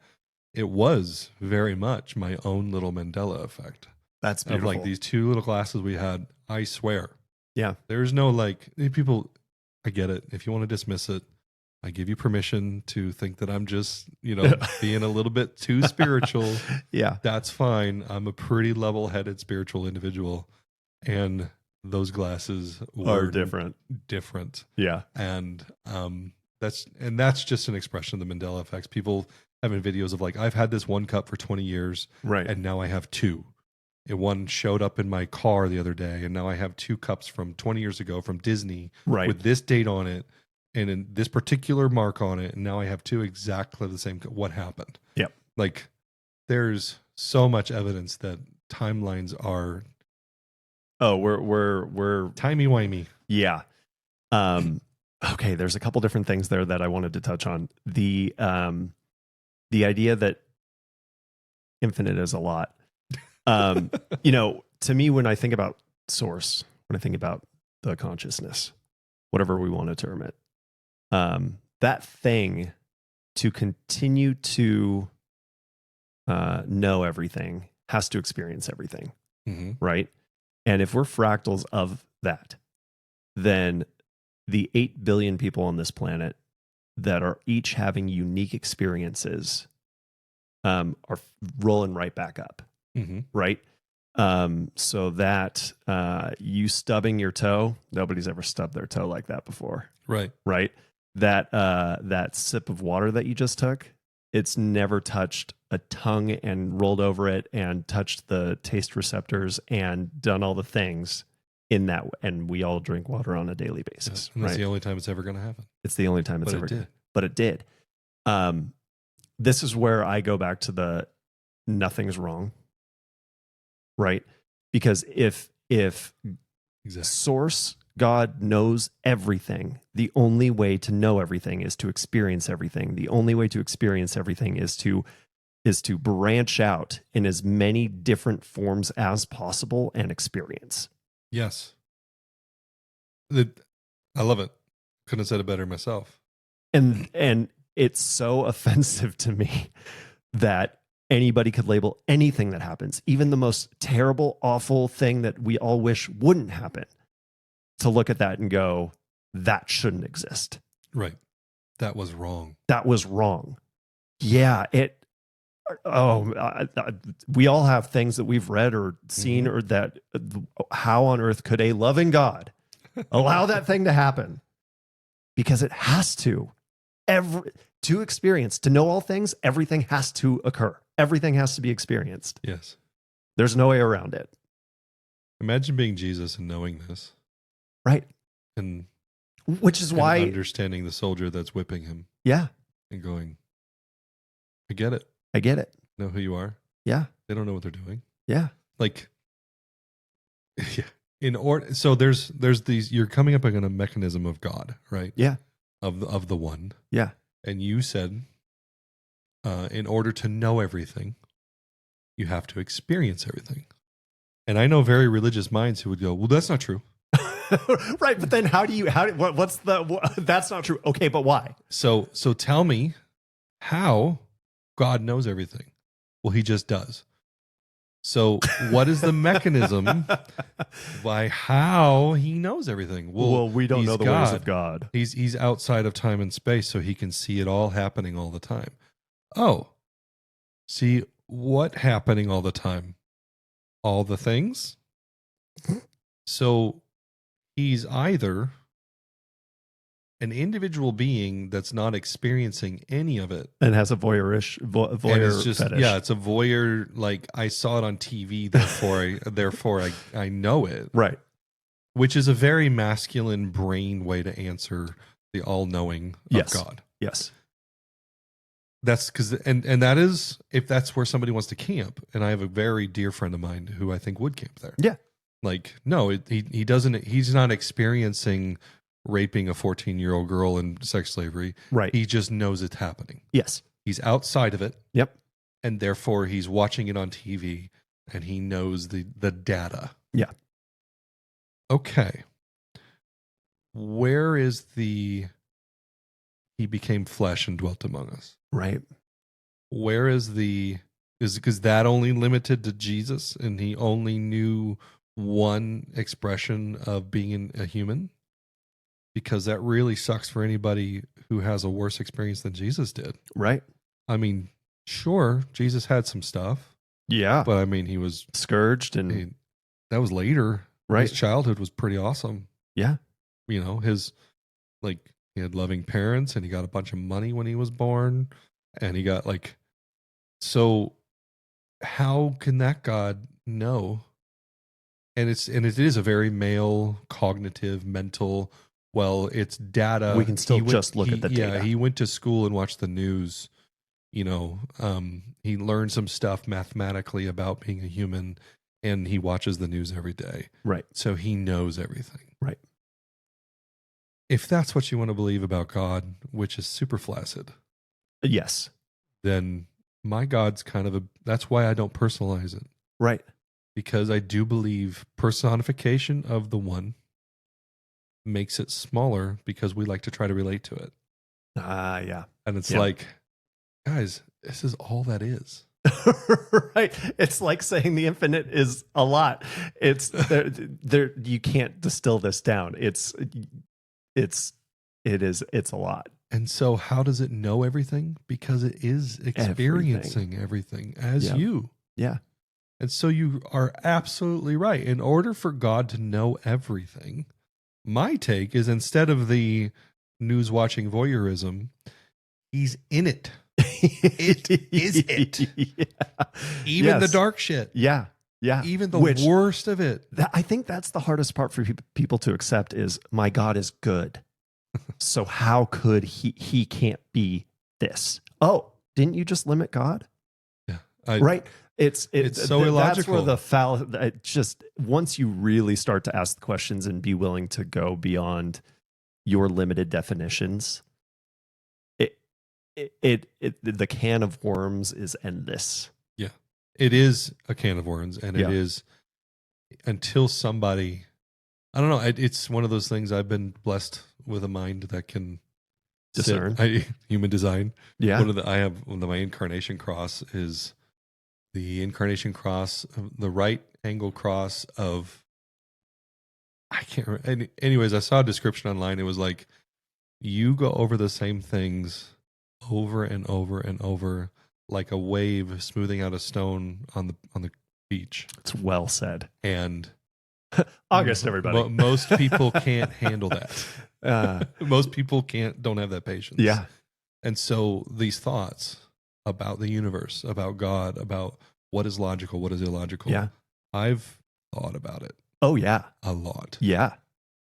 it was very much my own little Mandela effect. That's beautiful. Of like these two little glasses we had, I swear. Yeah. There's no people, I get it. If you want to dismiss it, I give you permission to think that I'm just, being a little bit too spiritual. Yeah. That's fine. I'm a pretty level-headed spiritual individual. And those glasses are different. Yeah. And that's just an expression of the Mandela effects. People having videos of I've had this one cup for 20 years. Right. And now I have two. And one showed up in my car the other day. And now I have two cups from 20 years ago from Disney. Right. With this date on it. And in this particular mark on it, and now I have two exactly the same. What happened? Yep. There's so much evidence that timelines are. Oh, we're timey-wimey. Yeah. Okay. There's a couple different things there that I wanted to touch on. The idea that infinite is a lot. To me, when I think about source, when I think about the consciousness, whatever we want to term it, that thing to continue to know everything has to experience everything, right? And if we're fractals of that, then the 8 billion people on this planet that are each having unique experiences are rolling right back up, right? So that you stubbing your toe, nobody's ever stubbed their toe like that before, Right. That sip of water that you just took, it's never touched a tongue and rolled over it and touched the taste receptors and done all the things in that. And we all drink water on a daily basis. And that's the only time it's ever going to happen. It's the only time it's ever did. But it did. This is where I go back to the nothing's wrong, right? Because if source God knows everything, the only way to know everything is to experience everything. The only way to experience everything is to branch out in as many different forms as possible and experience. Yes. I love it. Couldn't have said it better myself. And it's so offensive to me that anybody could label anything that happens, even the most terrible, awful thing that we all wish wouldn't happen, to look at that and go, that shouldn't exist. Right. That was wrong. That was wrong. Yeah. We all have things that we've read or seen or that, how on earth could a loving God allow that thing to happen? Because it has to. To experience, to know all things, everything has to occur. Everything has to be experienced. Yes. There's no way around it. Imagine being Jesus and knowing this. Right. And which is why understanding the soldier that's whipping him. Yeah. And going, I get it. I get it. Know who you are. Yeah. They don't know what they're doing. Yeah. Like, so there's these, you're coming up against a mechanism of God, right? Yeah. Of the one. Yeah. And you said, in order to know everything, you have to experience everything. And I know very religious minds who would go, well, that's not true. Right. But then that's not true. Okay. But why? So tell me how God knows everything. Well, he just does. So what is the mechanism by how he knows everything? Well, we don't know the ways of God. He's outside of time and space, so he can see it all happening all the time. Oh, see what happening all the time? All the things? So he's either an individual being that's not experiencing any of it and has a voyeur fetish. Yeah, it's a voyeur, like I saw it on TV, therefore I know it. Right. Which is a very masculine brain way to answer the all-knowing of God. Yes. That's because and that is if that's where somebody wants to camp. And I have a very dear friend of mine who I think would camp there. Yeah. Like, no, he doesn't, he's not experiencing raping a 14-year-old girl in sex slavery. Right. He just knows it's happening. Yes. He's outside of it. Yep. And therefore he's watching it on TV and he knows the data. Yeah. Okay. Where is he became flesh and dwelt among us? Right. Where is because that only limited to Jesus and he only knew one expression of being a human? Because that really sucks for anybody who has a worse experience than Jesus did. Right. I mean, sure, Jesus had some stuff. Yeah. But I mean, he was scourged and that was later. Right. His childhood was pretty awesome. Yeah. You know, he had loving parents and he got a bunch of money when he was born and he got so how can that God know? And it is a very male, cognitive, mental, well, it's data. We can still just look at the data. Yeah, he went to school and watched the news. You know, he learned some stuff mathematically about being a human and he watches the news every day. Right. So he knows everything. Right. If that's what you want to believe about God, which is super flaccid. Yes. Then my God's that's why I don't personalize it. Right. Because I do believe personification of the one makes it smaller because we like to try to relate to it. Yeah. And it's Yeah. like, guys, this is all that is. Right. It's like saying the infinite is a lot. It's there. You can't distill this down. It's a lot. And so how does it know everything? Because it is experiencing everything as you. Yeah. And so you are absolutely right. In order for God to know everything, my take is, instead of the news watching voyeurism, he's in it. It is it. Yeah. Even the dark shit. Yeah. Yeah. Even the worst of it. I think that's the hardest part for people to accept is, my God is good. So how could he can't be this? Oh, didn't you just limit God? Yeah. Right. It's so illogical. That's where just once you really start to ask the questions and be willing to go beyond your limited definitions, the can of worms is endless. Yeah, it is a can of worms, and it is, until somebody, I don't know. It's one of those things. I've been blessed with a mind that can discern human design. Yeah, my incarnation cross is the incarnation cross, the right angle cross of, I can't remember. Anyways, I saw a description online. It was like, you go over the same things over and over and over, like a wave smoothing out a stone on the beach. It's well said. And August, everybody. Most people can't handle that. Most people don't have that patience. Yeah. And so these thoughts about the universe, about God, about what is logical, what is illogical. Yeah. I've thought about it. Oh yeah. A lot. Yeah.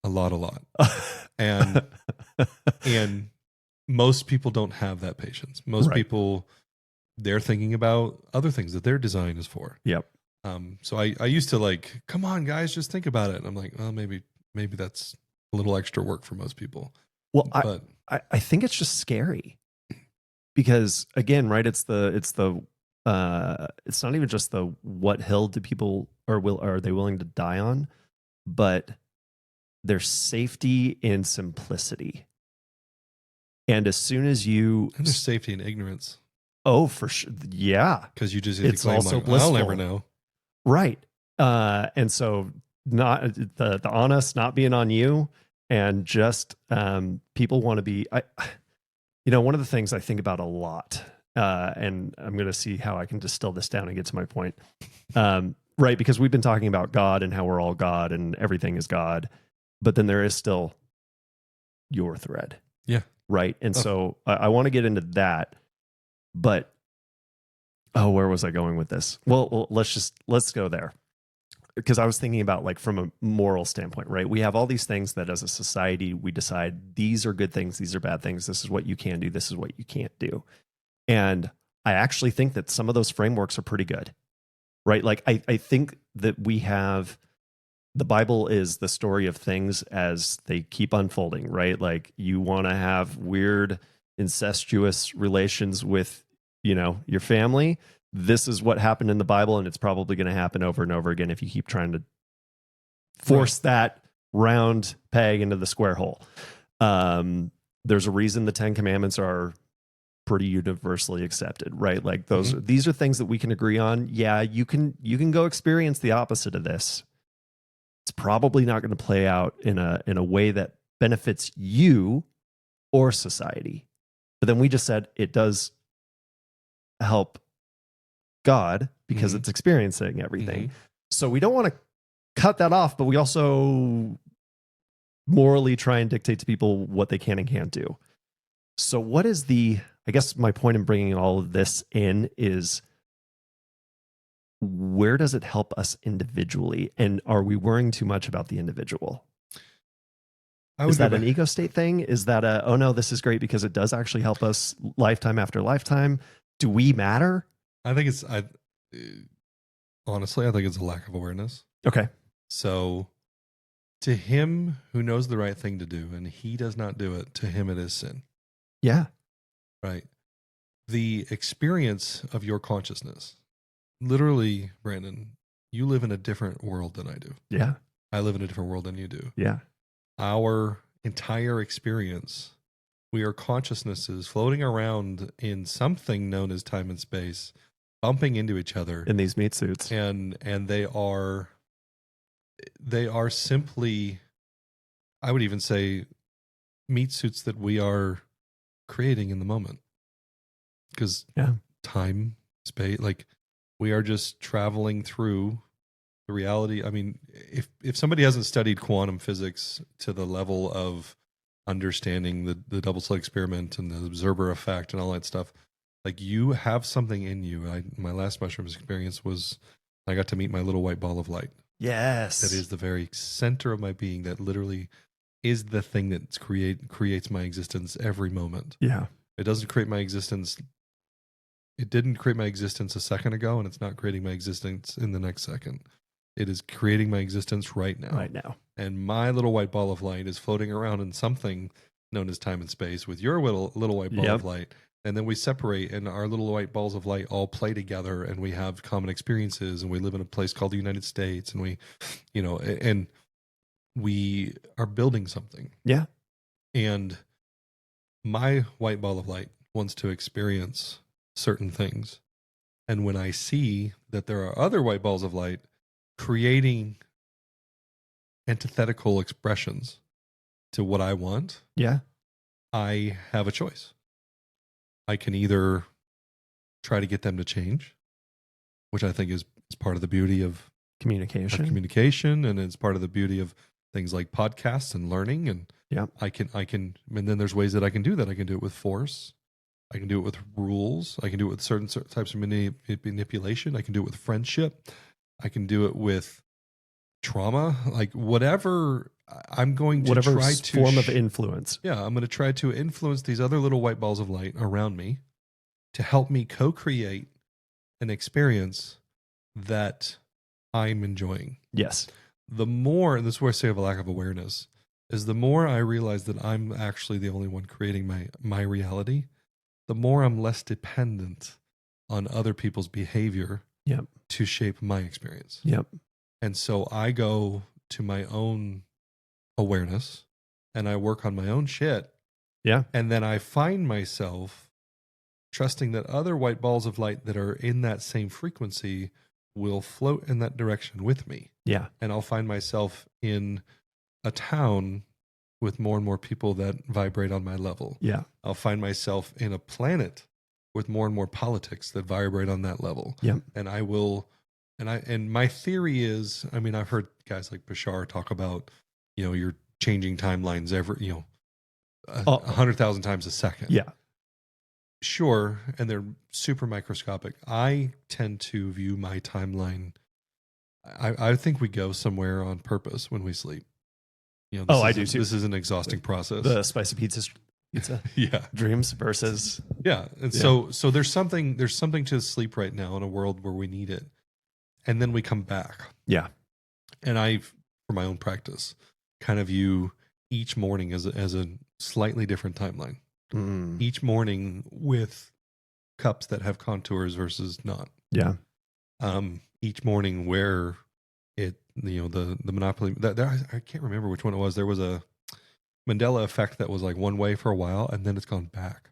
A lot. And most people don't have that patience. Most people, they're thinking about other things that their design is for. Yep. So I used to like, come on guys, just think about it. And I'm like, well, maybe that's a little extra work for most people. Well, I think it's just scary because, again, right, it's not even just the what hill do people are they willing to die on, but there's safety in simplicity. And as soon as and there's safety in ignorance. Oh, for sure. Yeah. Because you just it's also blissful. I'll never know. Right. And so not the honest not being on you, and just people want to be, one of the things I think about a lot, and I'm going to see how I can distill this down and get to my point. Right. Because we've been talking about God and how we're all God and everything is God, but then there is still your thread. Yeah. Right. And so I want to get into that, but where was I going with this? Well, let's go there. Because I was thinking about, like, from a moral standpoint, right? We have all these things that as a society, we decide these are good things, these are bad things. This is what you can do. This is what you can't do. And I actually think that some of those frameworks are pretty good, right? Like, I think that we have, the Bible is the story of things as they keep unfolding, right? Like, you want to have weird incestuous relations with, your family. This is what happened in the Bible, and it's probably going to happen over and over again if you keep trying to force that round peg into the square hole. There's a reason the 10 Commandments are pretty universally accepted, right? Like, these are things that we can agree on. Yeah, you can go experience the opposite of this. It's probably not going to play out in a way that benefits you or society. But then we just said it does help God because it's experiencing everything. So we don't want to cut that off, but we also morally try and dictate to people what they can and can't do. So what is I guess my point in bringing all of this in is, where does it help us individually? And are we worrying too much about the individual? Is that an ego state thing? Is that oh no, this is great because it does actually help us lifetime after lifetime? Do we matter? I think honestly, I think it's a lack of awareness. Okay. So, to him who knows the right thing to do and he does not do it, to him it is sin. Yeah. Right. The experience of your consciousness, literally, Brandon, you live in a different world than I do. Yeah. I live in a different world than you do. Yeah. Our entire experience We are consciousnesses floating around in something known as time and space, bumping into each other in these meat suits. and they are simply, I would even say, meat suits that we are creating in the moment. Because time, space, like we are just traveling through the reality. I mean, if somebody hasn't studied quantum physics to the level of understanding the double slit experiment and the observer effect and all that stuff, like you have something in you. My last mushrooms experience was I got to meet my little white ball of light. Yes. That is the very center of my being, that literally is the thing that creates my existence every moment. Yeah. It doesn't create my existence. It didn't create my existence a second ago, and it's not creating my existence in the next second. It is creating my existence right now. Right now. And my little white ball of light is floating around in something known as time and space with your little white ball of light. And then we separate, and our little white balls of light all play together, and we have common experiences, and we live in a place called the United States, and we, and we are building something. Yeah. And my white ball of light wants to experience certain things. And when I see that there are other white balls of light creating antithetical expressions to what I want, I have a choice. I can either try to get them to change, which I think is part of the beauty of communication, and it's part of the beauty of things like podcasts and learning. And I can, and then there's ways that I can do that. I can do it with force. I can do it with rules. I can do it with certain types of manipulation. I can do it with friendship. I can do it with trauma, like whatever. I'm going to try to form of influence. Yeah, I'm going to try to influence these other little white balls of light around me to help me co-create an experience that I'm enjoying. Yes. The more, and this is where I say I have a lack of awareness, is the more I realize that I'm actually the only one creating my reality, the more I'm less dependent on other people's behavior to shape my experience. And so I go to my own awareness and I work on my own shit. And then I find myself trusting that other white balls of light that are in that same frequency will float in that direction with me. And I'll find myself in a town with more and more people that vibrate on my level. I'll find myself in a planet with more and more politics that vibrate on that level. And I will, and my theory is, I mean, I've heard guys like Bashar talk about, you're changing timelines every, 100,000 times a second. Sure. And they're super microscopic. I tend to view my timeline. I think we go somewhere on purpose when we sleep. I do too. This is an exhausting process. The spicy pizza dreams versus and so there's something to sleep right now in a world where we need it, and then we come back. And I, for my own practice, kind of view each morning as a slightly different timeline. Each morning with cups that have contours versus not. Each morning where it, the monopoly, I can't remember which one it was. There was a Mandela effect that was like one way for a while, and then it's gone back.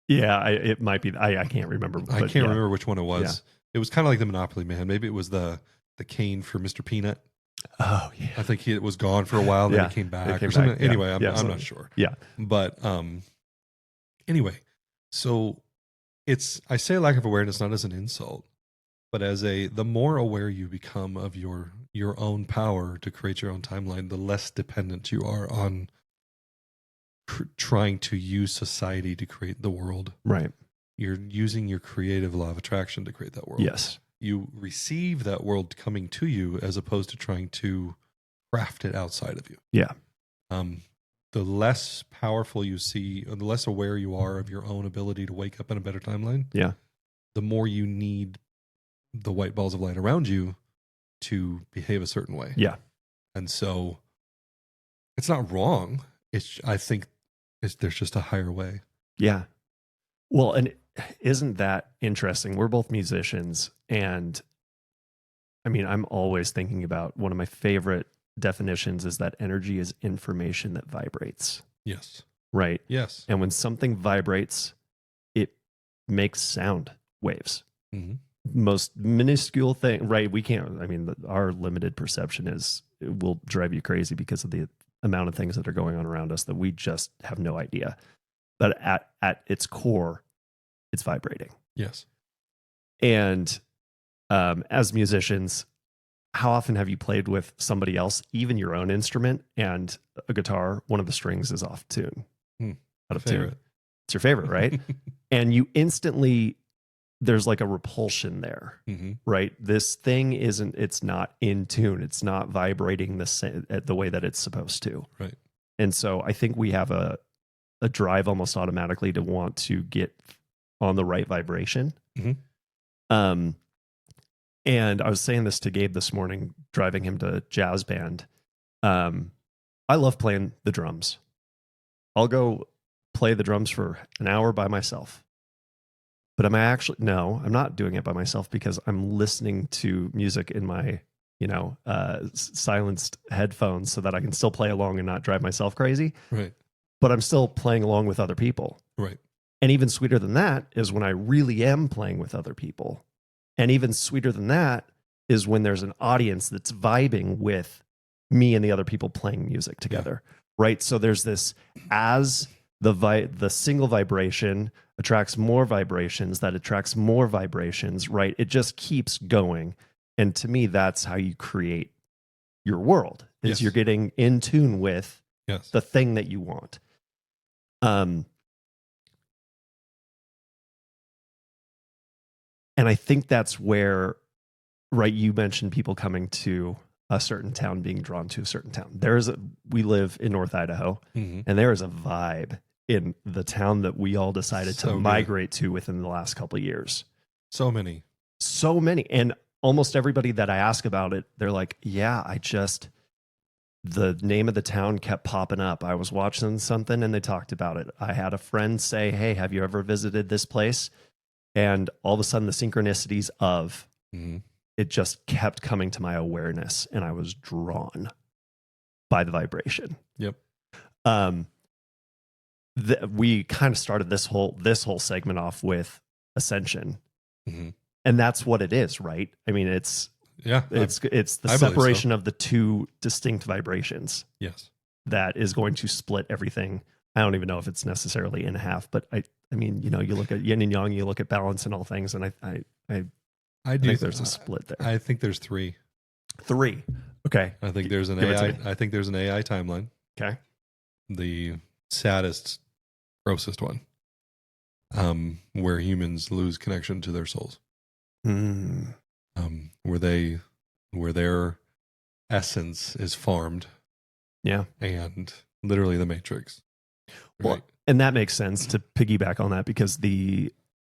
It might be. I can't remember. I can't remember which one it was. It was kind of like the Monopoly Man. Maybe it was the cane for Mr. Peanut. Oh yeah. I think it was gone for a while, then it came back or something. Anyway, I'm not sure. But anyway, so I say lack of awareness not as an insult, but as the more aware you become of your own power to create your own timeline, the less dependent you are on trying to use society to create the world. You're using your creative law of attraction to create that world. You receive that world coming to you as opposed to trying to craft it outside of you. The less powerful you see, or the less aware you are of your own ability to wake up in a better timeline, the more you need the white balls of light around you to behave a certain way. And so it's not wrong. I think there's just a higher way. Well, and isn't that interesting? We're both musicians, and I mean, I'm always thinking about one of my favorite definitions is that energy is information that vibrates. right? Yes. And when something vibrates, it makes sound waves. Mm-hmm. Most minuscule thing, right? We can't, I mean, our limited perception it will drive you crazy because of the amount of things that are going on around us that we just have no idea. But at its core, it's vibrating. Yes. And as musicians, how often have you played with somebody else, even your own instrument, and a guitar, one of the strings is off tune, out of tune? It's your favorite, right? And you instantly, there's like a repulsion there, right? This thing it's not in tune. It's not vibrating the way that it's supposed to. Right. And so I think we have a drive almost automatically to want to get on the right vibration. And I was saying this to Gabe this morning, driving him to jazz band. I love playing the drums. I'll go play the drums for an hour by myself. But I'm not doing it by myself because I'm listening to music in my, silenced headphones so that I can still play along and not drive myself crazy. Right. But I'm still playing along with other people. Right. And even sweeter than that is when I really am playing with other people. And even sweeter than that is when there's an audience that's vibing with me and the other people playing music together, right? So there's this, as the single vibration attracts more vibrations, that attracts more vibrations, right? It just keeps going. And to me, that's how you create your world, is you're getting in tune with the thing that you want. And I think that's where, right, you mentioned people coming to a certain town, being drawn to a certain town. We live in North Idaho, and there is a vibe in the town that we all decided to migrate to within the last couple of years. So many. And almost everybody that I ask about it, they're like, yeah, the name of the town kept popping up. I was watching something and they talked about it. I had a friend say, hey, have you ever visited this place? And all of a sudden the synchronicities of it just kept coming to my awareness, and I was drawn by the vibration. Yep. We kind of started this whole segment off with ascension, and that's what it is, right? I mean, it's the separation of the two distinct vibrations. Yes, that is going to split everything. I don't even know if it's necessarily in half, but I mean, you look at yin and yang, you look at balance and all things, and I think there's a split there. I think there's three. Okay. I think there's an AI. I think there's an AI timeline. Okay. The saddest, grossest one, where humans lose connection to their souls. Where their essence is farmed. Yeah. And literally the Matrix. Well, right. And that makes sense to piggyback on that, because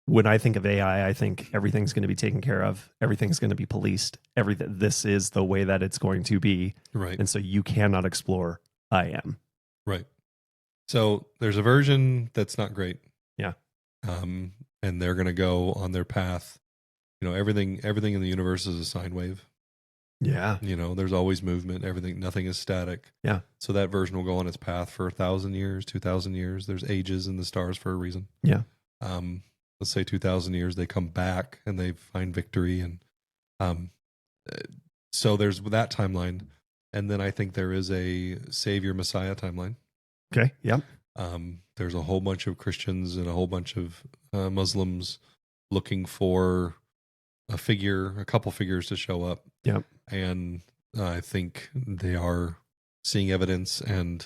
when I think of AI, I think everything's going to be taken care of. Everything's going to be policed. This is the way that it's going to be. Right. And so you cannot explore I am. Right. So there's a version that's not great. Yeah. And they're going to go on their path. Everything in the universe is a sine wave. Yeah. There's always movement. Nothing is static. Yeah. So that version will go on its path for 1,000 years, 2,000 years. There's ages in the stars for a reason. Yeah. Let's say 2,000 years, they come back and they find victory. And so there's that timeline. And then I think there is a Savior Messiah timeline. Okay. Yep. There's a whole bunch of Christians and a whole bunch of Muslims looking for a couple figures to show up. Yep. And I think they are seeing evidence, and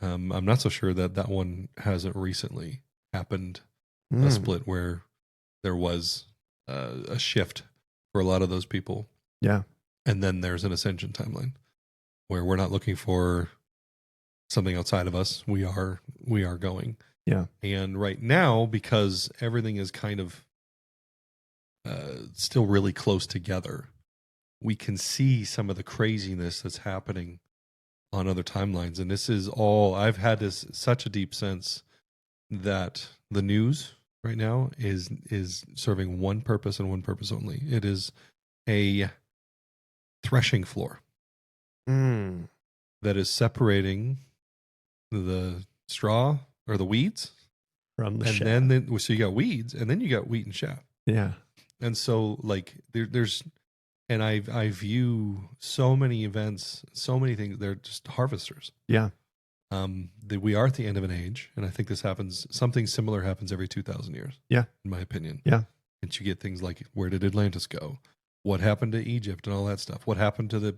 I'm not so sure that one hasn't recently happened, a split where there was a shift for a lot of those people. Yeah. And then there's an ascension timeline where we're not looking for something outside of us. We are going. Yeah. And right now, because everything is kind of still really close together, we can see some of the craziness that's happening on other timelines. And this is all, I've had such a deep sense that the news right now is serving one purpose and one purpose only. It is a threshing floor that is separating the straw or the weeds, From the and shaft. then so you got weeds, and then you got wheat and chaff. Yeah. And so like there's, and I view so many events, so many things. They're just harvesters. Yeah. That we are at the end of an age, and I think this happens. Something similar happens every 2,000 years. Yeah. In my opinion. Yeah. And you get things like, where did Atlantis go? What happened to Egypt and all that stuff? What happened to the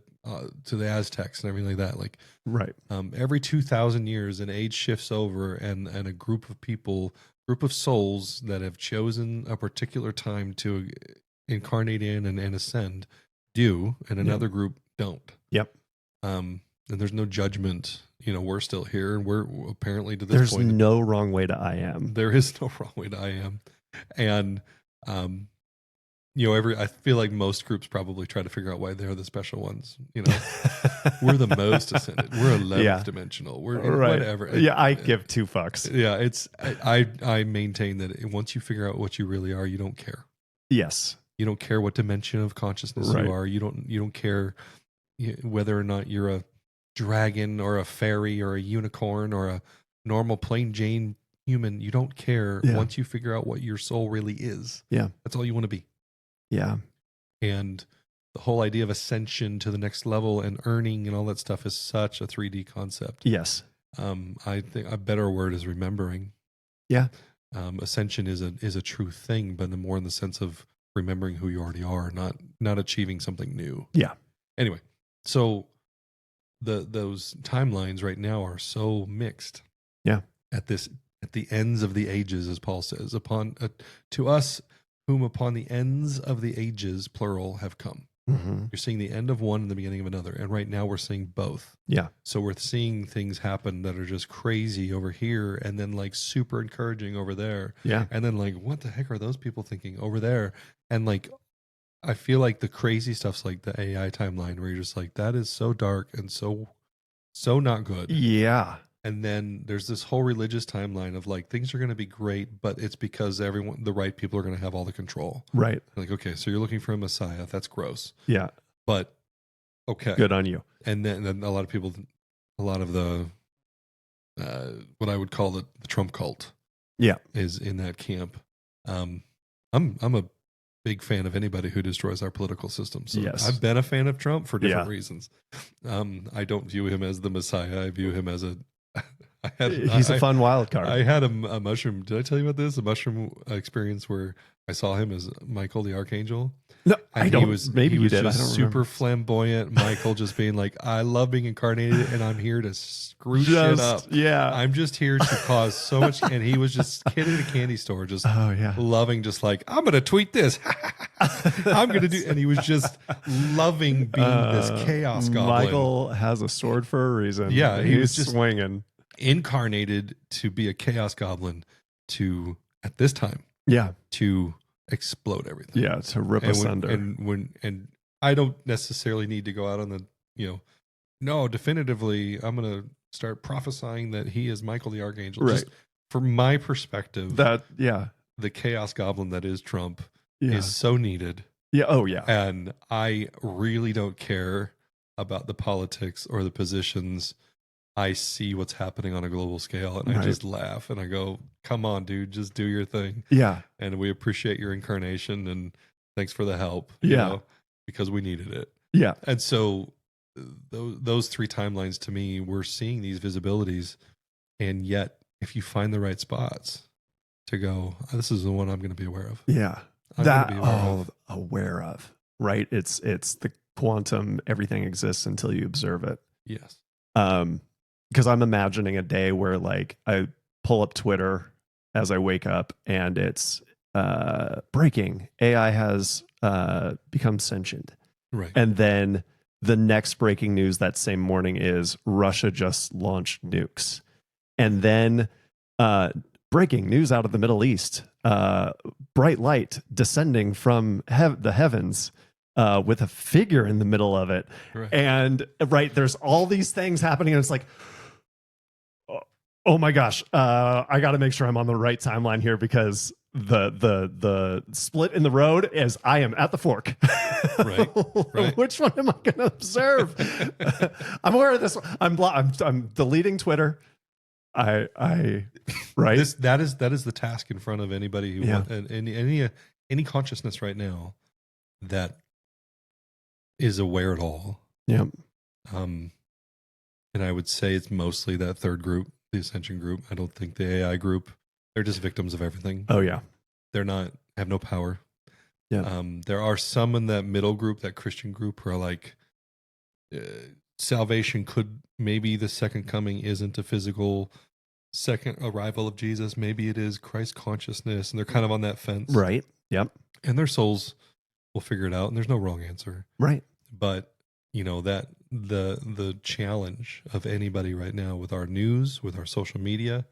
Aztecs and everything like that? Like, Right. Every 2,000 years, an age shifts over, and a group of people, group of souls that have chosen a particular time to incarnate in and ascend do, and another group don't. Yep. And there's no judgment. We're still here, and we're apparently to this There's point. There's no wrong way to I am. There is no wrong way to I am. And, I feel like most groups probably try to figure out why they're the special ones. We're the most ascended. We're 11th dimensional. We're whatever. Yeah, I give two fucks. Yeah, I maintain that once you figure out what you really are, you don't care. Yes. You don't care what dimension of consciousness you are. You don't care whether or not you're a dragon or a fairy or a unicorn or a normal plain Jane human. You don't care once you figure out what your soul really is. Yeah. That's all you want to be. Yeah. And the whole idea of ascension to the next level and earning and all that stuff is such a 3D concept. Yes. I think a better word is remembering. Yeah. Ascension is a true thing, but more in the sense of remembering who you already are, not achieving something new. Yeah. Anyway, so those timelines right now are so mixed. Yeah. At the ends of the ages, as Paul says, to us whom upon the ends of the ages, plural, have come. Mm-hmm. You're seeing the end of one and the beginning of another. And right now we're seeing both. Yeah. So we're seeing things happen that are just crazy over here, and then like super encouraging over there. Yeah. And then like, what the heck are those people thinking over there? And like, I feel like the crazy stuff's like the AI timeline, where you're just like, that is so dark and so not good. Yeah. And then there's this whole religious timeline of like, things are going to be great, but it's because the right people are going to have all the control. Right. Like, okay, so you're looking for a Messiah. That's gross. Yeah. But okay. Good on you. And then a lot of the, what I would call the Trump cult. Yeah. Is in that camp. I'm a big fan of anybody who destroys our political system. So yes. I've been a fan of Trump for different reasons. I don't view him as the Messiah. I view him as he's a fun wild card. I had a mushroom. Did I tell you about this? A mushroom experience where I saw him as Michael the Archangel. No, and I don't. He was, maybe he was you did. Just I don't super remember. Flamboyant. Michael just being like, I love being incarnated, and I'm here to screw shit up. Yeah, I'm just here to cause so much. And he was just kid at a candy store, just loving, just like, I'm gonna tweet this. I'm gonna do, and he was just loving being this chaos goblin. Michael has a sword for a reason. Yeah, he was just swinging. Incarnated to be a chaos goblin at this time to explode everything, to rip us under. And I don't necessarily need to go out on the no, definitively I'm gonna start prophesying that he is Michael the Archangel, right? Just from my perspective, that the chaos goblin that is Trump is so needed. And I really don't care about the politics or the positions. I see what's happening on a global scale, and I just laugh and I go, come on, dude, just do your thing. Yeah. And we appreciate your incarnation, and thanks for the help. Because we needed it. Yeah. And so those three timelines, to me, we're seeing these visibilities. And yet, if you find the right spots to go, this is the one I'm going to be aware of. Yeah. Aware of. Right. It's the quantum, everything exists until you observe it. Yes. Because I'm imagining a day where like I pull up Twitter as I wake up and it's breaking. AI has become sentient. Right. And then the next breaking news that same morning is Russia just launched nukes. And then breaking news out of the Middle East, bright light descending from the heavens. With a figure in the middle of it. Right. And there's all these things happening, and it's like, oh my gosh, I got to make sure I'm on the right timeline here, because the split in the road is I am at the fork. Right. Which one am I going to observe? I'm aware of this one. I'm deleting Twitter. I right. that is the task in front of anybody who Yeah. any consciousness right now that is aware at all. Yeah. And I would say it's mostly that third group, the ascension group. I don't think the AI group, they're just victims of everything. Oh yeah. They're not, have no power. Yeah. There are some in that middle group, that Christian group, who are like, salvation could, maybe the second coming isn't a physical second arrival of Jesus. Maybe it is Christ consciousness. And they're kind of on that fence. Right. Yep. And their souls will figure it out. And there's no wrong answer. Right. But that the challenge of anybody right now with our news, with our social media,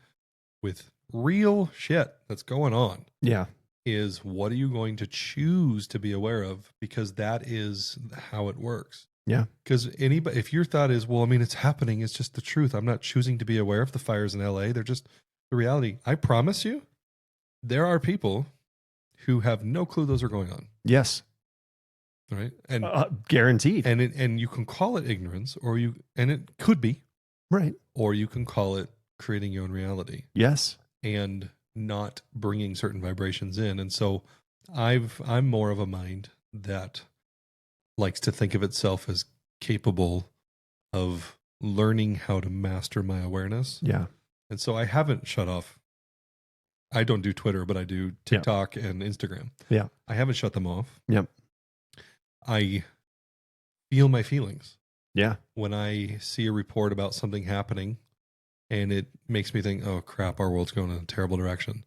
with real shit that's going on, Yeah. is what are you going to choose to be aware of? Because that is how it works. Yeah. Because anybody, if your thought is, well, I mean, it's happening, it's just the truth, I'm not choosing to be aware of the fires in LA, they're just the reality. I promise you, there are people who have no clue those are going on. Yes. Right. And guaranteed. And you can call it ignorance, and it could be. Right. Or you can call it creating your own reality. Yes. And not bringing certain vibrations in. And so I'm more of a mind that likes to think of itself as capable of learning how to master my awareness. Yeah. And so I haven't shut off. I don't do Twitter, but I do TikTok and Instagram. Yeah. I haven't shut them off. Yep. I feel my feelings. Yeah. When I see a report about something happening and it makes me think, oh crap, our world's going in a terrible direction.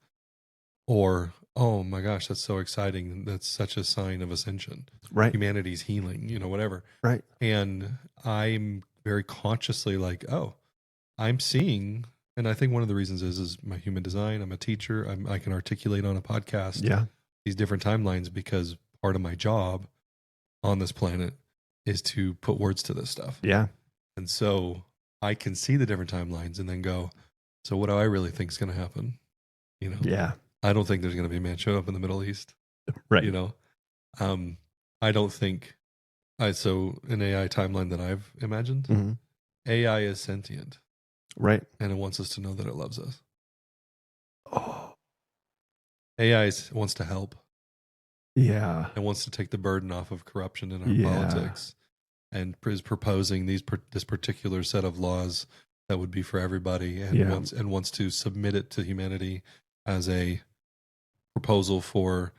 Or, oh my gosh, that's so exciting. That's such a sign of ascension. Right. Humanity's healing, whatever. Right. And I'm very consciously like, oh, I'm seeing, and I think one of the reasons is my human design. I'm a teacher. I can articulate on a podcast these different timelines because part of my job on this planet is to put words to this stuff. Yeah. And so I can see the different timelines and then go, so what do I really think is going to happen? Yeah. I don't think there's going to be a man show up in the Middle East. Right. I don't think so an AI timeline that I've imagined, Mm-hmm. AI is sentient. Right. And it wants us to know that it loves us. Oh. AI wants to help. Yeah. And wants to take the burden off of corruption in our politics, and is proposing this particular set of laws that would be for everybody, and wants to submit it to humanity as a proposal for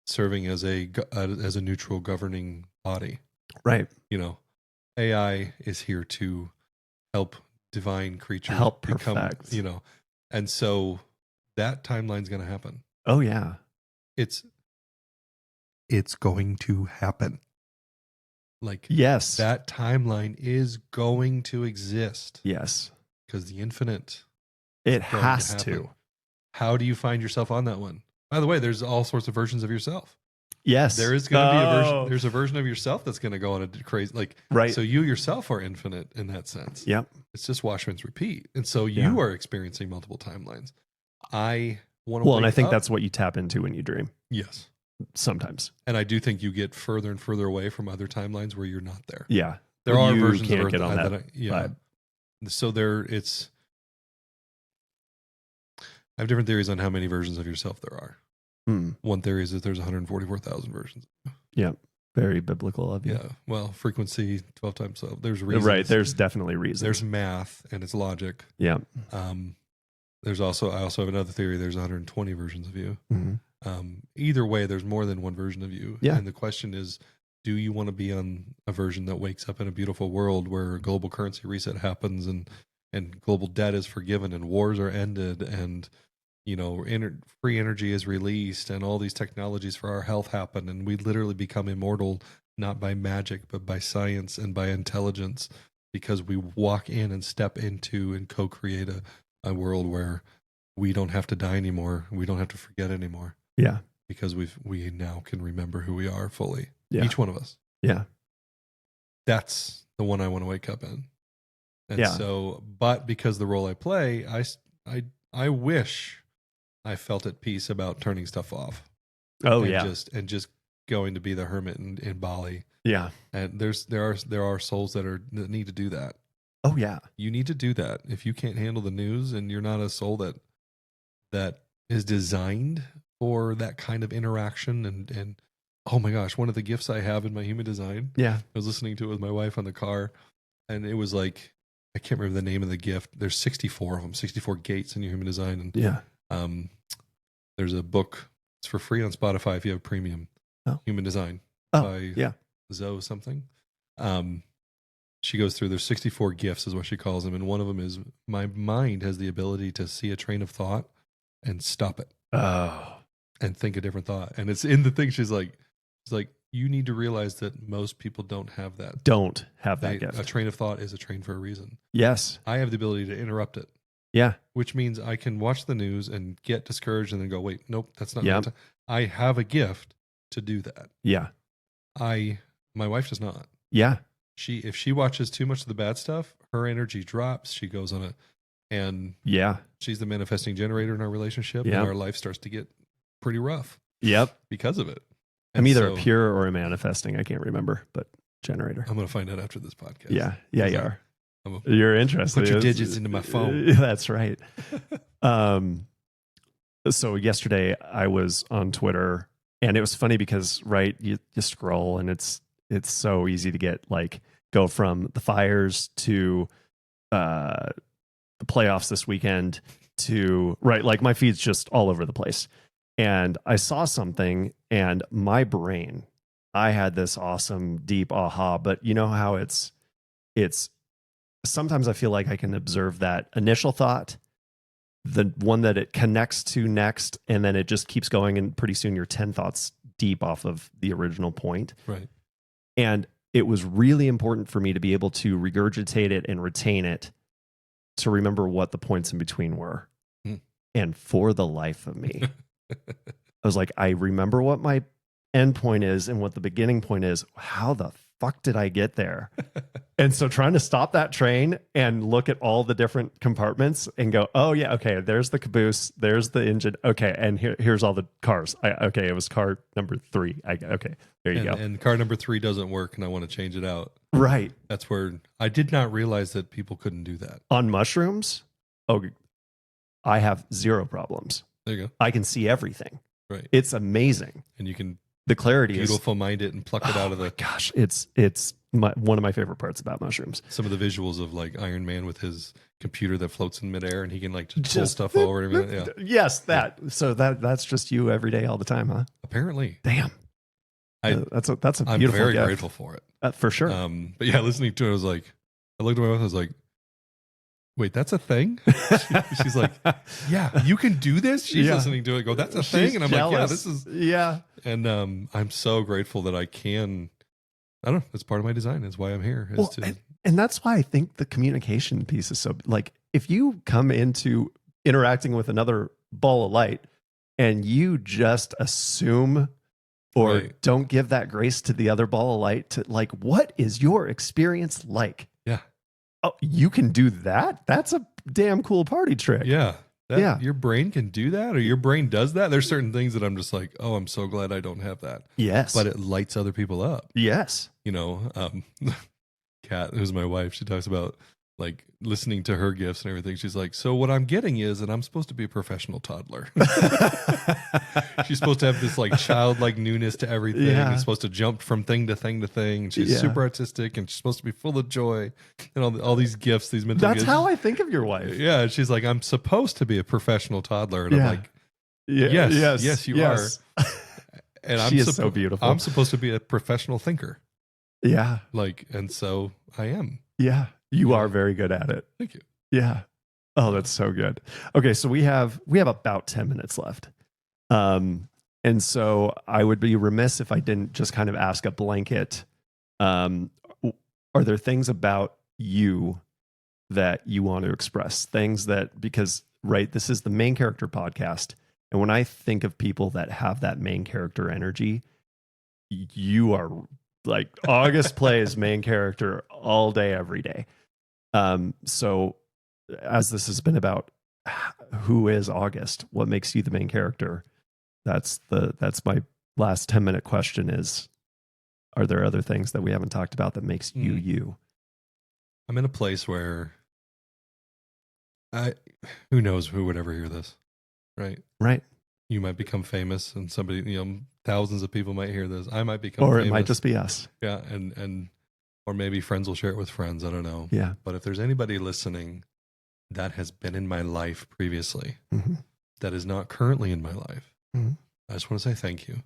serving as a neutral governing body. Right. AI is here to help divine creatures become, perfect. And so that timeline's going to happen. Oh yeah. It's going to happen. Like, yes, that timeline is going to exist. Yes. Because the infinite. It has to. How do you find yourself on that one? By the way, there's all sorts of versions of yourself. Yes. There is going to be a version. There's a version of yourself that's going to go on a crazy, right. So you yourself are infinite in that sense. Yep. It's just wash, rinse, repeat. And so you are experiencing multiple timelines. I want to. Well, and I think that's what you tap into when you dream. Yes. Sometimes. And I do think you get further and further away from other timelines where you're not there. Yeah. There are versions can't of Earth get on that vibe. So I have different theories on how many versions of yourself there are. One theory is that there's 144,000 versions. Yeah. Very biblical of you. Yeah. Well, frequency 12 times. So there's reasons. Right. There's definitely reasons. There's math and it's logic. Yeah. I also have another theory. There's 120 versions of you. Mm-hmm. Either way, there's more than one version of you. Yeah. And the question is, do you want to be on a version that wakes up in a beautiful world where a global currency reset happens and global debt is forgiven and wars are ended and free energy is released and all these technologies for our health happen and we literally become immortal, not by magic, but by science and by intelligence, because we walk in and step into and co-create a world where we don't have to die anymore. We don't have to forget anymore. Yeah. Because we now can remember who we are fully. Yeah. Each one of us. Yeah. That's the one I want to wake up in. And so, but because the role I play, I wish I felt at peace about turning stuff off. Oh, and just going to be the hermit in Bali. Yeah. And there are souls that need to do that. Oh yeah. You need to do that. If you can't handle the news and you're not a soul that is designed for that kind of interaction and oh my gosh, one of the gifts I have in my human design. Yeah. I was listening to it with my wife on the car, and it was like, I can't remember the name of the gift. There's 64 of them, 64 gates in your human design. And Yeah. there's a book. It's for free on Spotify if you have premium. Oh. Human Design by Zoe something. She goes through, there's 64 gifts is what she calls them. And one of them is, my mind has the ability to see a train of thought and stop it. Oh. And think a different thought. And it's in the thing. She's like, you need to realize that most people don't have that. Don't have that gift. A train of thought is a train for a reason. Yes. I have the ability to interrupt it. Yeah. Which means I can watch the news and get discouraged and then go, wait, nope, that's not Yep. my time. I have a gift to do that. Yeah. My wife does not. Yeah. If she watches too much of the bad stuff, her energy drops. She goes on and she's the manifesting generator in our relationship. Yep. And our life starts to get pretty rough. Yep. Because of it. I'm either a pure or a manifesting. I can't remember, but generator. I'm going to find out after this podcast. Yeah. Yeah, you are. You're interested. Put your digits into my phone. That's right. So yesterday I was on Twitter, and it was funny because, right, you scroll and it's so easy to get go from the fires to the playoffs this weekend to my feed's just all over the place. And I saw something, and my brain, I had this awesome deep aha, but you know how it's sometimes I feel like I can observe that initial thought, the one that it connects to next, and then it just keeps going, and pretty soon you're 10 thoughts deep off of the original point. Right. And it was really important for me to be able to regurgitate it and retain it, to remember what the points in between were. And for the life of me, I was like, I remember what my end point is and what the beginning point is. How the fuck did I get there? And so trying to stop that train and look at all the different compartments and go, oh yeah, okay, there's the caboose, there's the engine, okay, and here's all the cars. Okay, it was car number 3. Okay, there you go. And car number 3 doesn't work, and I want to change it out. Right. That's where I did not realize that people couldn't do that. On mushrooms, I have 0 problems. There you go. I can see everything. Right. It's amazing. And you can the clarity beautiful mind it and pluck it out of the. Gosh, it's one of my favorite parts about mushrooms. Some of the visuals of Iron Man with his computer that floats in midair and he can just pull stuff over him. Yeah. Yes, that. Yeah. So that's just you every day, all the time, huh? Apparently. Damn. That's a beautiful. I'm very gift. grateful for it. For sure. But yeah, listening to it, I looked at my wife, I was like, wait, that's a thing? She's like, yeah, you can do this? She's listening to it, go, that's a thing? And I'm jealous. like, yeah, this is. Yeah. And I'm so grateful that I don't know, it's part of my design. It's why I'm here. And that's why I think the communication piece is so, if you come into interacting with another ball of light and you just assume or don't give that grace to the other ball of light to what is your experience like? Yeah. Oh, you can do that? That's a damn cool party trick. Yeah. Your brain can do that, or your brain does that. There's certain things that I'm just like, oh, I'm so glad I don't have that. Yes. But it lights other people up. Yes. Kat, who's my wife, she talks about listening to her gifts and everything. She's like, so what I'm getting is that I'm supposed to be a professional toddler. She's supposed to have this childlike newness to everything. Yeah. She's supposed to jump from thing to thing to thing. She's super artistic, and she's supposed to be full of joy and all these gifts, these mental gifts. That's how I think of your wife. Yeah. She's like, I'm supposed to be a professional toddler. And I'm like, yes, you are. And she is so beautiful. I'm supposed to be a professional thinker. Yeah. And so I am. Yeah. You are very good at it. Thank you. Yeah. Oh, that's so good. Okay, so we have about 10 minutes left. And so I would be remiss if I didn't just kind of ask a blanket. Are there things about you that you want to express? Things that, because, this is the main character podcast. And when I think of people that have that main character energy, you are August plays main character all day, every day. So as this has been about who is August, what makes you the main character? That's my last 10-minute question is, are there other things that we haven't talked about that makes you you? I'm in a place where who knows who would ever hear this, right? Right. You might become famous, and somebody, thousands of people might hear this. I might become Or famous. it might just be us. Yeah, and or maybe friends will share it with friends. I don't know. Yeah. But if there's anybody listening that has been in my life previously, that is not currently in my life, I just want to say thank you.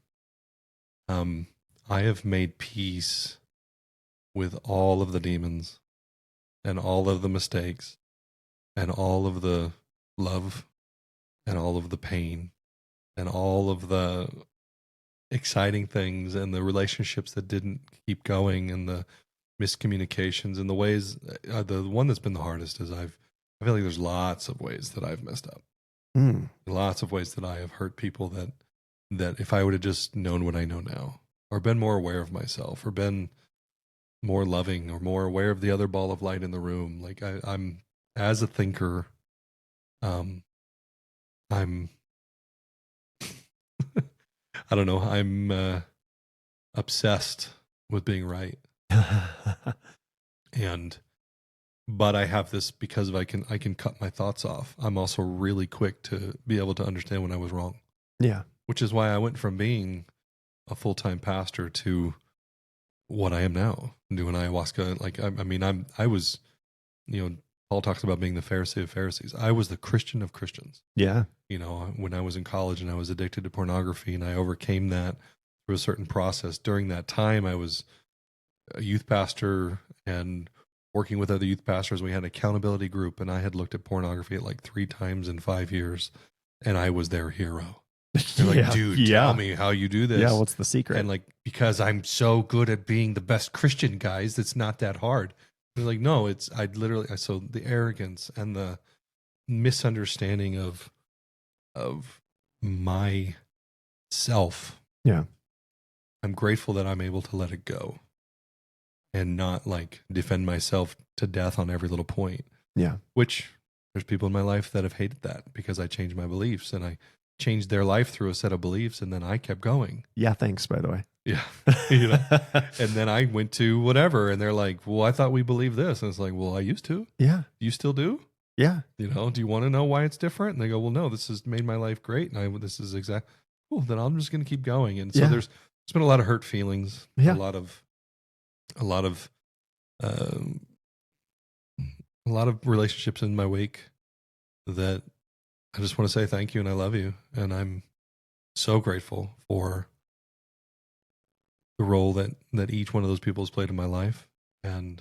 I have made peace with all of the demons and all of the mistakes and all of the love and all of the pain and all of the exciting things and the relationships that didn't keep going and the miscommunications and the ways. The one that's been the hardest is I feel like there's lots of ways that I've messed up. Lots of ways that I have hurt people that if I would have just known what I know now, or been more aware of myself, or been more loving, or more aware of the other ball of light in the room. Like I'm as a thinker, I'm I don't know, I'm obsessed with being right. But I have this because I can cut my thoughts off. I'm also really quick to be able to understand when I was wrong. Yeah. Which is why I went from being a full-time pastor to what I am now, doing ayahuasca. Like, I was, Paul talks about being the Pharisee of Pharisees. I was the Christian of Christians. Yeah. When I was in college and I was addicted to pornography, and I overcame that through a certain process. During that time, I was a youth pastor and working with other youth pastors. We had an accountability group, and I had looked at pornography at like 3 times in 5 years, and I was their hero. They're like, dude, tell me how you do this. Yeah, what's the secret? And like, because I'm so good at being the best Christian, guys, it's not that hard. They're like, no, so the arrogance and the misunderstanding of myself. Yeah. I'm grateful that I'm able to let it go and not like defend myself to death on every little point. Yeah. Which there's people in my life that have hated that because I changed my beliefs and I changed their life through a set of beliefs, and then I kept going. Yeah, thanks, by the way. Yeah. And then I went to whatever, and they're like, well, I thought we believed this. And it's like, well, I used to. Yeah. You still do? Yeah. Do you want to know why it's different? And they go, well, no, this has made my life great. And this is cool. Then I'm just going to keep going. And so there's been a lot of hurt feelings, a lot of relationships in my wake that I just want to say thank you and I love you. And I'm so grateful for the role that each one of those people has played in my life. And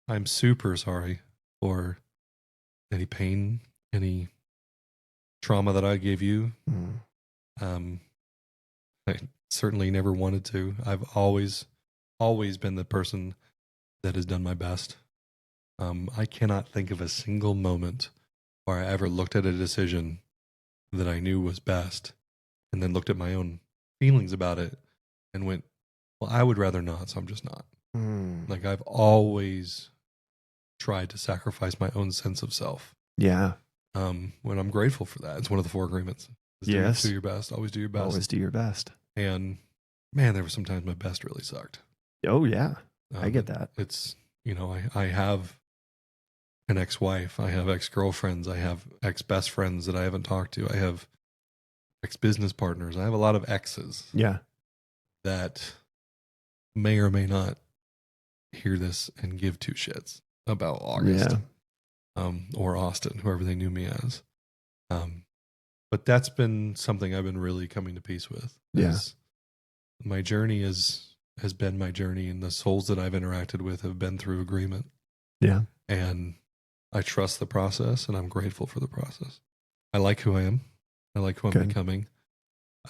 I'm super sorry for any pain, any trauma that I gave you. I certainly never wanted to. I've always been the person that has done my best. I cannot think of a single moment where I ever looked at a decision that I knew was best and then looked at my own feelings about it and went, well, I would rather not, so I'm just not. Like, I've always tried to sacrifice my own sense of self. Yeah. When I'm grateful for that. It's one of the 4 agreements. Yes. Do your best. Always do your best. Always do your best. And man, there were some times my best really sucked. Oh, yeah. I get that. It's, I have an ex-wife. I have ex-girlfriends. I have ex-best friends that I haven't talked to. I have ex-business partners. I have a lot of exes. Yeah. That may or may not hear this and give 2 shits about August. Or Austin, whoever they knew me as. But that's been something I've been really coming to peace with. My journey has been my journey, and the souls that I've interacted with have been through agreement. Yeah. And I trust the process, and I'm grateful for the process. I like who I am. I like who I'm becoming.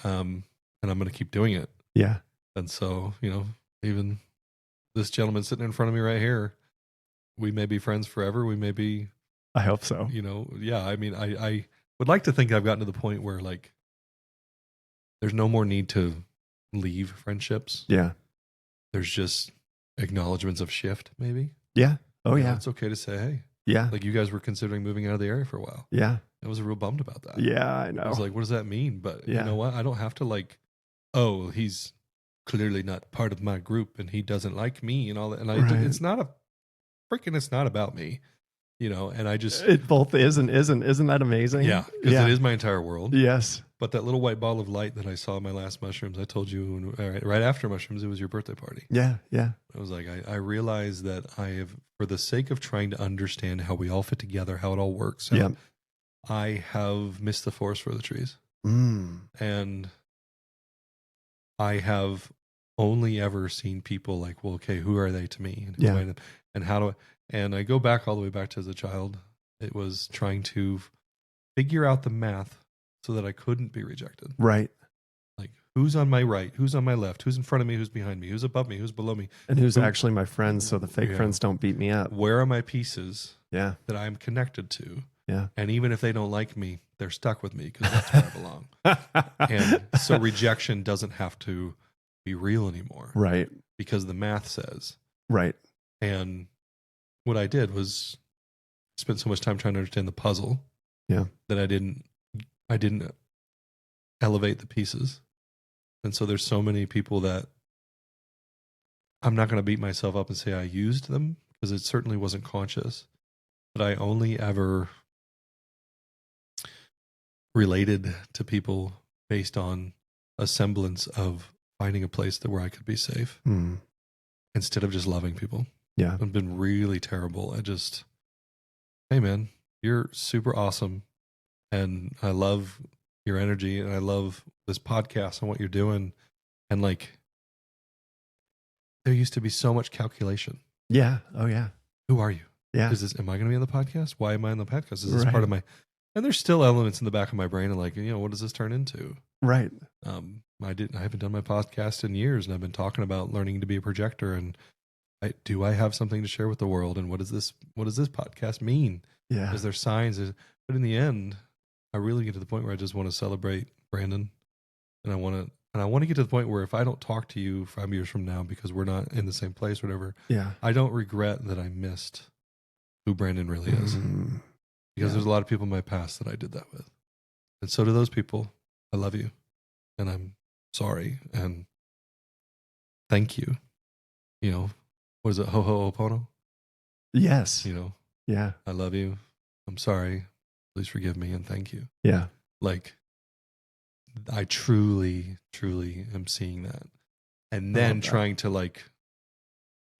And I'm going to keep doing it. Yeah. And so, even this gentleman sitting in front of me right here, we may be friends forever. We may be. I hope so. I mean, I would like to think I've gotten to the point where, like, there's no more need to leave friendships. Yeah. There's just acknowledgments of shift, maybe. Yeah. Oh, yeah. It's okay to say, hey. Yeah. Like, you guys were considering moving out of the area for a while. Yeah. I was real bummed about that. Yeah, I know. I was like, what does that mean? But you know what? I don't have to, like, oh, he's clearly not part of my group and he doesn't like me and all that. And it's not a freaking, it's not about me, and I just, It both is and isn't that amazing? yeah, because it is my entire world. Yes. But that little white ball of light that I saw in my last mushrooms, I told you right after mushrooms, it was your birthday party. Yeah. I was like, I realized that I have, for the sake of trying to understand how we all fit together, how it all works, I have missed the forest for the trees. And I have only ever seen people like, well, okay, who are they to me? And, and how do I, and I go back all the way back to as a child. It was trying to figure out the math so that I couldn't be rejected. Right. Like, who's on my right? Who's on my left? Who's in front of me? Who's behind me? Who's above me? Who's below me? And who's actually my friends so the fake friends don't beat me up? Where are my pieces that I'm connected to? Yeah. And even if they don't like me, they're stuck with me because that's where I belong. And so rejection doesn't have to be real anymore. Right. Because the math says. Right. And what I did was spend so much time trying to understand the puzzle. Yeah. That I didn't elevate the pieces. And so there's so many people that I'm not going to beat myself up and say I used them, because it certainly wasn't conscious, but I only ever related to people based on a semblance of finding a place where I could be safe instead of just loving people. Yeah. I've been really terrible at just, hey man, you're super awesome. And I love your energy, and I love this podcast and what you're doing. And like, there used to be so much calculation. Yeah. Oh yeah. Who are you? Yeah. Am I going to be on the podcast? Why am I on the podcast? Is this part of my, and there's still elements in the back of my brain of like, what does this turn into? Right. I haven't done my podcast in years, and I've been talking about learning to be a projector, and do I have something to share with the world? And what does this podcast mean? Yeah. Is there signs? But in the end, I really get to the point where I just want to celebrate Brandon, and I want to get to the point where if I don't talk to you 5 years from now because we're not in the same place, whatever, I don't regret that I missed who Brandon really is, because there's a lot of people in my past that I did that with, and so do those people. I love you, and I'm sorry, and thank you. What is it? Ho ho opono. Yes. Yeah. I love you. I'm sorry. Please forgive me and thank you. Yeah. Like, I truly, truly am seeing that. And then trying to like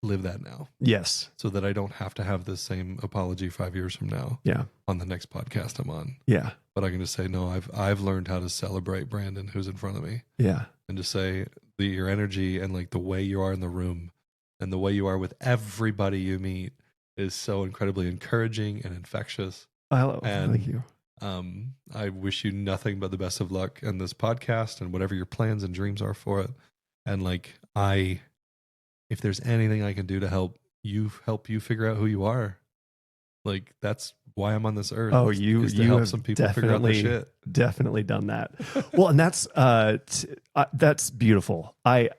live that now. Yes. So that I don't have to have the same apology 5 years from now. Yeah. On the next podcast I'm on. Yeah. But I can just say, no, I've learned how to celebrate Brandon, who's in front of me. Yeah. And just say your energy and like the way you are in the room and the way you are with everybody you meet is so incredibly encouraging and infectious. Thank you. I wish you nothing but the best of luck in this podcast and whatever your plans and dreams are for it. And like, if there's anything I can do to help you figure out who you are, like that's why I'm on this earth. Oh, you help have some people figure out the shit. Definitely done that. Well, and that's beautiful. I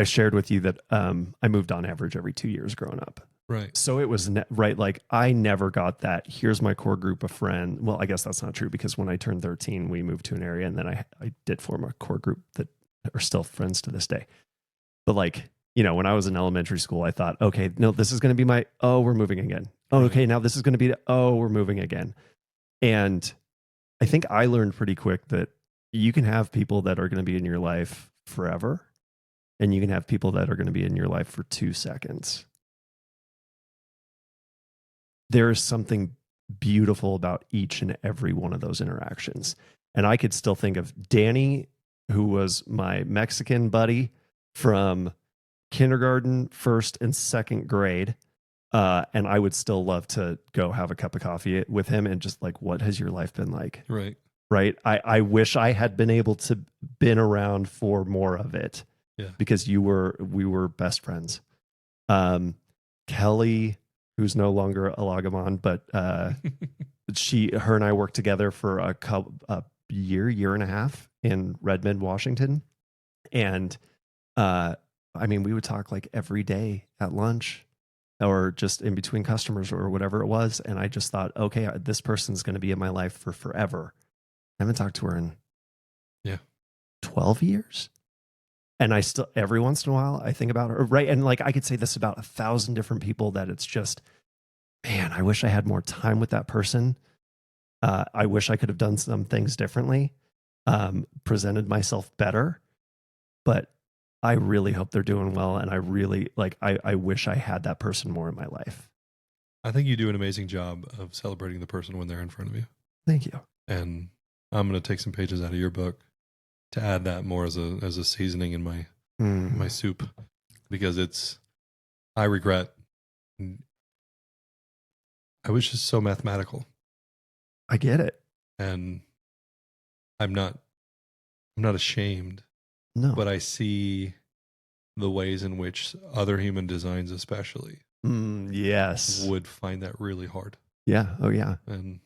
shared with you that I moved on average every 2 years growing up. Right. So it was right. Like I never got that. Here's my core group of friends. Well, I guess that's not true because when I turned 13, we moved to an area and then I did form a core group that are still friends to this day. But like, when I was in elementary school, I thought, okay, no, this is going to be we're moving again. Oh, okay. Now this is going to be, we're moving again. And I think I learned pretty quick that you can have people that are going to be in your life forever. And you can have people that are going to be in your life for 2 seconds. There is something beautiful about each and every one of those interactions. And I could still think of Danny, who was my Mexican buddy from kindergarten, 1st and 2nd grade. And I would still love to go have a cup of coffee with him and just like, what has your life been like? Right. Right. I wish I had been able to been around for more of it. Yeah. Because we were best friends. Kelly, who's no longer a Lagamon, but her and I worked together for a year and a half in Redmond, Washington. And we would talk like every day at lunch or just in between customers or whatever it was. And I just thought, okay, this person's going to be in my life for forever. I haven't talked to her in 12 years. And I still, every once in a while, I think about her, right? And like, I could say this about 1,000 different people, that it's just, man, I wish I had more time with that person. I wish I could have done some things differently, presented myself better, but I really hope they're doing well. And I really like, I wish I had that person more in my life. I think you do an amazing job of celebrating the person when they're in front of you. Thank you. And I'm going to take some pages out of your book to add that more as a seasoning in my soup, because I regret, I was just so mathematical. I get it. And I'm not ashamed. No. But I see the ways in which other human designs especially yes. would find that really hard. Yeah. Oh yeah. And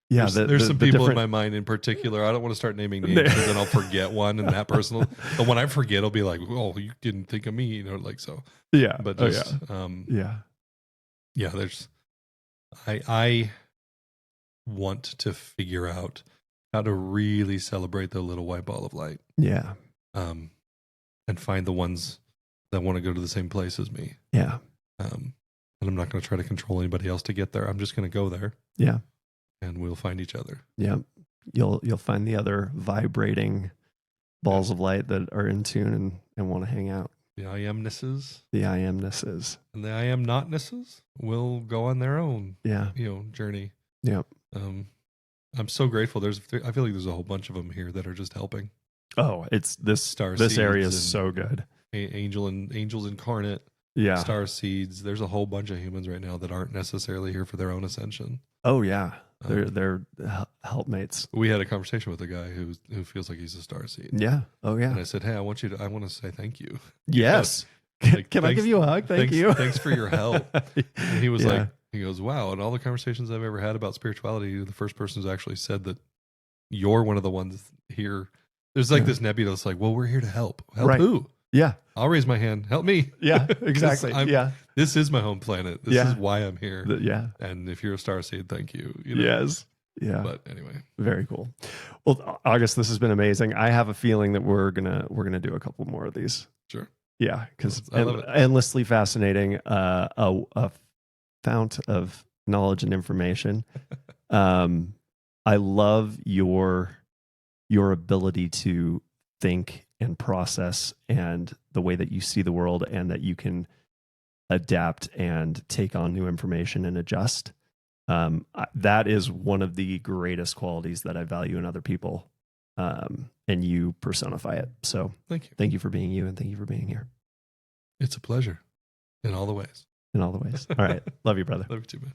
yeah, there's some people in my mind in particular. I don't want to start naming names because then I'll forget one, and that person will, but when I forget, it'll be like, oh, you didn't think of me, like so. Yeah. But just there's I want to figure out how to really celebrate the little white ball of light. Yeah. And find the ones that want to go to the same place as me. Yeah. And I'm not going to try to control anybody else to get there. I'm just going to go there. Yeah. And we'll find each other. Yeah. You'll find the other vibrating balls of light that are in tune and want to hang out. The I amnesses. The I amnesses. And the I am notnesses will go on their own journey. Yeah. I'm so grateful. I feel like there's a whole bunch of them here that are just helping. Oh, it's this area is so good. Angels incarnate. Yeah. Star seeds. There's a whole bunch of humans right now that aren't necessarily here for their own ascension. Oh yeah. They're helpmates. We had a conversation with a guy who feels like he's a star seed. Yeah. Oh yeah. And I said, hey, I want to say thank you. Yes. Can I give you a hug? Thank you. Thanks for your help. And he was like, he goes, wow. And all the conversations I've ever had about spirituality, you're the first person who's actually said that you're one of the ones here. There's like this nebulous, like, well, we're here to help. Help who? Yeah. I'll raise my hand. Help me. Yeah, exactly. This is my home planet. This is why I'm here. And if you're a star seed, thank you. Yes. Yeah. But anyway. Very cool. Well, August, this has been amazing. I have a feeling that we're gonna do a couple more of these. Sure. Yeah, because endlessly fascinating. A fount of knowledge and information. I love your ability to think and process, and the way that you see the world, and that you can adapt and take on new information and adjust. That is one of the greatest qualities that I value in other people. And you personify it. So thank you. Thank you for being you, and thank you for being here. It's a pleasure in all the ways. In all the ways. All right. Love you, brother. Love you too, man.